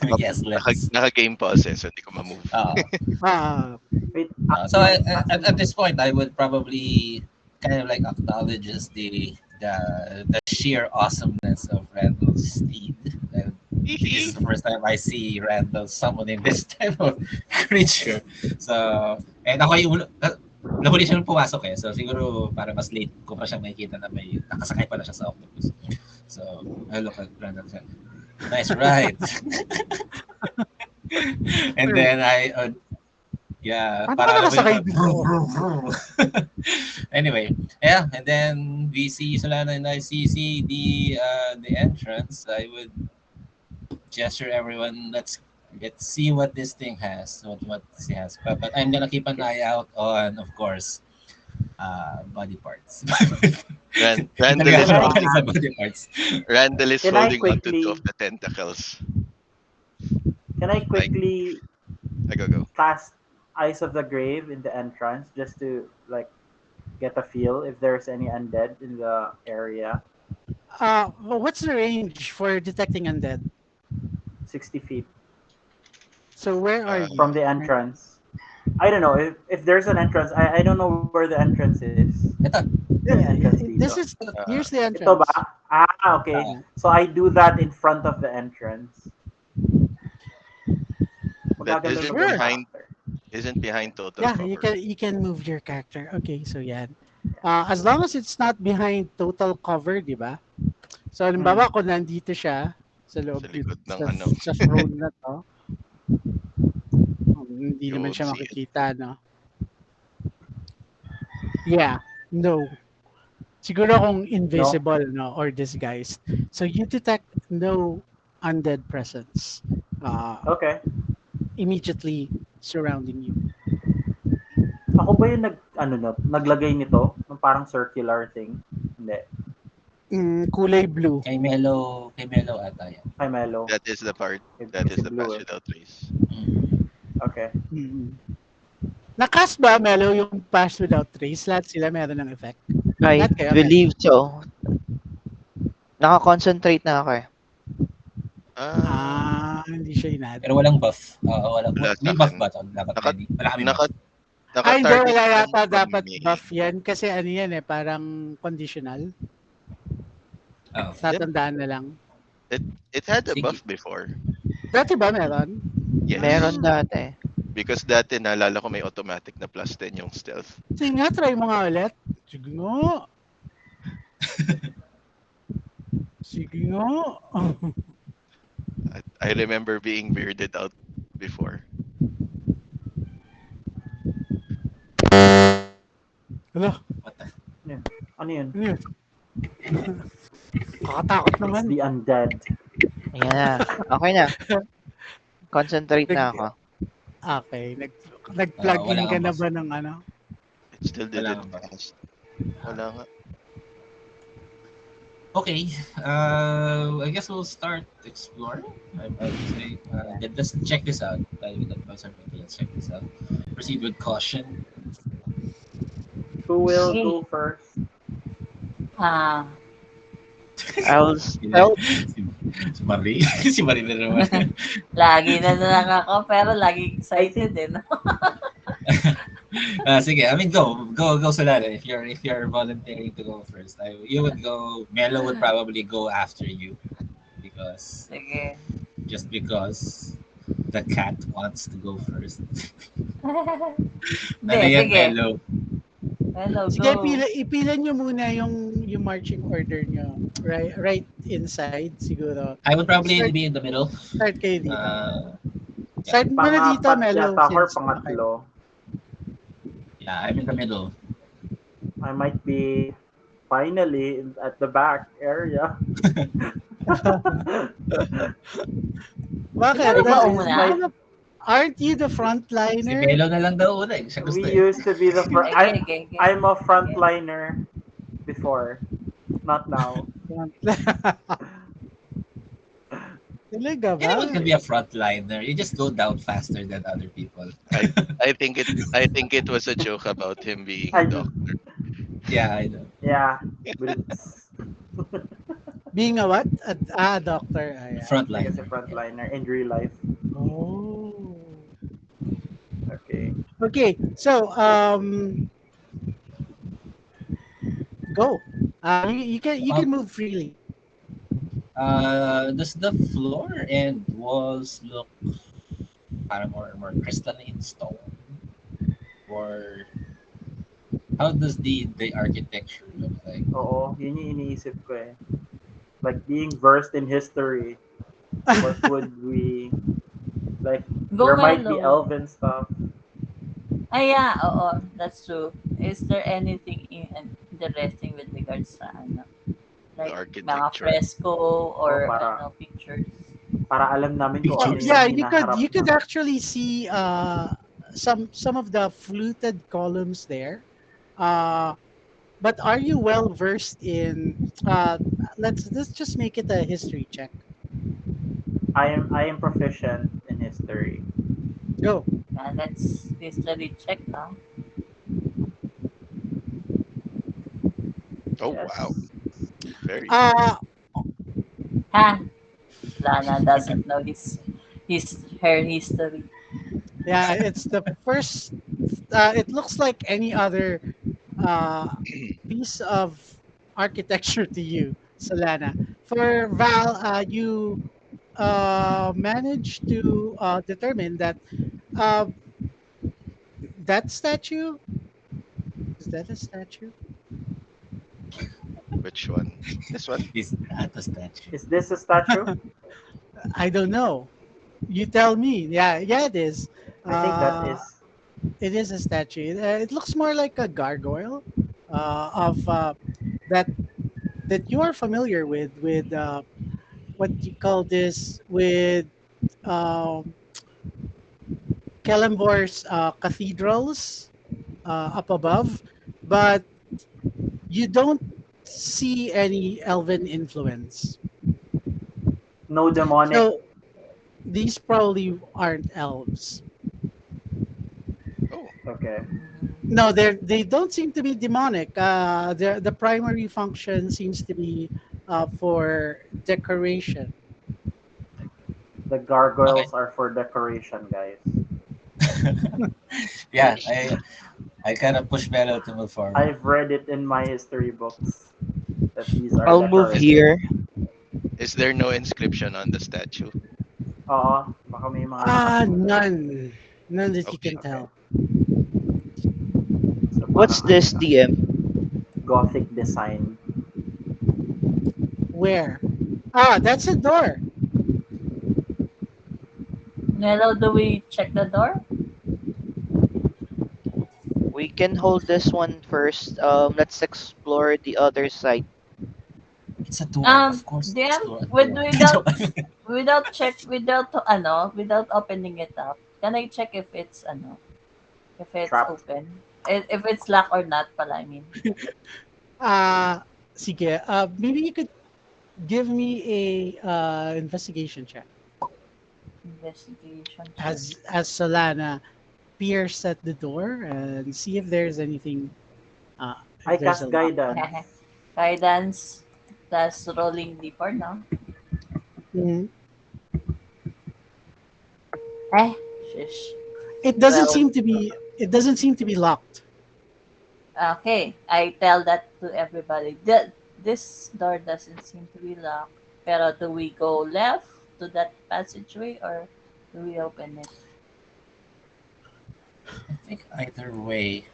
S6: Naka,
S3: yes. Let's.
S6: naka-game pause eh, so hindi ko ma-move.
S1: Ah,
S2: Wait,
S3: So
S2: Axel,
S3: at this point, I would probably kind of like acknowledge just the sheer awesomeness of Randall's steed. This is the first time I see Randall summoning this type of creature. So, and ako yung nahuli siya nung pumasok eh. So siguro para mas late ko pa siya makikita na may nakasakay pala siya sa octopus. So, I look at Randall and say, nice ride. And then yeah,
S1: paano ka
S3: para alam mo
S1: nakasakay
S3: yung
S1: dito?
S3: anyway, yeah, and then we see Solana and I see the entrance. I would gesture everyone. Let's see what this thing has. What she has. But I'm gonna keep an eye out on, of course, body parts.
S6: Randall is
S2: Can I-
S3: Talaga,
S6: holding,
S3: body parts.
S6: Randall is
S2: Can I
S6: holding onto two
S2: quickly-
S6: of the tentacles.
S2: can I quickly
S6: Go.
S2: cast Eyes of the Grave in the entrance just to like get a feel if there's any undead in the area?
S1: Well, what's the range for detecting undead?
S2: 60 feet.
S1: So where are
S6: Uh,
S1: you?
S2: from the entrance. I don't know if there's an entrance. I don't know where the entrance is.
S3: Ito.
S2: May entrance dito.
S1: This is
S6: uh,
S1: here's the
S2: Ito ba?
S1: entrance.
S2: Okay.
S3: Ah,
S2: So I do that in front of the entrance.
S6: that
S2: Magagalaw na ba yung
S1: Sure.
S2: character?
S6: isn't behind total
S1: Yeah,
S6: cover.
S1: you can move your character. Okay, so yan. As long as it's not behind total cover, di ba? So,
S2: Hmm.
S1: halimbawa, kung nandito siya sa
S6: Sa
S1: loob
S6: likod ng
S1: sa,
S6: ano,
S1: sa throne na to, hindi
S6: you
S1: naman
S6: won't
S1: siya
S6: see it.
S1: makikita, no? Yeah, no. Siguro kung
S2: No?
S1: invisible, no, or disguised. So, you detect no undead presence
S2: Okay.
S1: immediately surrounding you.
S2: Ako ba yung naglagay nito? Ng parang circular thing? Hindi.
S1: Kulay blue.
S3: kay Melo ata yan.
S2: Kay Melo.
S6: That is the part.
S2: It's
S6: That is the
S2: blue
S6: patch
S2: eh.
S6: without trace.
S2: Okay.
S1: Mm-mm. Nakas ba, Melo, yung Pass Without Trace? Lahat sila meron ng effect.
S4: I
S1: Lahat kayo,
S4: believe so. Naka-concentrate na ako eh.
S1: Hindi siya inad.
S3: Pero walang buff.
S6: Wala sa
S3: May buff
S6: akin.
S3: ba ito? Dapat
S6: Naka,
S3: ready. Wala kami
S6: naka,
S3: buff.
S1: Hindi,
S6: naka-target
S1: wala
S6: lang
S1: yata
S6: from
S1: dapat
S6: me.
S1: buff yan. Kasi ano yan eh, parang conditional.
S3: Oh.
S1: Tatandaan na lang.
S6: It had a
S3: Sige.
S6: buff before.
S1: Dati ba meron?
S6: Yes.
S4: Meron dati.
S6: Because dati naalala ko may automatic na plus 10 yung stealth.
S1: Sige nga, try mo nga ulit. Sige nga. Sige nga.
S6: I remember being weirded out before.
S1: Hala,
S3: What the?
S2: Ano yun?
S1: ano yun? Kakatakot
S2: It's
S1: naman.
S2: the undead.
S4: Ayan na. Okay na. Concentrate na ako.
S1: Okay, nag-plug
S3: Wala
S1: in ka
S3: kang
S1: na
S3: buff.
S1: ba ng ano?
S6: It still
S3: Wala
S6: didn't
S3: nga ba?
S6: cast. Wala nga.
S3: Okay. I guess we'll start exploring. I would say. Let's check this out. Let's check this out. Proceed with caution.
S2: Who will
S5: Okay.
S2: go first?
S5: Ah,
S4: I'll stealth.
S3: Si Marie. Si Marie na naman.
S5: lagi na lang ako, pero lagi excited eh, no?
S3: Sige, I mean, go, Solana. If you're volunteering to go first, you would go. Melo would probably go after you, because
S5: Sige.
S3: just because the cat wants to go first.
S5: Hindi,
S3: Ano yan,
S5: sige.
S3: Melo?
S5: Hello,
S1: Sige,
S5: go.
S1: ipilan nyo muna yung marching order nyo. Right inside, siguro.
S3: I would probably
S1: Start-
S3: be in the middle.
S1: Start kayo dito.
S3: Yeah.
S1: Start mo na dito,
S2: Pangapat
S1: Melo.
S2: yata ako or
S1: since-
S2: pangatlo.
S3: Yeah, I'm in the middle.
S2: I might be finally at the back area.
S1: Bakit?
S5: Ikaw ba
S2: This is
S5: una?
S2: my-
S1: Aren't you the
S3: Si
S1: frontliner?
S3: Melo na lang daw una. Siya gusto
S2: we
S3: eh.
S2: used to be the front.
S5: Okay.
S2: I'm a frontliner before, not now.
S1: Talaga ba?
S3: Anyone can be a frontliner. You just go down faster than other people.
S6: I think it was a joke about him being
S2: I
S6: a doctor.
S3: Yeah, I know.
S2: Yeah, but it's
S1: Being a what? Doctor.
S2: I
S1: Yeah.
S2: guess
S3: Frontliner.
S2: a frontliner in real life.
S1: Oh.
S2: Okay.
S1: Okay, so go. You can move freely.
S3: Does the floor and walls look parang more crystalline stone? Or how does the architecture look like?
S2: Oo, yun yung iniisip ko eh. Like being versed in history, what would we like?
S5: Go,
S2: There might be
S5: Melo.
S2: elven stuff.
S5: Ay, yeah, oo, that's true. Is there anything interesting with regards sa ano? Like, mga
S6: architecture.
S5: fresco or
S2: Oh, para-
S5: pictures?
S2: Para alam namin kung ano yung
S1: Yeah, you
S2: hinaharap
S1: could
S2: na.
S1: actually see some of the fluted columns there. But are you well versed in let's just make it a history check.
S2: I am proficient in history.
S1: Go.
S5: Let's history check, ha?
S6: Oh
S2: Yes.
S6: wow. Very
S1: Uh
S5: Ha? Lana doesn't know his his her history.
S1: Yeah, it's the first. It looks like any other uh, piece of architecture to you, Solana. For Val, you managed to determine that uh, that statue is that a statue?
S6: Which one? This one?
S3: Is that a statue?
S2: Is this a statue?
S1: I don't know. You tell me. Yeah, yeah, it is.
S2: I think that
S1: Uh,
S2: is.
S1: it is a statue. It looks more like a gargoyle of that that you are familiar with what you call this with um, Kellenbor's cathedrals up above, but you don't see any elven influence.
S2: No demonic.
S1: So these probably aren't elves.
S6: Oh,
S2: Okay.
S1: No, they don't seem to be demonic. The primary function seems to be for decoration.
S2: The
S3: Okay.
S2: gargoyles are for decoration, guys.
S3: Yeah, I kind of push Bella to move forward.
S2: I've read it in my history books that these are
S4: I'll move
S2: decorative.
S4: here.
S6: is there no inscription on the statue?
S2: Oo, baka may mga nakasulat.
S1: None. None that you
S6: Okay.
S1: can tell.
S2: So,
S4: What's
S2: parang
S4: this, DM?
S2: Gothic design.
S1: Where? That's a door.
S5: Hello, do we check the door?
S4: We can hold this one first. Let's explore the other side.
S3: It's a door, of course.
S5: DM,
S3: Explore a door.
S5: without opening it up. Can I check if it's if it's
S2: Trapped.
S5: open? If it's locked or not pala, I mean.
S1: Sige. Maybe you could give me a investigation check
S5: Investigation check.
S1: as Solana peers at the door and see if there's anything.
S2: I
S1: If there's
S2: cast
S1: a lock.
S2: guidance.
S5: Guidance plus rolling d4, no?
S1: Mhm.
S5: Eh, shish.
S1: It doesn't
S5: Well,
S1: seem to be. It doesn't seem to be locked.
S5: okay, I tell that to everybody. This door doesn't seem to be locked. Pero do we go left to that passageway or do we open it?
S3: I think either way.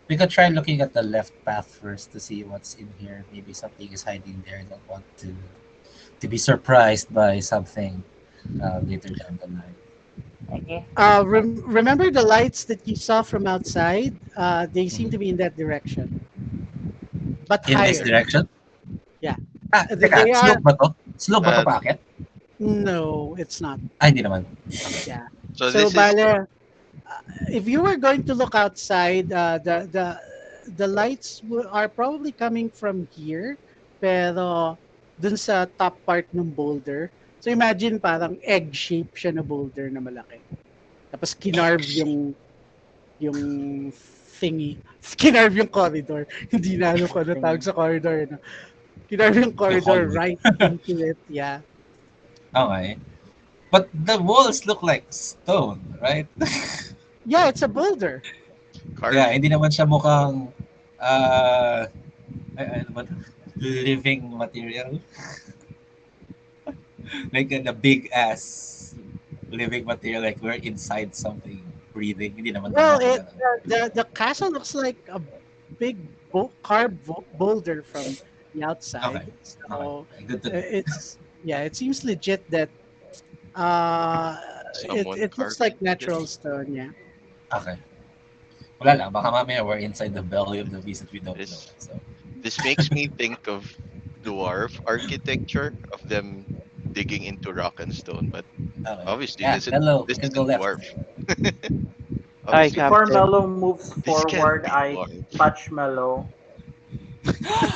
S3: We could try looking at the left path first to see what's in here. Maybe something is hiding there. I don't want to be surprised by something later down the line.
S5: Okay.
S1: Remember the lights that you saw from outside? They seem to be in that direction, but
S3: In this
S1: higher.
S3: direction?
S1: Yeah.
S3: Teka,
S1: They are.
S3: slope ba to? Slope ba to
S6: Uh,
S3: paakyat?
S1: No, it's not.
S3: Ay, hindi naman.
S1: Yeah.
S6: So
S1: So,
S6: this is
S1: bale, if you were going to look outside, the lights are probably coming from here, pero dun sa top part ng boulder. So imagine parang egg shape siya na boulder na malaki. Tapos kinarve yung thingy. Kinarve yung corridor. Hindi na ano ko na tawag sa corridor. No? Kinarve yung corridor
S3: hallway.
S1: right into it. Yeah.
S3: Okay. But the walls look like stone, right?
S1: Yeah, it's a boulder.
S6: carved.
S3: Yeah, hindi naman siya mukhang ano ba to? Living material. Like a big ass living material, like we're inside something breathing. Hindi naman
S1: Well,
S3: naman
S1: the castle looks like a big carved boulder from the outside.
S3: Okay.
S1: So
S3: Okay, good to know.
S1: it seems legit that
S6: Someone
S1: it looks
S6: carved
S1: like
S6: it.
S1: natural stone. Yeah.
S3: Okay. Wala lang, baka mamaya we're inside the belly of the beast that we don't know.
S6: This
S3: So,
S6: this makes me think of dwarf architecture of them digging into rock and stone, but
S3: okay.
S6: obviously
S3: Yeah, hello.
S6: this
S3: We can go
S6: isn't
S3: left.
S6: dwarf.
S4: Hi,
S6: Obviously,
S2: Before
S4: Captain.
S2: Mello moves
S6: this can't
S2: forward,
S6: be
S2: I
S6: dwarf.
S2: touch Mello.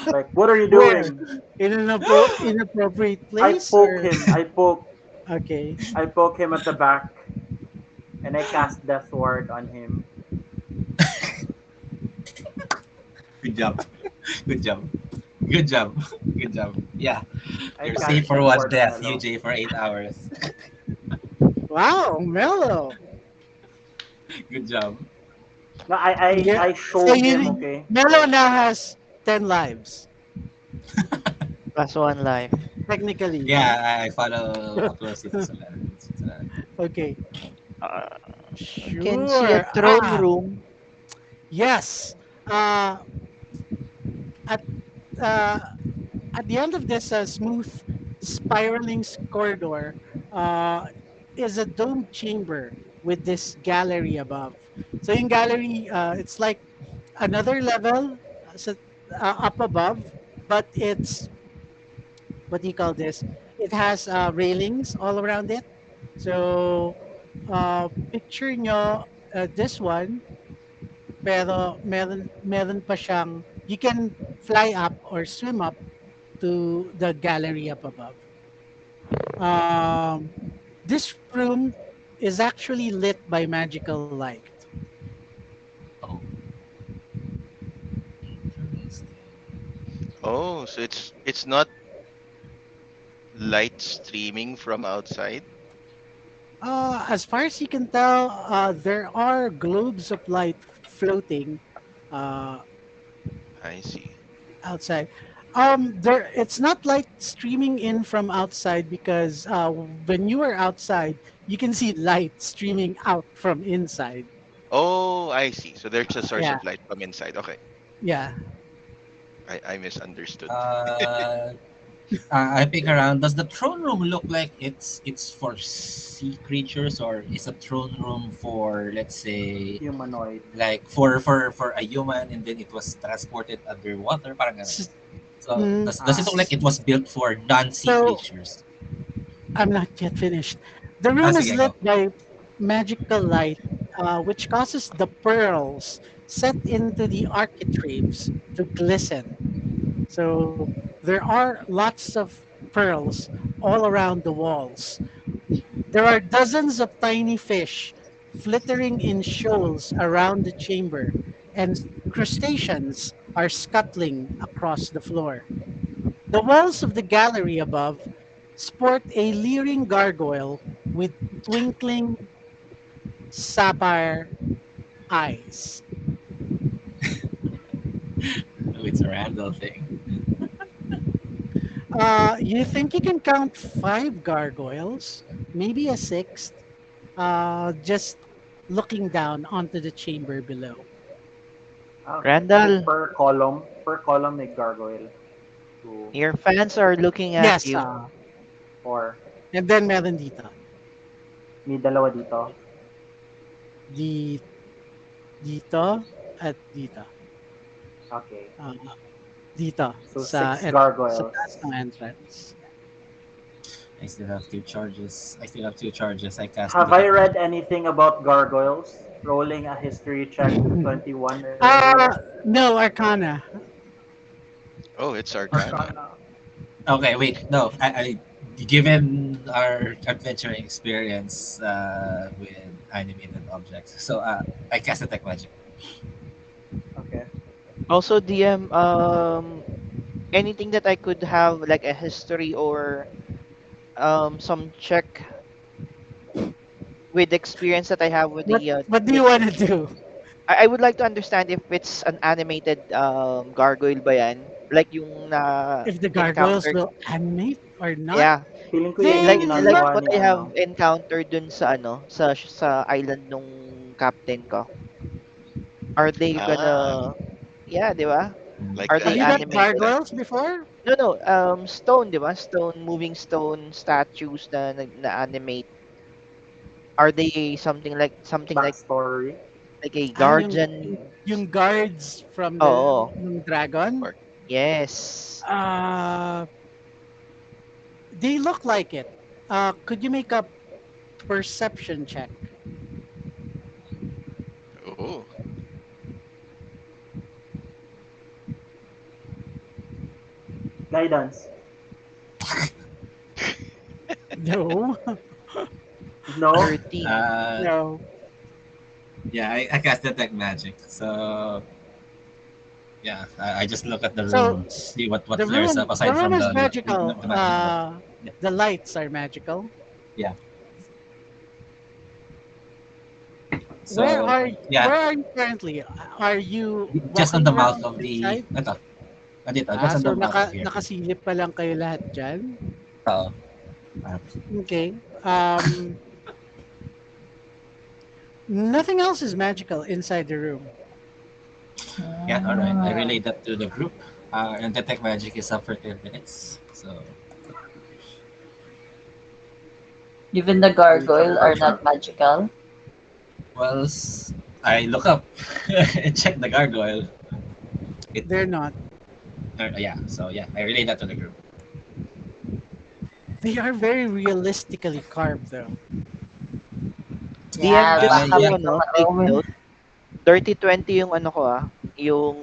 S2: Like, what are you
S1: Where?
S2: doing?
S1: In an inappropriate
S2: I
S1: place?
S2: poke
S1: or-
S2: him.
S1: Okay.
S2: I poke him at the back, and I cast Death Ward on him.
S3: Good job. Good job. Good job. Good job. Yeah.
S2: I
S3: You're
S2: cast
S3: safe for
S2: Death
S3: one
S2: Ward on
S3: death,
S2: Mello.
S3: UJ for 8 hours.
S1: Wow, mellow.
S3: Good job.
S2: No, I
S1: Yeah. So
S2: showed him,
S1: you
S2: okay?
S1: mellow now has 10 lives
S4: Plus one life.
S1: technically.
S3: Yeah, I follow Outlaw Switzerland.
S1: Okay.
S4: Uh, I can see a
S1: Sure.
S4: throne room.
S1: Yes. Uh, at uh, at the end of this smooth spiraling corridor uh, is a domed chamber with this gallery above. So in gallery, it's like another level so, up above, but it's what do you call this? It has railings all around it. So picture nyo this one, pero meron pa siyang, you can fly up or swim up to the gallery up above. Um, this room is actually lit by magical light.
S3: Oh, interesting.
S6: Oh, so it's not light streaming from outside.
S1: As far as you can tell, there are globes of light floating uh,
S6: I see.
S1: outside. There it's not like streaming in from outside because when you are outside, you can see light streaming out from inside.
S6: Oh, I see. So there's a source
S1: Yeah,
S6: of light from inside. Okay,
S1: yeah.
S6: I misunderstood.
S3: Uh, I pick around. Does the throne room look like it's for sea creatures, or is a throne room for, let's say,
S2: Humanoid.
S3: like for a human, and then it was transported underwater, parang ganun.
S1: S-
S3: So does it
S2: Ah,
S3: look like it was built for non-sea
S1: So
S3: creatures?
S1: I'm not yet finished. The
S3: Ah,
S1: room is
S3: sige,
S1: lit
S3: go.
S1: by magical light, which causes the pearls set into the architraves to glisten. So there are lots of pearls all around the walls. There are dozens of tiny fish flittering in shoals around the chamber, and crustaceans are scuttling across the floor. The walls of the gallery above sport a leering gargoyle with twinkling sapphire eyes.
S3: Oh, it's a Randall thing.
S1: You think you can count five gargoyles, maybe a sixth, just looking down onto the chamber below.
S2: okay. So
S4: Randall,
S2: per column may gargoyle. Two,
S4: your fans are looking at
S1: Yes,
S4: you.
S2: four.
S1: and then meron dito.
S2: May dalawa dito.
S1: Di, dito at dito.
S2: Okay.
S1: Uh, dito
S2: So six
S1: sa
S2: gargoyles.
S1: taas ng entrance.
S3: I still have two charges. I still have two charges. I cast
S2: Have I
S3: detect
S2: read
S3: magic.
S2: anything about gargoyles? Rolling a history check 21
S1: uh,
S2: earlier.
S1: no, Arcana.
S6: Oh, it's Arcana.
S2: Arcana.
S3: Okay, wait. No, given our adventuring experience with animated objects, so I cast detect magic.
S2: Okay.
S4: Also, DM, anything that I could have like a history or some check with the experience that I have with
S1: What
S4: the
S1: what do you
S4: with
S1: want to do?
S4: I would like to understand if it's an animated gargoyle ba yan? Like yung na
S1: If the gargoyles
S4: encountered.
S1: will animate or not?
S4: Yeah,
S2: Feeling ko yun
S1: They
S2: yung
S4: like
S1: look
S2: ginagawa
S4: what
S2: ni
S4: I have
S2: ano.
S4: encountered dun sa ano sa island nung captain ko. Are they
S6: Ah,
S4: gonna yeah, di ba?
S6: like
S4: Are
S6: the
S1: Have
S4: they
S1: you met
S6: animated.
S4: animated?
S1: gargoyles before?
S4: No, no. Stone, di ba? Stone, moving stone statues na animate. Are they
S2: Backstory.
S4: like a
S1: Ah,
S4: guardian?
S1: yung guards from
S4: Oo.
S1: ng dragon?
S6: Or
S4: Yes.
S1: Uh, they look like it. Could you make a perception check?
S6: oh,
S2: Guidance.
S1: No,
S2: No.
S4: 13.
S3: Uh,
S1: no.
S3: yeah, I cast detect magic. So yeah, I just look at the
S1: So
S3: room, see what
S1: the
S3: flares
S1: room
S3: up
S1: the
S3: aside
S1: room
S3: from
S1: is
S3: the, the,
S1: magical.
S3: the magic. Yeah,
S1: The lights are magical.
S3: yeah. So yeah,
S1: where are you currently? Are you
S3: just on
S1: walking
S3: the mouth
S1: around
S3: of the
S1: inside?
S3: ito. Dito, just on
S1: So
S3: the mouth of here.
S1: nakasilip pa lang kayo lahat dyan?
S3: So,
S1: Okay. Nothing else is magical inside the room.
S3: yeah, all right. I relate that to the group. And detect magic is up for 10 minutes. So
S5: Even the gargoyle are not magical.
S3: well, I look up and check the gargoyle.
S1: They're not.
S3: Yeah, so yeah, I relate that to the group.
S1: They are very realistically carved, though.
S5: Yeah,
S4: Just
S5: baka
S3: Yeah.
S5: may
S4: take
S5: tumarome.
S4: note. Dirty 20 yung ano ko yung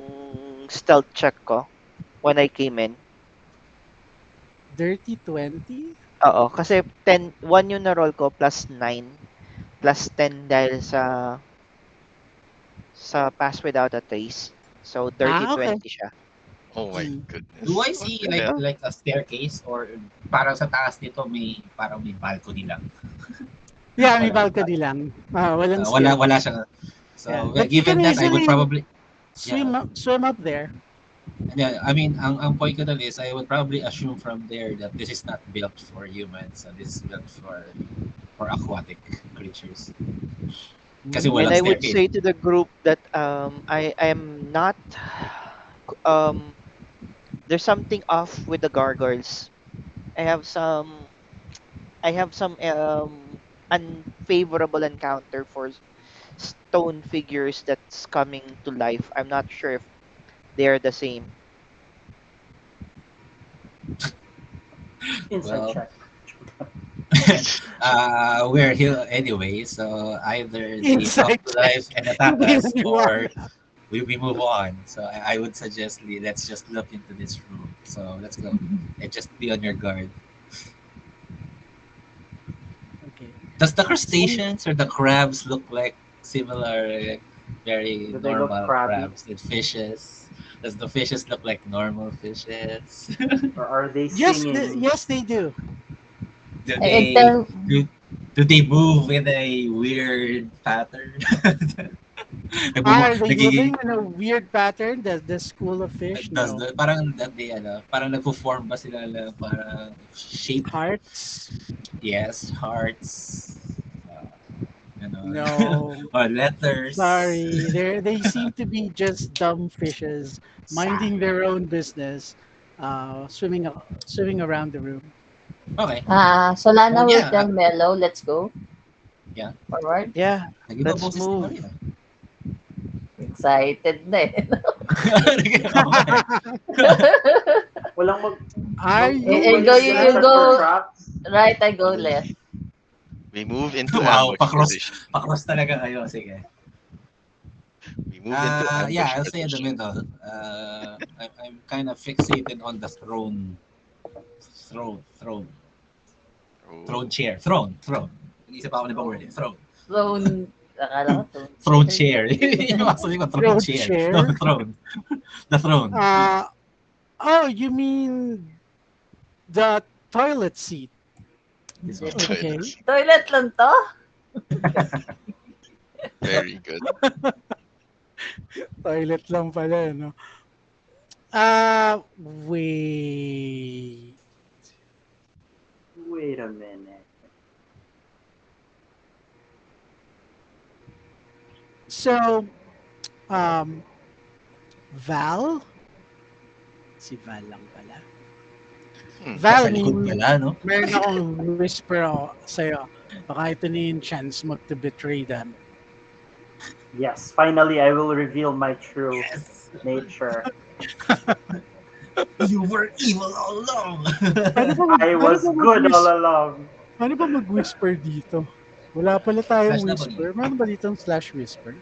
S4: stealth check ko when I came in.
S1: Dirty 20?
S4: Oo, kasi 1 yung na-roll ko plus 9 plus 10 dahil sa pass without a trace. So dirty
S1: Okay.
S4: 20 siya.
S6: Oh my
S1: Hmm.
S6: goodness.
S3: Do I
S6: What
S3: see
S6: the hell?
S3: like a staircase or parang sa taas nito parang may balcony lang.
S1: Yeah, may
S3: Wala.
S1: balcony lang. Walang
S3: Wala
S1: staircase.
S3: siya. So
S1: Yeah. But you
S3: given
S1: can
S3: that I would
S1: easily
S3: probably
S1: swim up there.
S3: yeah, I mean ang point ko dun is I would probably assume from there that this is not built for humans. So this is built for aquatic creatures. Kasi
S1: Mm.
S4: And
S3: walang
S4: I would
S3: staircase.
S4: say to the group that I am not there's something off with the gargoyles. I have some unfavorable encounter for stone figures that's coming to life. I'm not sure if they're the same.
S2: Inside
S3: Well,
S2: check.
S3: we're here anyway, so either they come
S1: Inside
S3: to
S1: check.
S3: life and attack
S1: Hindi
S3: us, or
S1: maniwala.
S3: we move on. So I would suggest let's just look into this room. So let's go and just be on your guard.
S1: Okay.
S3: Does the crustaceans or the crabs look like similar, like, very
S2: Do they look
S3: normal
S2: crabby?
S3: crabs and fishes? Does the fishes look like normal fishes?
S2: Or are they
S1: Yes,
S2: singing?
S1: yes, they do.
S3: do
S5: In
S3: they
S5: term,
S3: do, do they move in a weird pattern?
S1: Are they
S3: Nagiging
S1: moving in a weird pattern? The school of fish?
S3: does
S1: No.
S3: the parang that they parang nagfo-form ba sila na parang shape?
S1: Hearts?
S3: Yes, hearts. Uh,
S1: No.
S3: or letters.
S1: Sorry. They seem to be just dumb fishes minding their own business, swimming around the room.
S3: Okay.
S5: Solana
S3: Well,
S5: will
S3: yeah.
S5: tell Mello, let's go.
S3: Yeah.
S5: Forward.
S4: Yeah,
S3: Nag-iba
S4: let's
S3: boses ni
S4: move.
S3: Maria.
S5: Excited na eh.
S2: Walang mag...
S1: Are
S2: mag-
S1: you
S5: You go,
S2: mag-
S5: you
S2: mag-
S5: go.
S2: traps?
S5: Right, I go left.
S6: We move into
S3: Wow,
S6: ambush position.
S3: pakros talaga kayo. Sige.
S6: We move into ambush
S3: Yeah, I'll stay in the
S6: position.
S3: middle. I'm kind of fixated on the throne. Throne
S6: Oh,
S3: chair. Throne. Nag-isip ako ng ibang word. Throne.
S5: Throne. Akala ko
S3: Throne chair. Yung actually ko, throne
S1: Throne
S3: chair.
S1: chair?
S3: No, throne. The throne.
S1: Oh, you mean the toilet seat?
S3: This one.
S1: Okay.
S5: Toilet lang to?
S6: very good.
S1: Toilet lang pala, no? Wait.
S2: Wait a minute.
S1: So, Val? Si Val lang pala. Val,
S3: Nasa likod pala, no?
S1: meron akong whisper sa'yo. Baka ito na yung chance mo to betray them.
S2: Yes, finally I will reveal my true nature.
S3: You were evil all along.
S2: I was good all along.
S1: Paano ba mag-whisper dito? Wala pala tayong
S3: Slash
S1: whisper. Meron ba ditong slash whisper?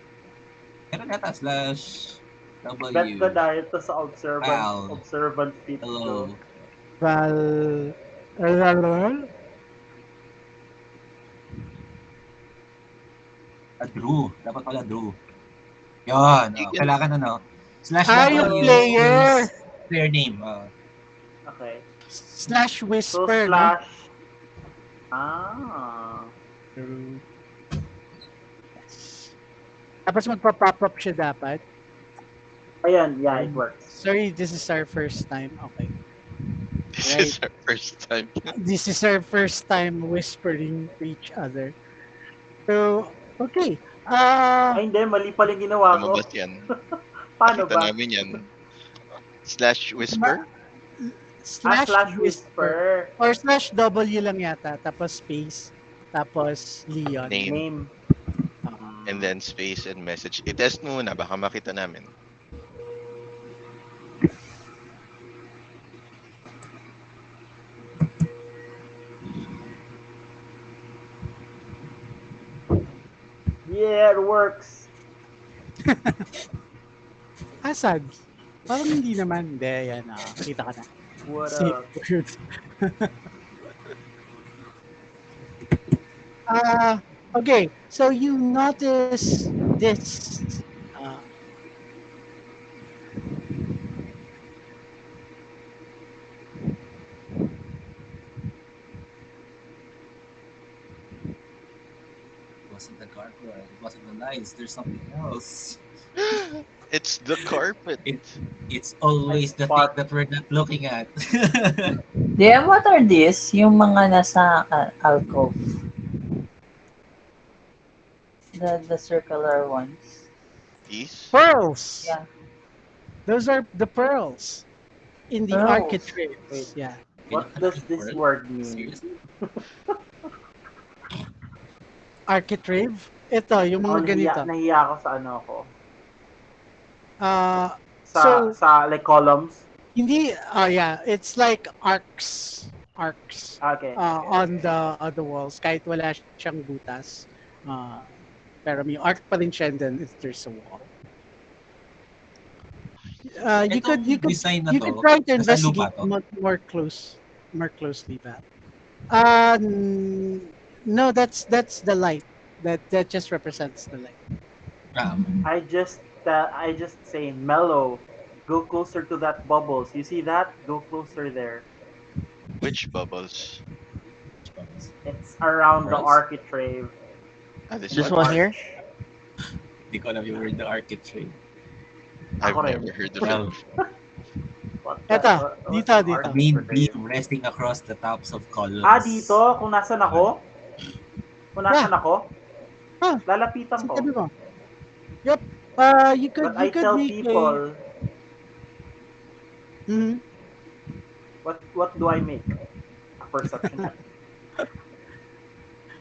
S3: Meron yata slash W.
S2: Bet ko dahil to sa
S3: Val.
S2: observant feet
S3: Hello.
S2: ko.
S1: Val...
S3: Drew. Dapat pala Drew. Yun.
S6: You can-
S3: Kailangan ano. Slash
S1: Yung
S3: W
S1: player!
S3: is player name.
S2: Okay.
S1: Slash
S2: So
S1: whisper, no?
S2: slash... Ah.
S1: Tapos magpa-pop up siya dapat.
S2: Ayan, yeah, it works.
S1: Sorry, this is our first time. Okay.
S6: This
S1: Right.
S6: is our first time.
S1: This is our first time whispering to each other. So, okay.
S2: Ay, hindi, mali pala yung ginawa ko.
S6: Lumabas yan.
S2: Paano
S6: Nakita
S2: ba?
S6: namin yan. Slash whisper?
S1: Slash
S2: Slash
S1: whisper.
S2: whisper.
S1: Or slash W lang yata. Tapos space. Tapos Leon.
S6: Name.
S2: Name.
S6: And then space and message. I-test mo muna. Baka makita namin.
S2: Yeah, it works.
S1: Asan? Parang hindi naman. Hindi, yan. Kita ka na.
S2: What
S1: Safe
S2: up?
S1: word. Okay, so you notice this.
S3: It wasn't the carpet. It wasn't the lights. There's something else.
S6: It's the carpet.
S3: It's always the thing
S2: spot.
S3: that we're not looking at.
S5: Yeah, what are these? Yung mga nasa alcove. The circular ones.
S6: These?
S1: Pearls.
S5: Yeah.
S1: Those are the pearls in the
S5: Pearls.
S1: architraves.
S2: Wait.
S1: Yeah.
S2: What does this word mean?
S3: Seriously?
S1: Architrave. Ito, yung mga ganito.
S2: Nahiya ako sa ano ko. Sa,
S1: So-
S2: sa like columns.
S1: Hindi, yeah, it's like arcs.
S2: Okay.
S1: On the walls. Kahit wala siyang butas. Pero may arc pa rin siya and then there's a wall. You
S3: Itong
S1: could
S3: design na
S1: you
S3: to,
S1: could try to
S3: nasa lupa
S1: investigate
S3: to?
S1: more closely ba. No, that's the light. That just represents the light.
S2: I just say mellow. Go closer to that bubbles. You see that? Go closer there.
S6: Which bubbles?
S2: It's around the
S3: Pearls?
S2: architrave.
S6: This
S4: This
S6: one?
S4: one here?
S3: Hindi ko alam yung word the architrave.
S6: I've
S2: Ako rin.
S6: never heard of
S3: Well,
S6: it.
S2: What
S1: Eto,
S2: what's
S1: dito,
S2: the
S1: dito.
S3: main
S2: architrave?
S3: beam resting across the tops of columns.
S2: Dito? Kung nasan ako? Kung nasan ako? Lalapitan
S1: Sa
S2: ko.
S1: tabi mo. Yep. You could
S2: But I tell
S1: make
S2: people,
S1: Mhm.
S2: what do I make? A perception.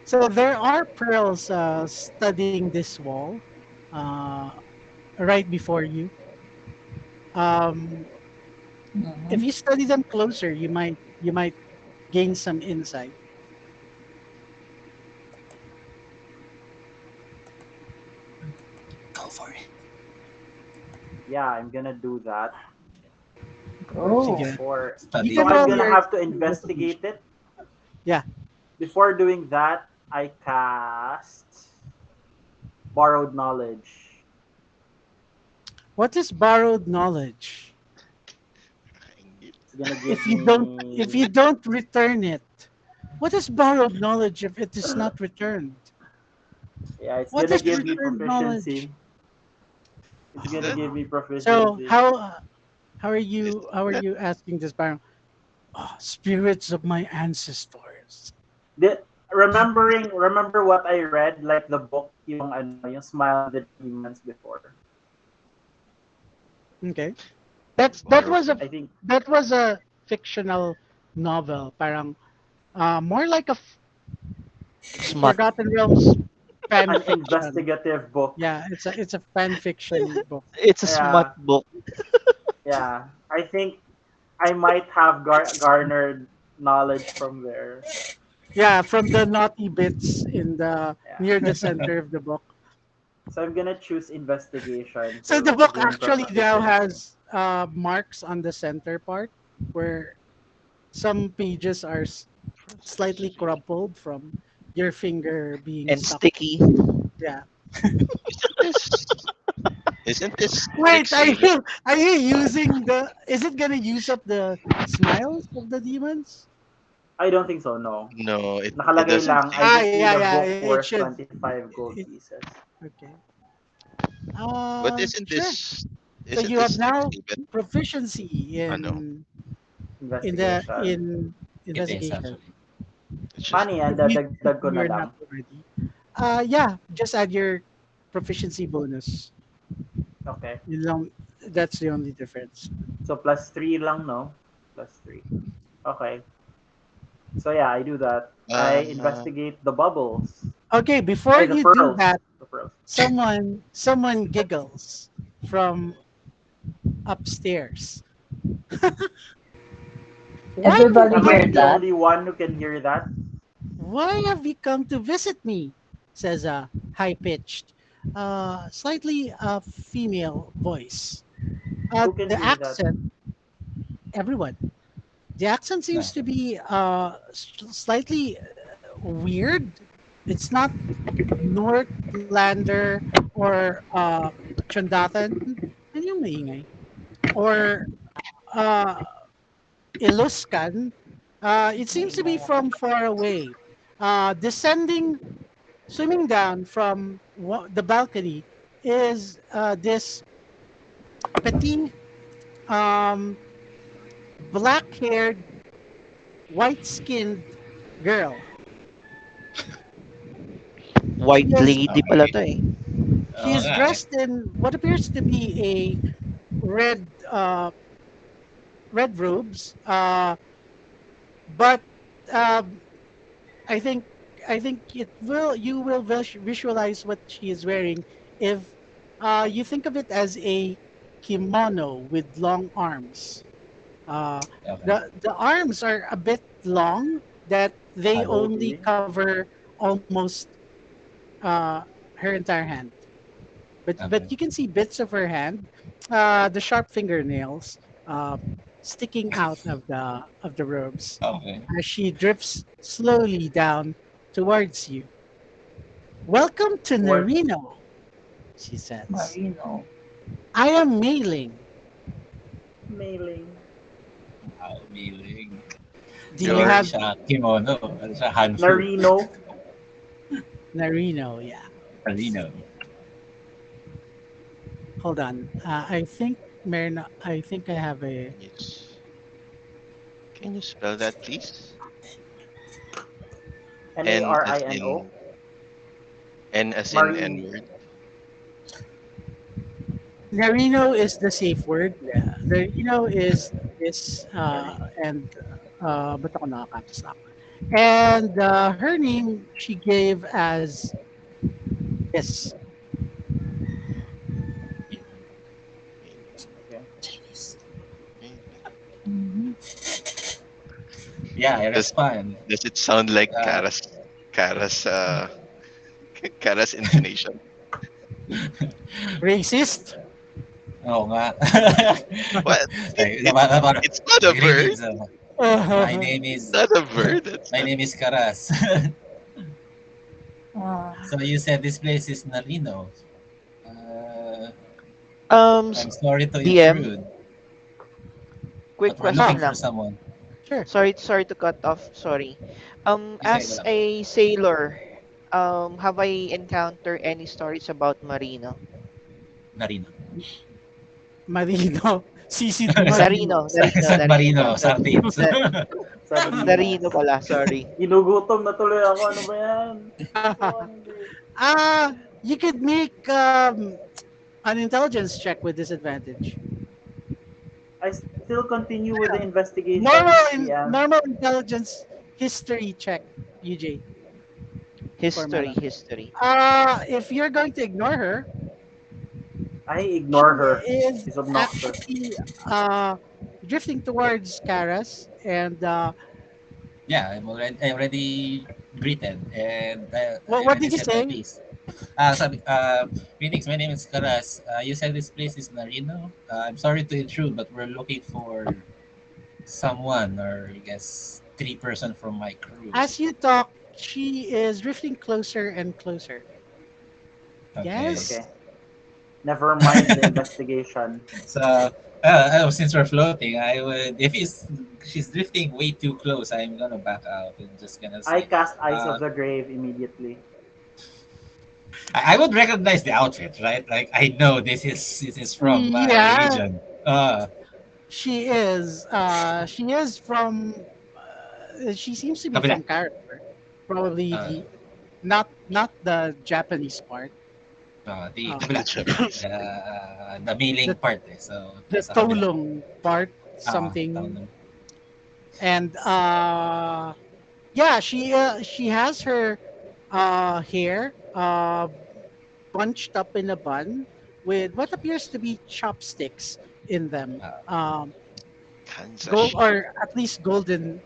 S1: So there are pearls studying this wall, right before you. If you study them closer, you might gain some insight.
S3: Go for it.
S2: Yeah, I'm gonna do that.
S5: Oh.
S1: Sige.
S2: Before,
S3: Study.
S1: You
S2: so
S1: can
S2: I'm
S1: roll
S2: gonna
S1: your
S2: have to investigate it.
S1: Yeah.
S2: Before doing that, I cast borrowed knowledge.
S1: What is borrowed knowledge?
S2: It's gonna give
S1: If you don't return it, what is borrowed knowledge if it is not returned?
S2: yeah, it's
S1: what
S2: gonna
S1: is
S2: give me
S1: returned
S2: proficiency. It's
S6: Is
S2: gonna
S6: that-
S2: give me proficiency.
S1: So how are you asking this, Baron? Spirits of my ancestors.
S2: Remember what I read, like the book, yung Smile of the Demons before.
S1: Okay, that was
S2: I think
S1: a fictional novel, parang more like a
S4: Smut.
S1: Forgotten Realms fan
S2: an
S1: fiction.
S2: investigative book.
S1: Yeah, it's a fan fiction book.
S4: It's a
S2: Yeah.
S4: smut book.
S2: Yeah, I think I might have garnered knowledge from there.
S1: Yeah, from the naughty bits in the
S2: Yeah.
S1: near the center of the book.
S2: So I'm gonna choose investigation.
S1: So
S2: to
S1: the book
S2: gain
S1: actually now
S2: proficiency.
S1: has marks on the center part where some pages are slightly crumpled from your finger being
S4: And
S1: stuck.
S4: sticky.
S1: Yeah.
S6: Isn't this
S1: Wait,
S6: Quicksilver?
S1: are you using the? Is it gonna use up the smiles of the demons?
S2: I don't think so. No.
S6: No, it
S2: Nakalagay
S6: doesn't.
S2: lang. I just need
S1: yeah,
S2: a
S1: yeah,
S2: book
S1: it
S2: worth
S1: should.
S2: 25 gold
S1: It-
S2: pieces.
S1: Okay.
S6: But isn't
S1: Sure. So
S6: isn't
S1: you have
S6: this like
S1: now
S6: Steven?
S1: proficiency
S6: I know.
S2: Investigation.
S1: in
S3: It is
S1: investigation.
S3: actually.
S6: It's just
S2: Money,
S1: If
S2: and
S1: you
S2: dadagdag ko na
S1: you're
S2: lang.
S1: not already. Yeah, just add your proficiency bonus.
S2: Okay.
S1: Yun lang, that's the only difference.
S2: So plus 3 lang, no? Plus 3. Okay. So yeah, I do that. I
S6: uh
S2: investigate the bubbles.
S1: Okay, before
S2: Ay, the
S1: you do
S2: pearls.
S1: that,
S2: The pearls.
S1: someone giggles from upstairs. Why
S5: Everybody
S2: Am I
S5: hear
S2: the
S5: that?
S2: only one who can hear that?
S1: why have you come to visit me? Says a high-pitched, slightly female voice.
S2: Who can
S1: The
S2: hear that?
S1: accent, everyone. The accent seems
S3: No.
S1: to be slightly weird. It's not Northlander or Chondathan. Ano yung maingay? Or uh, Iluskan. It seems to be from far away. Descending, swimming down from the balcony is this petite, um, black-haired, white-skinned girl. She
S4: White
S1: is
S4: lady pala
S3: Okay.
S4: to eh.
S1: she
S3: Oo
S1: is
S3: nga eh.
S1: dressed in what appears to be a red red robes, but um, I think I think it will you will visualize what she is wearing if you think of it as a kimono with long arms. Uh,
S3: Okay.
S1: the arms are a bit long that they only
S2: Okay.
S1: cover almost uh, her entire hand. But
S3: Okay.
S1: you can see bits of her hand, the sharp fingernails uh, sticking out of the robes
S3: Okay.
S1: as she drifts slowly down towards you. Welcome to
S2: What?
S1: Narino, she says.
S5: Marino.
S1: I am Mailing.
S2: Mailing.
S3: Wow, biling.
S1: Do
S3: So,
S1: you
S6: you're
S3: hindi
S1: have
S3: siya kimono. Ano siya? Hanfu.
S2: Narino.
S1: Narino? Yeah.
S3: Marino.
S1: Hold on. I think Marina. I think I have a.
S6: can you, can you spell that please? N as
S2: Narino.
S6: in N as in N
S2: Marine.
S6: word.
S1: Narino is the safe word. Yeah. Narino is this
S2: Narino.
S1: and ba't ako nakaka-stop? And her name she gave as this.
S2: Okay.
S3: Chinese.
S5: Mhm.
S3: Yeah, I
S6: Does
S3: respond.
S6: does it sound like
S3: Uh,
S6: Kara's Kara's intonation?
S1: Racist.
S3: Oo nga.
S6: What?
S3: Ay, parang,
S6: It's not a bird.
S3: greetings. My
S1: Uh,
S3: name
S6: It's
S3: is
S6: not a bird. That's
S3: my
S6: not.
S3: name is Karas.
S5: Ah,
S3: So you said this place is Narino. Uh,
S4: Um,
S3: I'm sorry to
S4: DM,
S3: intrude,
S4: quick
S3: but we're looking
S4: question
S3: for
S4: lang.
S3: someone.
S1: sure.
S4: Sorry to cut off. Sorry.
S3: Isa ko
S4: As
S3: lang.
S4: a sailor, have I encountered any stories about Marino?
S3: Narino.
S1: Marino. Sisid
S3: San,
S1: Marino.
S3: San
S4: Narino.
S3: Marino, Sardines.
S4: Narino
S2: Sardinas.
S4: pala, sorry.
S2: Ginugutom na tuloy ako. Ano ba yan?
S1: You could make an intelligence check with disadvantage.
S2: I still continue with the investigation, DM.
S1: Normal intelligence history check, UJ, for
S4: History,
S1: Mela.
S4: history.
S1: If you're going to ignore her,
S2: I
S1: she
S2: ignore her.
S1: is
S2: She's obnoxious.
S1: actually uh, drifting towards Karas, and
S3: Yeah, I already greeted and I
S1: what
S3: already
S1: did you
S3: said my
S1: say?
S3: piece. Sabi, greetings, my name is Karas. You said this place is Narino. I'm sorry to intrude, but we're looking for someone, or I guess 3 person from my crew.
S1: As you talk, she is drifting closer and closer.
S3: Okay.
S1: Yes.
S2: Okay. Never mind the investigation.
S3: So, since we're floating, I would, if she's drifting way too close, I'm gonna back out and just gonna
S2: I
S3: say,
S2: cast Eyes
S3: uh,
S2: of the Grave immediately.
S3: I would recognize the outfit, right? Like I know this is from my
S1: Yeah,
S3: region.
S1: she is from. She seems to be
S3: Kabila.
S1: from character. Probably
S3: Uh,
S1: not the Japanese part.
S3: the
S1: Uh,
S6: The
S3: kabila.
S6: Japanese.
S3: The milling
S1: the
S3: part eh. So
S1: the
S3: nasa kabila.
S1: Tolong part,
S3: Tawag
S1: something.
S3: nun.
S1: And yeah, she has her hair bunched up in a bun with what appears to be chopsticks in them.
S3: Uh,
S1: Gold,
S6: Kanzashi.
S1: or at least golden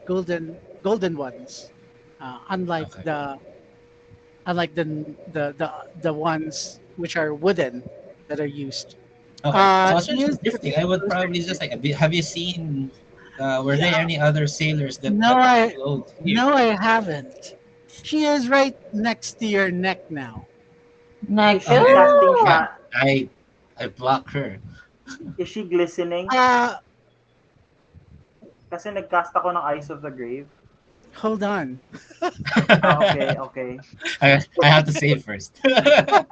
S1: ones. Unlike
S3: okay.
S1: the ones which are wooden that are used.
S3: Okay. So as
S1: She
S3: she's
S1: is
S3: drifting, I would
S1: closer
S3: probably
S1: here.
S3: just like, have you seen? Were
S1: Yeah,
S3: there any other sailors that
S1: no,
S3: got
S1: I
S3: clothed here?
S1: no, I haven't. She is right next to your neck now.
S2: Is
S5: Next.
S2: she
S3: Okay.
S2: casting
S3: Yeah.
S5: Ooh!
S2: shot?
S3: I block her.
S2: Is she glistening?
S1: Uh,
S2: Kasi nagcast ako ng Eyes of the Grave.
S1: hold on.
S2: Ah, okay, okay.
S3: I have to save first. I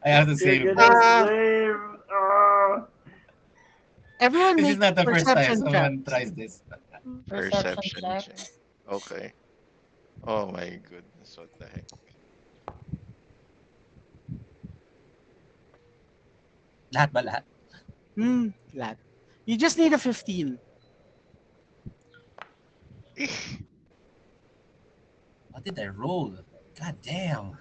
S3: have to
S2: You're
S3: save
S2: gonna
S3: first.
S1: Uh,
S2: save. Ah.
S1: Everyone
S3: This is
S1: make
S3: not the first time
S1: perception
S3: someone
S1: checks.
S3: tries this.
S5: Perception
S6: Perception
S5: check.
S6: check. Okay. Oh my goodness, what the heck?
S3: Lahat ba lahat?
S1: Lad. You just need a 15.
S3: What did I roll? God damn.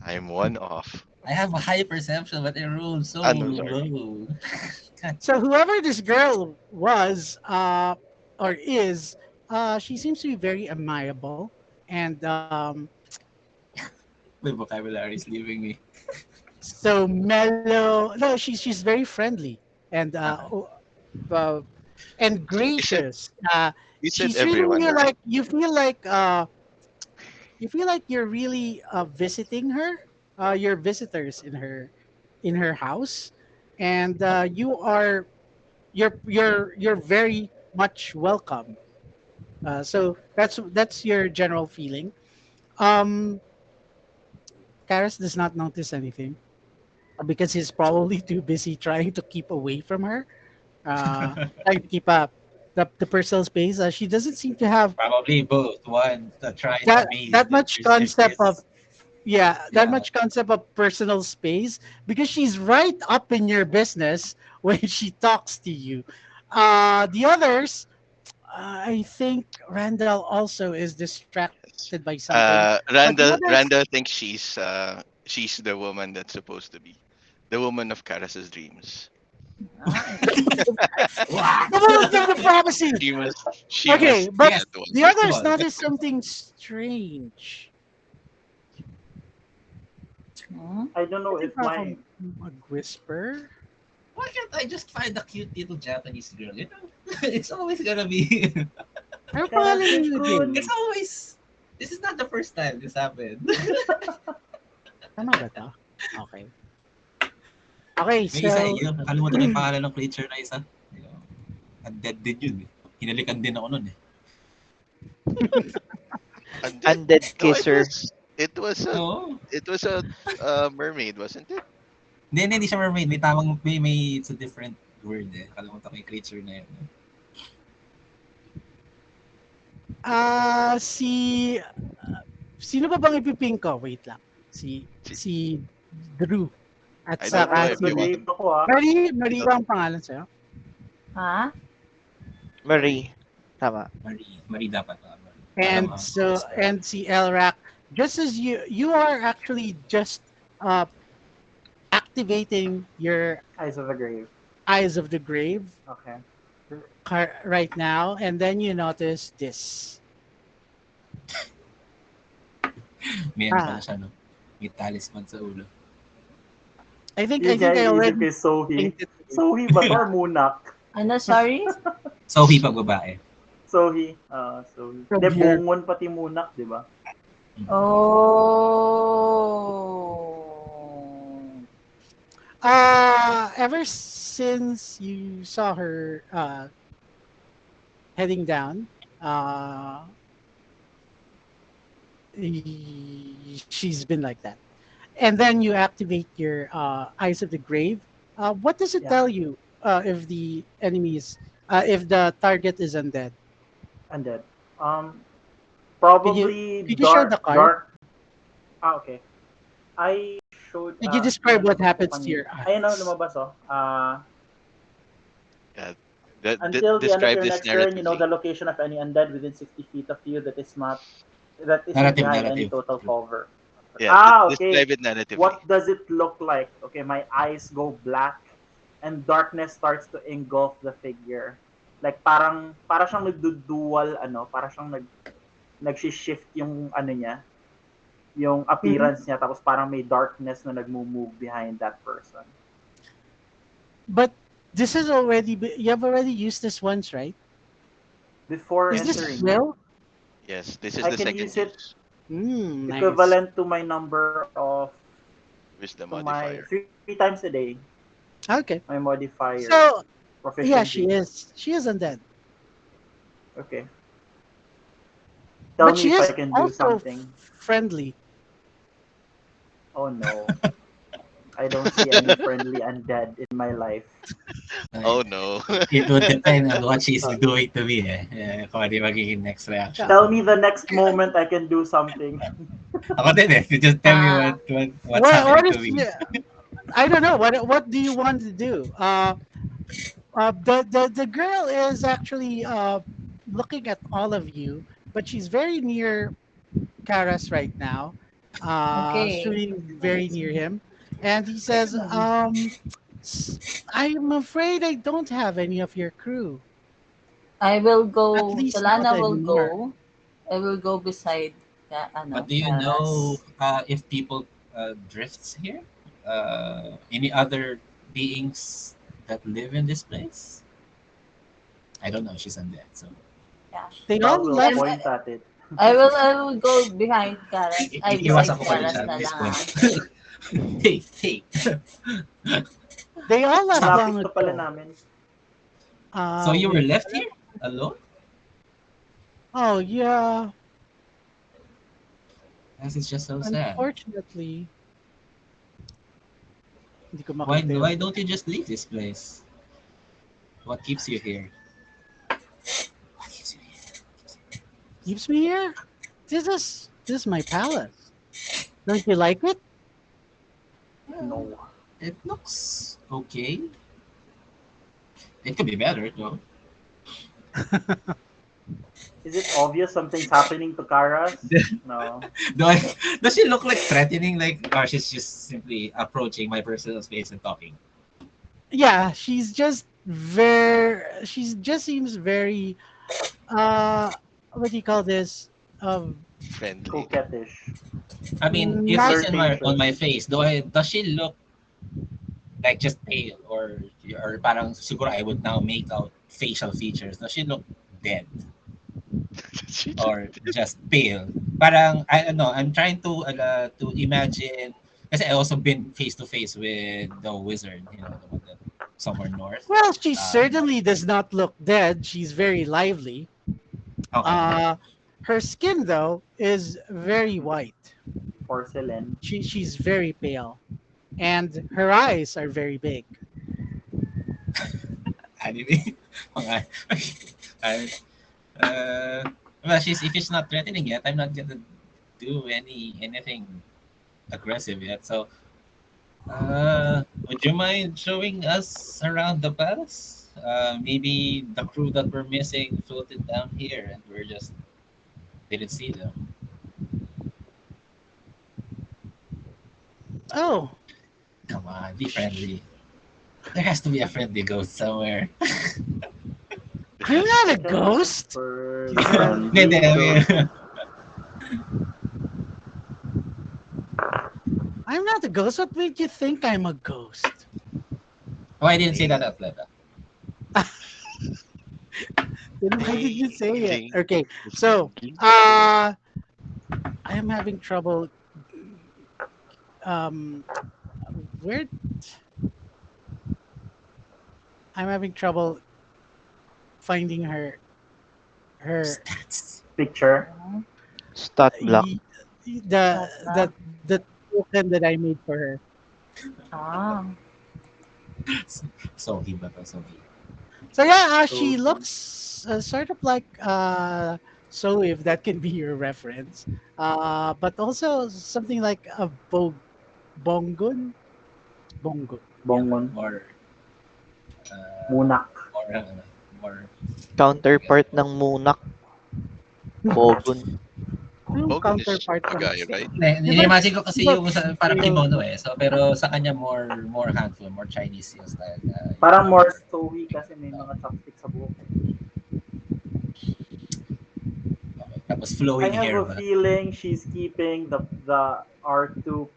S6: I'm one off.
S3: I have a high perception, but I rolled so
S6: Ah, no, sorry.
S3: low. God.
S1: So whoever this girl was, or is, she seems to be very amiable and
S3: My vocabulary is leaving me.
S1: so mellow. No, she's very friendly and
S3: Okay.
S1: uh, and
S6: You said
S1: gracious.
S6: you said
S1: She's treating
S6: everyone,
S1: you
S6: right?
S1: like you feel like you're really visiting her. You're visitors in her house, and you're very much welcome. So that's your general feeling. Um, Karis does not notice anything because he's probably too busy trying to keep away from her, trying to keep up the personal space. She doesn't seem to have
S3: Probably both. One trying to amaze
S1: that
S3: the
S1: much
S3: other if
S1: concept of
S3: this.
S1: that
S3: Yeah.
S1: much concept of personal space because she's right up in your business when she talks to you. The others, I think Randall also is distracted by
S6: Yes.
S1: something, but the others,
S6: Randall thinks she's the woman that's supposed to be the woman of Karas's dreams.
S5: Nice.
S3: What?
S1: the one of the prophecy.
S6: She must she
S1: Okay,
S6: must
S1: but
S6: be
S3: Yes.
S6: that one.
S1: the others
S3: Well,
S1: notice something strange.
S5: Hmm?
S2: I don't know
S1: Does it
S2: if
S1: have
S2: my
S1: a whisper?
S3: why can't I just find a cute little Japanese girl? You know, it's always gonna be.
S1: Ano pangalan niyo
S2: Karase-kun.
S1: din?
S3: It's always. This is not the first time this happened.
S1: Tama ba to? Okay. Okay,
S3: May isa eh.
S1: so
S3: Yung nakalimutan ko yung pangalan ng creature na isa. Yung, undead din yun eh. Hinalikan din ako nun eh.
S6: Undead?
S4: Undead
S6: No,
S4: kisser.
S3: Oo.
S6: it was a mermaid, wasn't it?
S3: Hindi siya mermaid. May tamang, may, it's a different word eh. Nakalimutan ko yung creature na yun.
S1: si sino ba bang ipiping ko? Wait lang. Si
S6: Si-
S1: si Drew at
S6: I don't know
S1: saka
S6: if
S1: si
S6: you want
S2: Nag-grave ako ah.
S1: Marie ba ang pangalan sa'yo?
S5: Ha?
S4: Marie. Tama.
S3: Marie dapat.
S1: And
S3: Alam mo,
S1: so and si Elrak, just as you are actually just uh activating your
S2: Eyes of the Grave.
S1: eyes of the grave
S2: Okay.
S1: right now, and then you notice this.
S3: may ano pala siya, no? May talisman sa ulo.
S1: I think
S2: Yun nga,
S1: I
S2: iniisip
S1: already
S2: ko yung Sohi.
S1: painted it.
S2: Sohi ba to or Munak?
S5: Ano, sorry?
S3: Sophie pag babae.
S2: Sohi. Sohi.
S1: So
S2: Hindi,
S1: weird.
S2: bungon pati Munak, di ba?
S5: Oh.
S1: Ever since you saw her heading down, she's been like that. And then you activate your Eyes of the Grave. What does it
S2: Yeah,
S1: tell you if the enemy is, if the target is undead?
S2: undead. Um,
S1: Could you
S2: probably
S1: could you show the card?
S2: dark. Ah, okay. I showed,
S1: Could you describe what
S2: inano ko po
S1: happens to
S2: kanina.
S1: your
S2: Ayun na,
S1: eyes?
S2: lumabas oh.
S6: Yeah.
S2: Until the end of
S6: Describe
S2: your
S6: this
S2: next turn, you know
S6: narratively.
S2: the location of any undead within 60 feet of you that isn't
S3: Narrative,
S2: behind any
S3: narrative.
S2: total cover.
S6: Yeah,
S2: Ah, okay.
S6: describe it narratively.
S2: What does it look like? Okay, my eyes go black and darkness starts to engulf the figure. Like para siyang nagdudual ano, para siyang nagshi-shift yung ano niya, yung
S1: Mhm.
S2: appearance niya tapos parang may darkness na nagmo-move behind that person.
S1: But this is already you have already used this once, right?
S2: Before
S1: Is this
S2: entering,
S1: will?
S6: Yes, this is
S2: I
S6: the
S2: can
S6: second
S2: use it
S6: use.
S1: Nice.
S2: equivalent to my number of
S6: Wisdom
S2: to my
S6: modifier.
S2: 3 times a day,
S1: Okay.
S2: my modifier
S1: So yeah, she
S2: proficiency.
S1: is. She is undead,
S2: Okay. Tell
S1: but
S2: me
S1: she
S2: if I
S1: is
S2: can do
S1: also
S2: something.
S1: friendly.
S2: Oh no. I don't see any friendly undead in my life.
S6: Oh no.
S3: It would depend on what she's doing to me kung ano yung magiging next reaction
S1: Yeah.
S2: Tell
S3: ko.
S2: me the next moment I can do something.
S3: Ako din You just tell me
S1: Uh,
S3: what's happening
S1: what
S3: to
S1: if
S3: me.
S1: I don't know what do you want to do? The girl is actually looking at all of you, but she's very near Karas right now,
S7: Okay.
S1: shooting very near him, and he says, "S- I'm afraid I don't have any of your crew,
S7: I will
S1: at
S7: go,
S1: least not
S7: Solana will
S1: anymore."
S7: go. I will go beside
S3: But do you know
S7: Karas.
S3: if people drifts here? Any other beings that live in this place? I don't know. She's undead, so
S7: Yeah.
S1: They
S2: Val
S1: all
S2: will
S7: I'm,
S1: left.
S2: point at it.
S7: I will go behind Karas. Ay,
S3: iwas
S7: beside
S3: ako kayo
S7: Karas
S3: siya at
S7: na
S3: this
S7: lang
S3: point.
S7: ah.
S3: Hey, hey.
S1: They all left long
S2: Malapit ka pala
S1: ago.
S2: namin.
S3: So you were
S1: Wait.
S3: left here alone?
S1: Oh yeah.
S3: This is just so sad.
S1: Unfortunately, hindi ko
S3: Why
S1: makita
S3: why
S1: yung
S3: don't you just leave this place? What keeps you here? What keeps you here?
S1: keeps me here. This is my palace. Don't you like it?
S2: No.
S3: It looks okay. It could be better though.
S2: Is it obvious something's happening to Karas? No.
S3: Do I, does she look like threatening? Like, or she's just simply approaching my personal space and talking?
S1: Yeah, she just seems very what do you call this?
S6: Friendly.
S2: Coquettish.
S3: I mean, if
S1: Not
S3: she's in my on
S2: Flirtatious.
S3: my face, does she look like just pale or parang siguro I would now make out facial features? Does she look dead
S6: She just
S3: or just pale? Parang I don't know. I'm trying to imagine because I also been face to face with the wizard, the one that somewhere north.
S1: well, she
S3: Um,
S1: certainly does not look dead. She's very lively.
S3: okay.
S1: Uh her skin though is very white.
S2: Porcelain.
S1: She's very pale, and her eyes are very big.
S3: Anime. Mga- I, well, if she's not threatening yet, I'm not gonna do anything aggressive yet. So, would you mind showing us around the palace? Maybe the crew that we're missing floated down here, and we're just didn't see them.
S1: Oh,
S3: Come on, be friendly. There has to be a friendly ghost somewhere.
S1: I'm not a
S2: Second
S1: ghost.
S2: first
S1: She says,
S3: Hindi,
S2: friendly
S3: hindi.
S2: ghost.
S1: I'm not a ghost. What made you think I'm a ghost?
S3: Oh, I didn't say that out loud.
S1: Then why did you say it?
S6: Feeling
S1: Okay, so
S6: friendly.
S1: I am having trouble. Um, where I'm having trouble finding her.
S3: Stats.
S2: Picture.
S4: Stat block.
S1: y- the
S7: Plasma.
S1: the token that I made for her.
S7: Ah.
S3: Sohi ba to? Sohi.
S1: So yeah,
S2: So
S1: she looks sort of like so if that can be your reference, but also something like a bongon, bongo. Yeah.
S2: Bongon.
S3: More, uh,
S2: Munak.
S3: more, I guess,
S4: Counterpart ng Munak, Bogun.
S1: Anong
S6: Bogan is
S1: counterpart
S6: a
S1: ng
S6: guy, right?
S3: Imagine ko kasi
S1: Diba
S3: yung parang
S1: male?
S3: kimono eh. So, pero sa kanya more handful, more Chinese yung style.
S2: Parang more stowy kasi may mga chopstick sa buhok.
S3: Tapos
S2: I
S3: flowing
S2: have
S3: hair
S2: a
S3: ba?
S2: feeling she's keeping the R2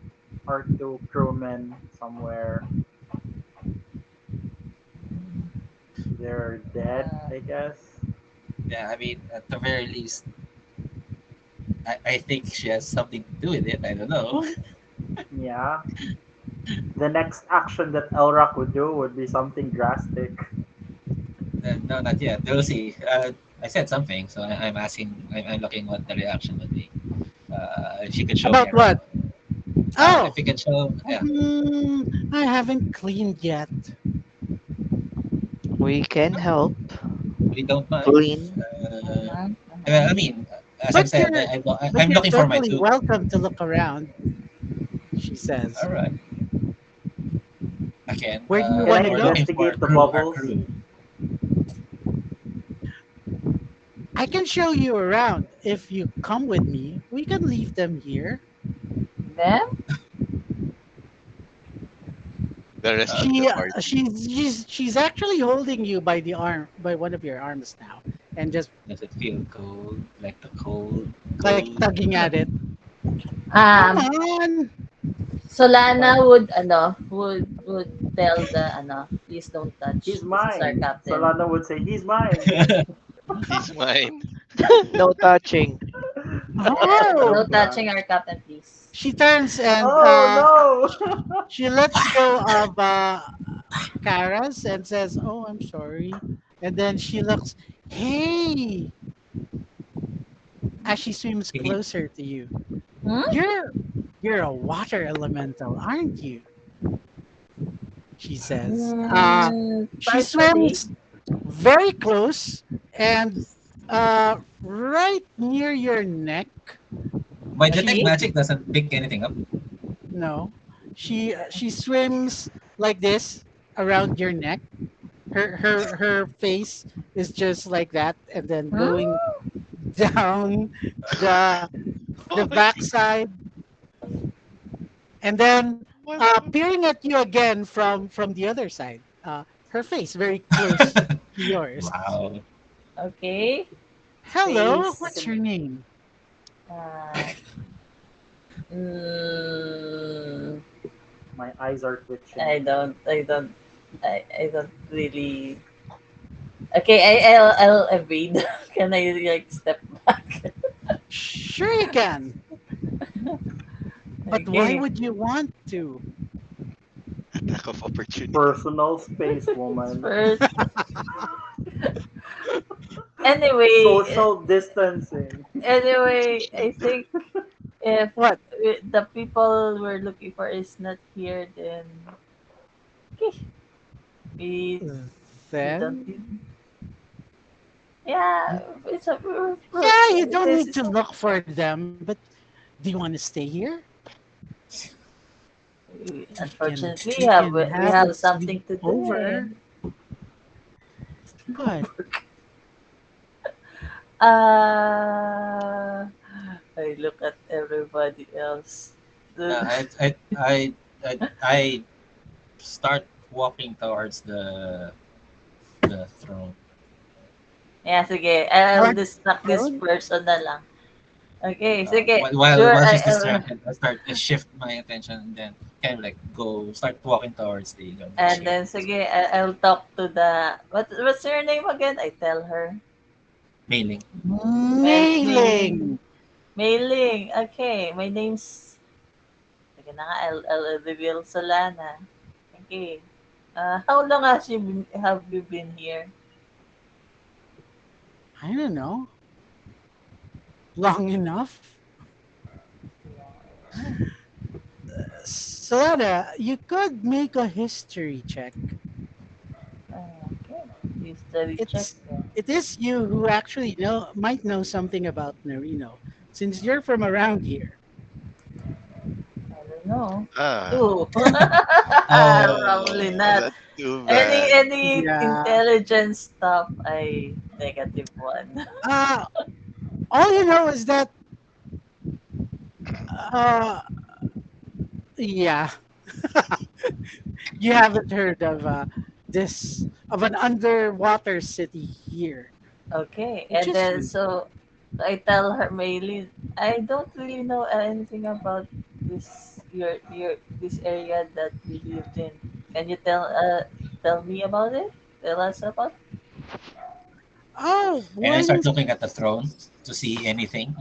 S2: crewmen somewhere. They're dead, I guess.
S3: Yeah, I mean, at the very least, I think she has something to do with it. I don't know.
S2: Yeah. The next action that Elrock would do would be something drastic.
S3: No, not yet. We'll see. I said something, so I'm asking. I'm looking what the reaction would be. If she could show me
S1: About
S3: around.
S1: what? Oh,
S3: If you could show, yeah.
S1: I haven't cleaned yet.
S4: We can help
S3: We don't mind.
S4: clean.
S7: Mhm.
S3: I mean, as I've
S1: But
S3: said,
S1: you're
S3: I'm
S1: you're
S3: looking for my
S1: totally
S3: tube.
S1: welcome to look around. She says.
S3: All right. Again,
S1: Where do you
S2: Can
S1: want
S2: I
S1: to
S3: we're
S1: go?
S3: looking for
S2: investigate
S3: a
S2: the
S3: crew. Our
S2: bubbles?
S3: crew.
S1: I can show you around. If you come with me, we can leave them here.
S7: Them?
S6: The rest of the
S1: She
S6: party.
S1: she's actually holding you by the arm, by one of your arms now, and just
S3: Does it feel cold? Like the cold,
S1: like
S3: cold.
S1: tugging at it. Come
S7: Um,
S1: on.
S7: Solana
S2: But
S7: would tell the please don't touch.
S2: he's
S7: This is our
S2: mine.
S7: captain.
S2: Solana would say, he's mine.
S6: He's mine.
S4: No touching.
S7: No
S1: Oh,
S7: touching our captain, please.
S1: she turns and
S2: Oh
S1: she lets go of Karas and says, "Oh, I'm sorry." And then she looks, "Hey," as she swims
S3: Can you,
S1: closer to you.
S7: Hmm?
S1: You're you're a water elemental, aren't you? She says. She
S7: Partially.
S1: swims very close and right near your neck.
S3: my detect
S1: She
S7: Okay.
S3: magic doesn't pick anything up.
S1: no, she swims like this around your neck. Her face is just like that, and then
S7: Hmm?
S1: going down the the
S6: Oh my
S1: backside, and then
S6: god.
S1: peering at you again from the other side. Her face very close to yours.
S3: Wow.
S7: Okay.
S1: Hello,
S7: Face.
S1: what's your name?
S7: Uh, mm,
S2: My eyes are twitching.
S7: I don't really. Okay, I'll evade. Can I like step back?
S1: Sure you can, but why
S7: Okay.
S1: would you want to?
S6: Attack of opportunity.
S2: Personal space, woman.
S7: First, anyway,
S2: Social distancing.
S7: I think if
S1: What
S7: the people we're looking for is not here, then okay, we we don't.
S1: then?
S7: Yeah, it's a
S1: Yeah, you don't
S7: this
S1: need
S7: is
S1: to look for them, but do you want to stay here?
S7: unfortunately
S1: We can
S7: we
S1: have a
S7: have something
S1: sleep
S7: to do.
S1: over. What?
S7: Uh, I look at everybody else.
S3: Uh, I, I, I, I start walking towards the throne.
S7: Yeah, sige. I'll
S1: What?
S7: distract this
S1: Throne?
S7: person na lang. Okay, sige.
S3: While
S7: Sure,
S3: she's
S7: I'll,
S3: distracted, I start to shift my attention and then kind of like start walking towards the
S7: and
S3: ship.
S7: then sige, I'll talk to the, what's your name again? I tell her.
S3: Mailing.
S7: Mailing.
S1: Mailing.
S7: Mailing. Okay, my name's, sige na nga, I'll reveal Solana. Okay. How long have you been here?
S1: I don't know. Long enough. Solana, you could make a history check.
S7: Okay. History check.
S1: It's it is you who actually might know something about Narino, since you're from around here.
S7: I don't know.
S6: Ah,
S7: Two. Probably not.
S6: that's too
S7: Any
S6: bad.
S7: any
S1: Yeah.
S7: intelligence stuff, I negative one.
S1: Uh all you know is that uh yeah, you haven't heard of this of an underwater city here.
S7: Okay, and then
S1: Interesting.
S7: so I tell her Maylin, I don't really know anything about your this area that you lived in. Can you tell me about it? Tell us about.
S1: Oh,
S3: And I
S1: well,
S3: start looking at the throne to see anything.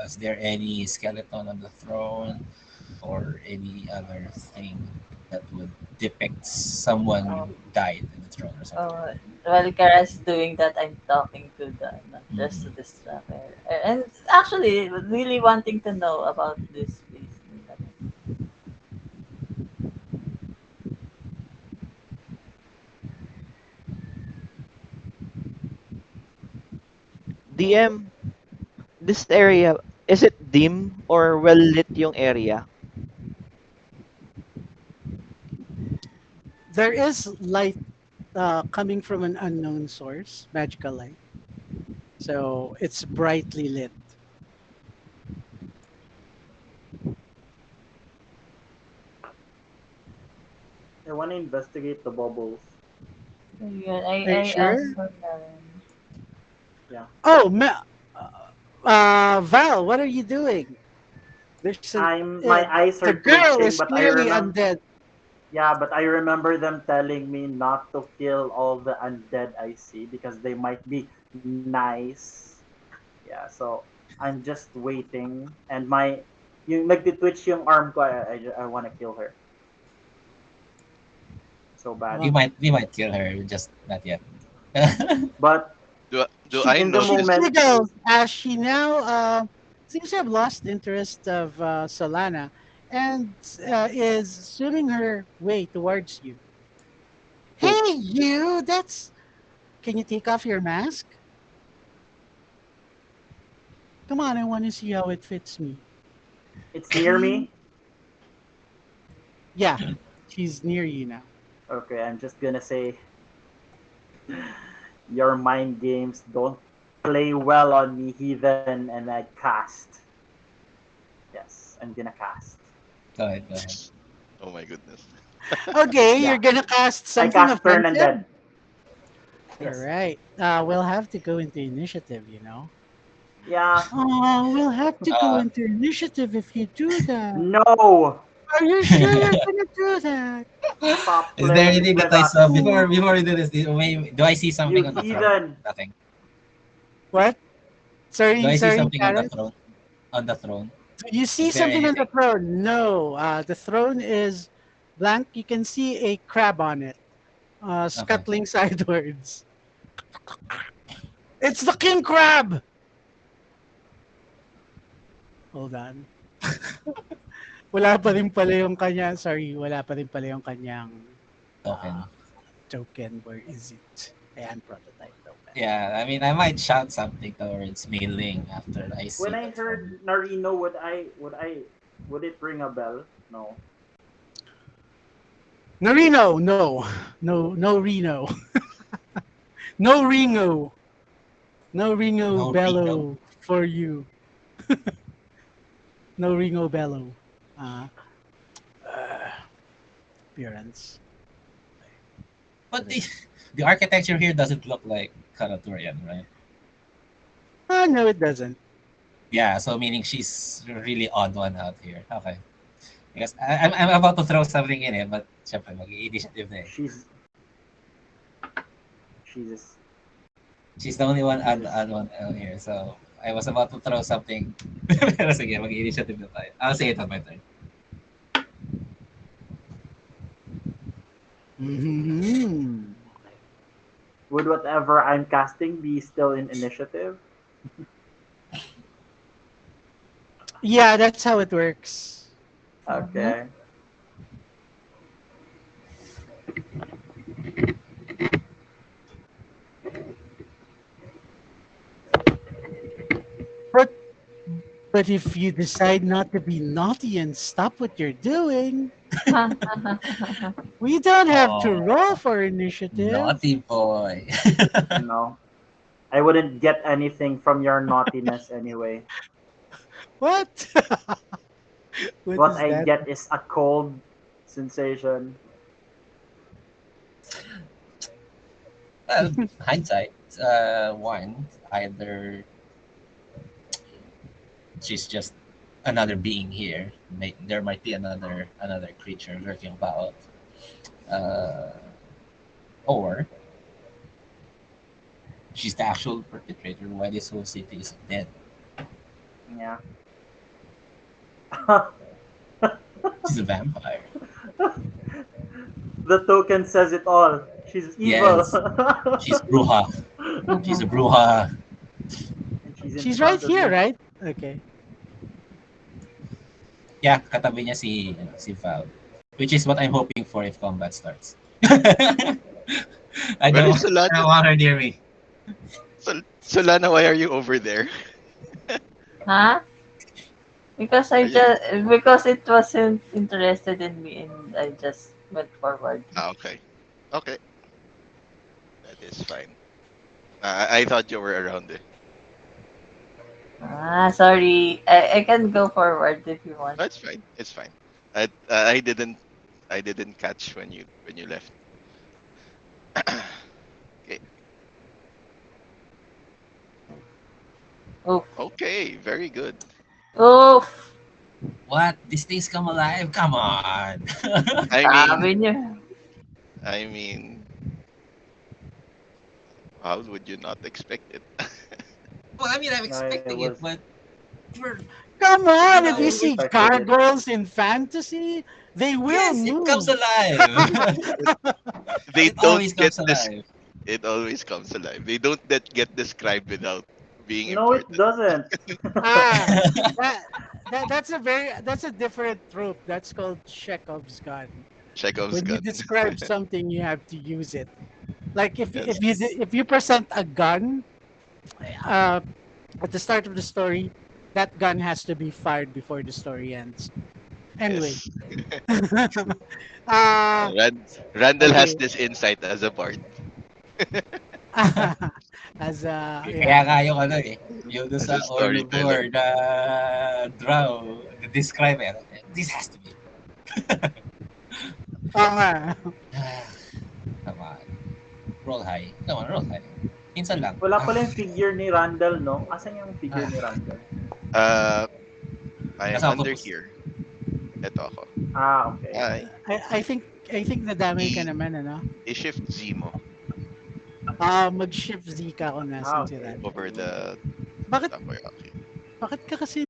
S3: Is there any skeleton on the throne or any other thing that would depict someone
S7: Um,
S3: died in the throne or something like
S7: uh,
S3: that?
S7: while Kara's doing that, I'm talking to Donna just to
S3: Mhm.
S7: distract her, and actually really wanting to know about this place.
S4: DM, this area, is it dim or well lit yung area?
S1: there is light coming from an unknown source, magical light. So it's brightly lit.
S2: I want to investigate the bubbles.
S7: Yun,
S1: Are you
S7: I asked
S1: sure?
S7: for Karen.
S2: Yeah.
S1: Oh, Val, what are you doing? There's an
S2: My eyes
S1: the
S2: are
S1: girl
S2: twitching,
S1: is
S2: but I
S1: clearly
S2: remember.
S1: undead.
S2: Yeah, but I remember them telling me not to kill all the undead I see because they might be nice. Yeah, so I'm just waiting, and yung nagtitwitch yung arm ko. I want to kill her so bad.
S1: Well,
S3: We might kill her, just not yet.
S2: But
S6: Do I
S2: in the
S6: notice?
S1: she
S2: moment,
S1: goes as she now seems to have lost interest of Solana and is zooming her way towards you.
S2: wait,
S1: Hey, you! That's. Can you take off your mask? Come on, I want to see how it fits me.
S2: it's near me.
S1: Yeah, she's near you now.
S2: Okay, I'm just gonna say your mind games don't play well on me, heathen, and I cast. Yes, I'm gonna cast.
S3: Go ahead, go ahead.
S6: Oh my goodness.
S1: Okay,
S2: Yeah,
S1: you're gonna cast
S2: I
S1: something
S2: cast turn
S1: offensive.
S2: undead.
S1: All
S2: Yes.
S1: right. We'll have to go into initiative.
S2: Yeah.
S1: Oh, we'll have to go
S3: Uh,
S1: into initiative if you do that.
S2: No.
S1: Are you sure you're gonna do that?
S2: Stop
S3: is there
S2: playing
S3: anything that
S2: with
S3: I saw
S2: us.
S3: before we do this? Do I see
S2: You
S3: something on the throne?
S2: heathen.
S3: Nothing.
S1: What?
S3: Do
S1: Sorry,
S3: I see
S1: sorry,
S3: something on the
S1: Karen.
S3: throne? On the throne?
S1: You see
S3: Is there
S1: something on the
S3: anything?
S1: throne? No, the throne is blank. You can see a crab on it,
S3: Okay.
S1: scuttling sidewards. It's the king crab. Hold on. Wala pa rin pala yung kanya. Sorry, wala pa rin pala yung kanyang
S3: Token.
S1: token. Where is it? Ayan, prototype token.
S3: Yeah, I mean, I might shout something towards Mei Ling after I
S2: When
S3: see
S2: I
S3: the throne.
S2: heard Narino, would it ring a bell? No.
S1: Norino, no, no Reno, no Ringo, no Ringo
S3: No Reno.
S1: bellow for you, no Ringo bellow. Uh, uh, appearance.
S3: But the architecture here doesn't look like Karatorian, right?
S1: No, it doesn't.
S3: Yeah, so meaning she's really odd one out here. Okay. Because I'm about to throw something in it, but syempre, mag-i-initiative na eh.
S2: Jesus.
S3: She's the only one
S2: Jesus.
S3: odd one out here, so I was about to throw something. Pero sige, mag-i-initiative na tayo. I'll say it on my turn.
S1: Hmm.
S2: Would whatever I'm casting be still in initiative?
S1: Yeah, that's how it works.
S2: Okay.
S1: But but if you decide not to be naughty and stop what you're doing, we don't have to roll
S3: Oh,
S1: for initiative.
S3: naughty boy.
S2: No, I wouldn't get anything from your naughtiness anyway.
S1: What? What
S2: What
S1: is
S2: I
S1: that?
S2: get is a cold sensation.
S3: Well, hindsight, one, either she's just another being here. There might be another creature lurking about, uh, or she's the actual perpetrator. Why this whole city is dead?
S2: Yeah.
S3: She's a vampire.
S2: The token says it all. She's evil.
S3: Yes, she's bruja. She's a bruja.
S2: And she's in
S1: She's right
S2: front of
S1: here,
S2: me.
S1: right? Okay.
S3: Yeah, katabi niya si Val. Which is what I'm hoping for if combat starts. I
S6: Where
S3: don't,
S6: is
S3: I don't
S6: Solana?
S3: want her near me.
S6: Solana, why are you over there?
S7: Huh? Because
S6: Are you...
S7: because it wasn't interested in me and I just went forward.
S6: Okay. Okay. That is fine. I thought you were around there.
S7: Sorry. I can go forward if you want.
S6: That's fine. It's fine. I didn't catch when you left. Okay.
S7: Oh.
S6: Okay. Very good.
S7: Oh.
S3: What? These things come alive? Come on.
S6: I
S7: Sabi
S6: mean,
S7: niyo.
S6: I mean, how would you not expect it?
S3: Well, I mean, I'm
S2: I
S3: expecting
S2: was
S3: it, but we're,
S1: Come
S3: you
S1: on, if
S2: I
S1: you
S3: know,
S1: see
S2: expected it.
S1: gargoyles in fantasy, they will
S3: yes, it comes
S1: move.
S3: alive.
S6: They
S3: It
S6: don't
S3: always
S6: get
S3: comes
S6: this.
S3: alive.
S6: It always comes alive. They don't that get described without being
S2: No, it
S6: important.
S2: doesn't.
S1: Ah, that, that's a different trope. That's called Chekhov's gun.
S6: Chekhov's
S1: When you
S6: gun.
S1: describe something, you have to use it. Like
S6: Yes.
S1: if you present a gun uh, at the start of the story, that gun has to be fired before the story ends. Anyway,
S6: Yes.
S1: uh,
S6: Randall has
S1: okay.
S6: this insight as a bard.
S1: As
S3: Kaya
S1: yeah.
S3: nga yung ano eh, yung doon
S6: As
S3: sa
S6: a storyteller.
S3: Orluvor na drow, the describer, this has to be.
S1: Oo nga.
S3: Come on. Roll high. Come on, roll high. Minsan lang.
S2: Wala pala yung figure ni Randall, no? Asan yung figure ni Randall?
S6: Uh, I am
S3: Nasa
S6: under
S3: octopus.
S6: here. Ito ako.
S2: Okay.
S1: I think nadamay ka
S6: I,
S1: naman, ano?
S6: I-shift Z mo
S1: Mag-shift Z ka kung nasan si
S2: Okay.
S1: Randall.
S6: over the
S1: Bakit,
S6: takoyaki.
S1: bakit ka kasi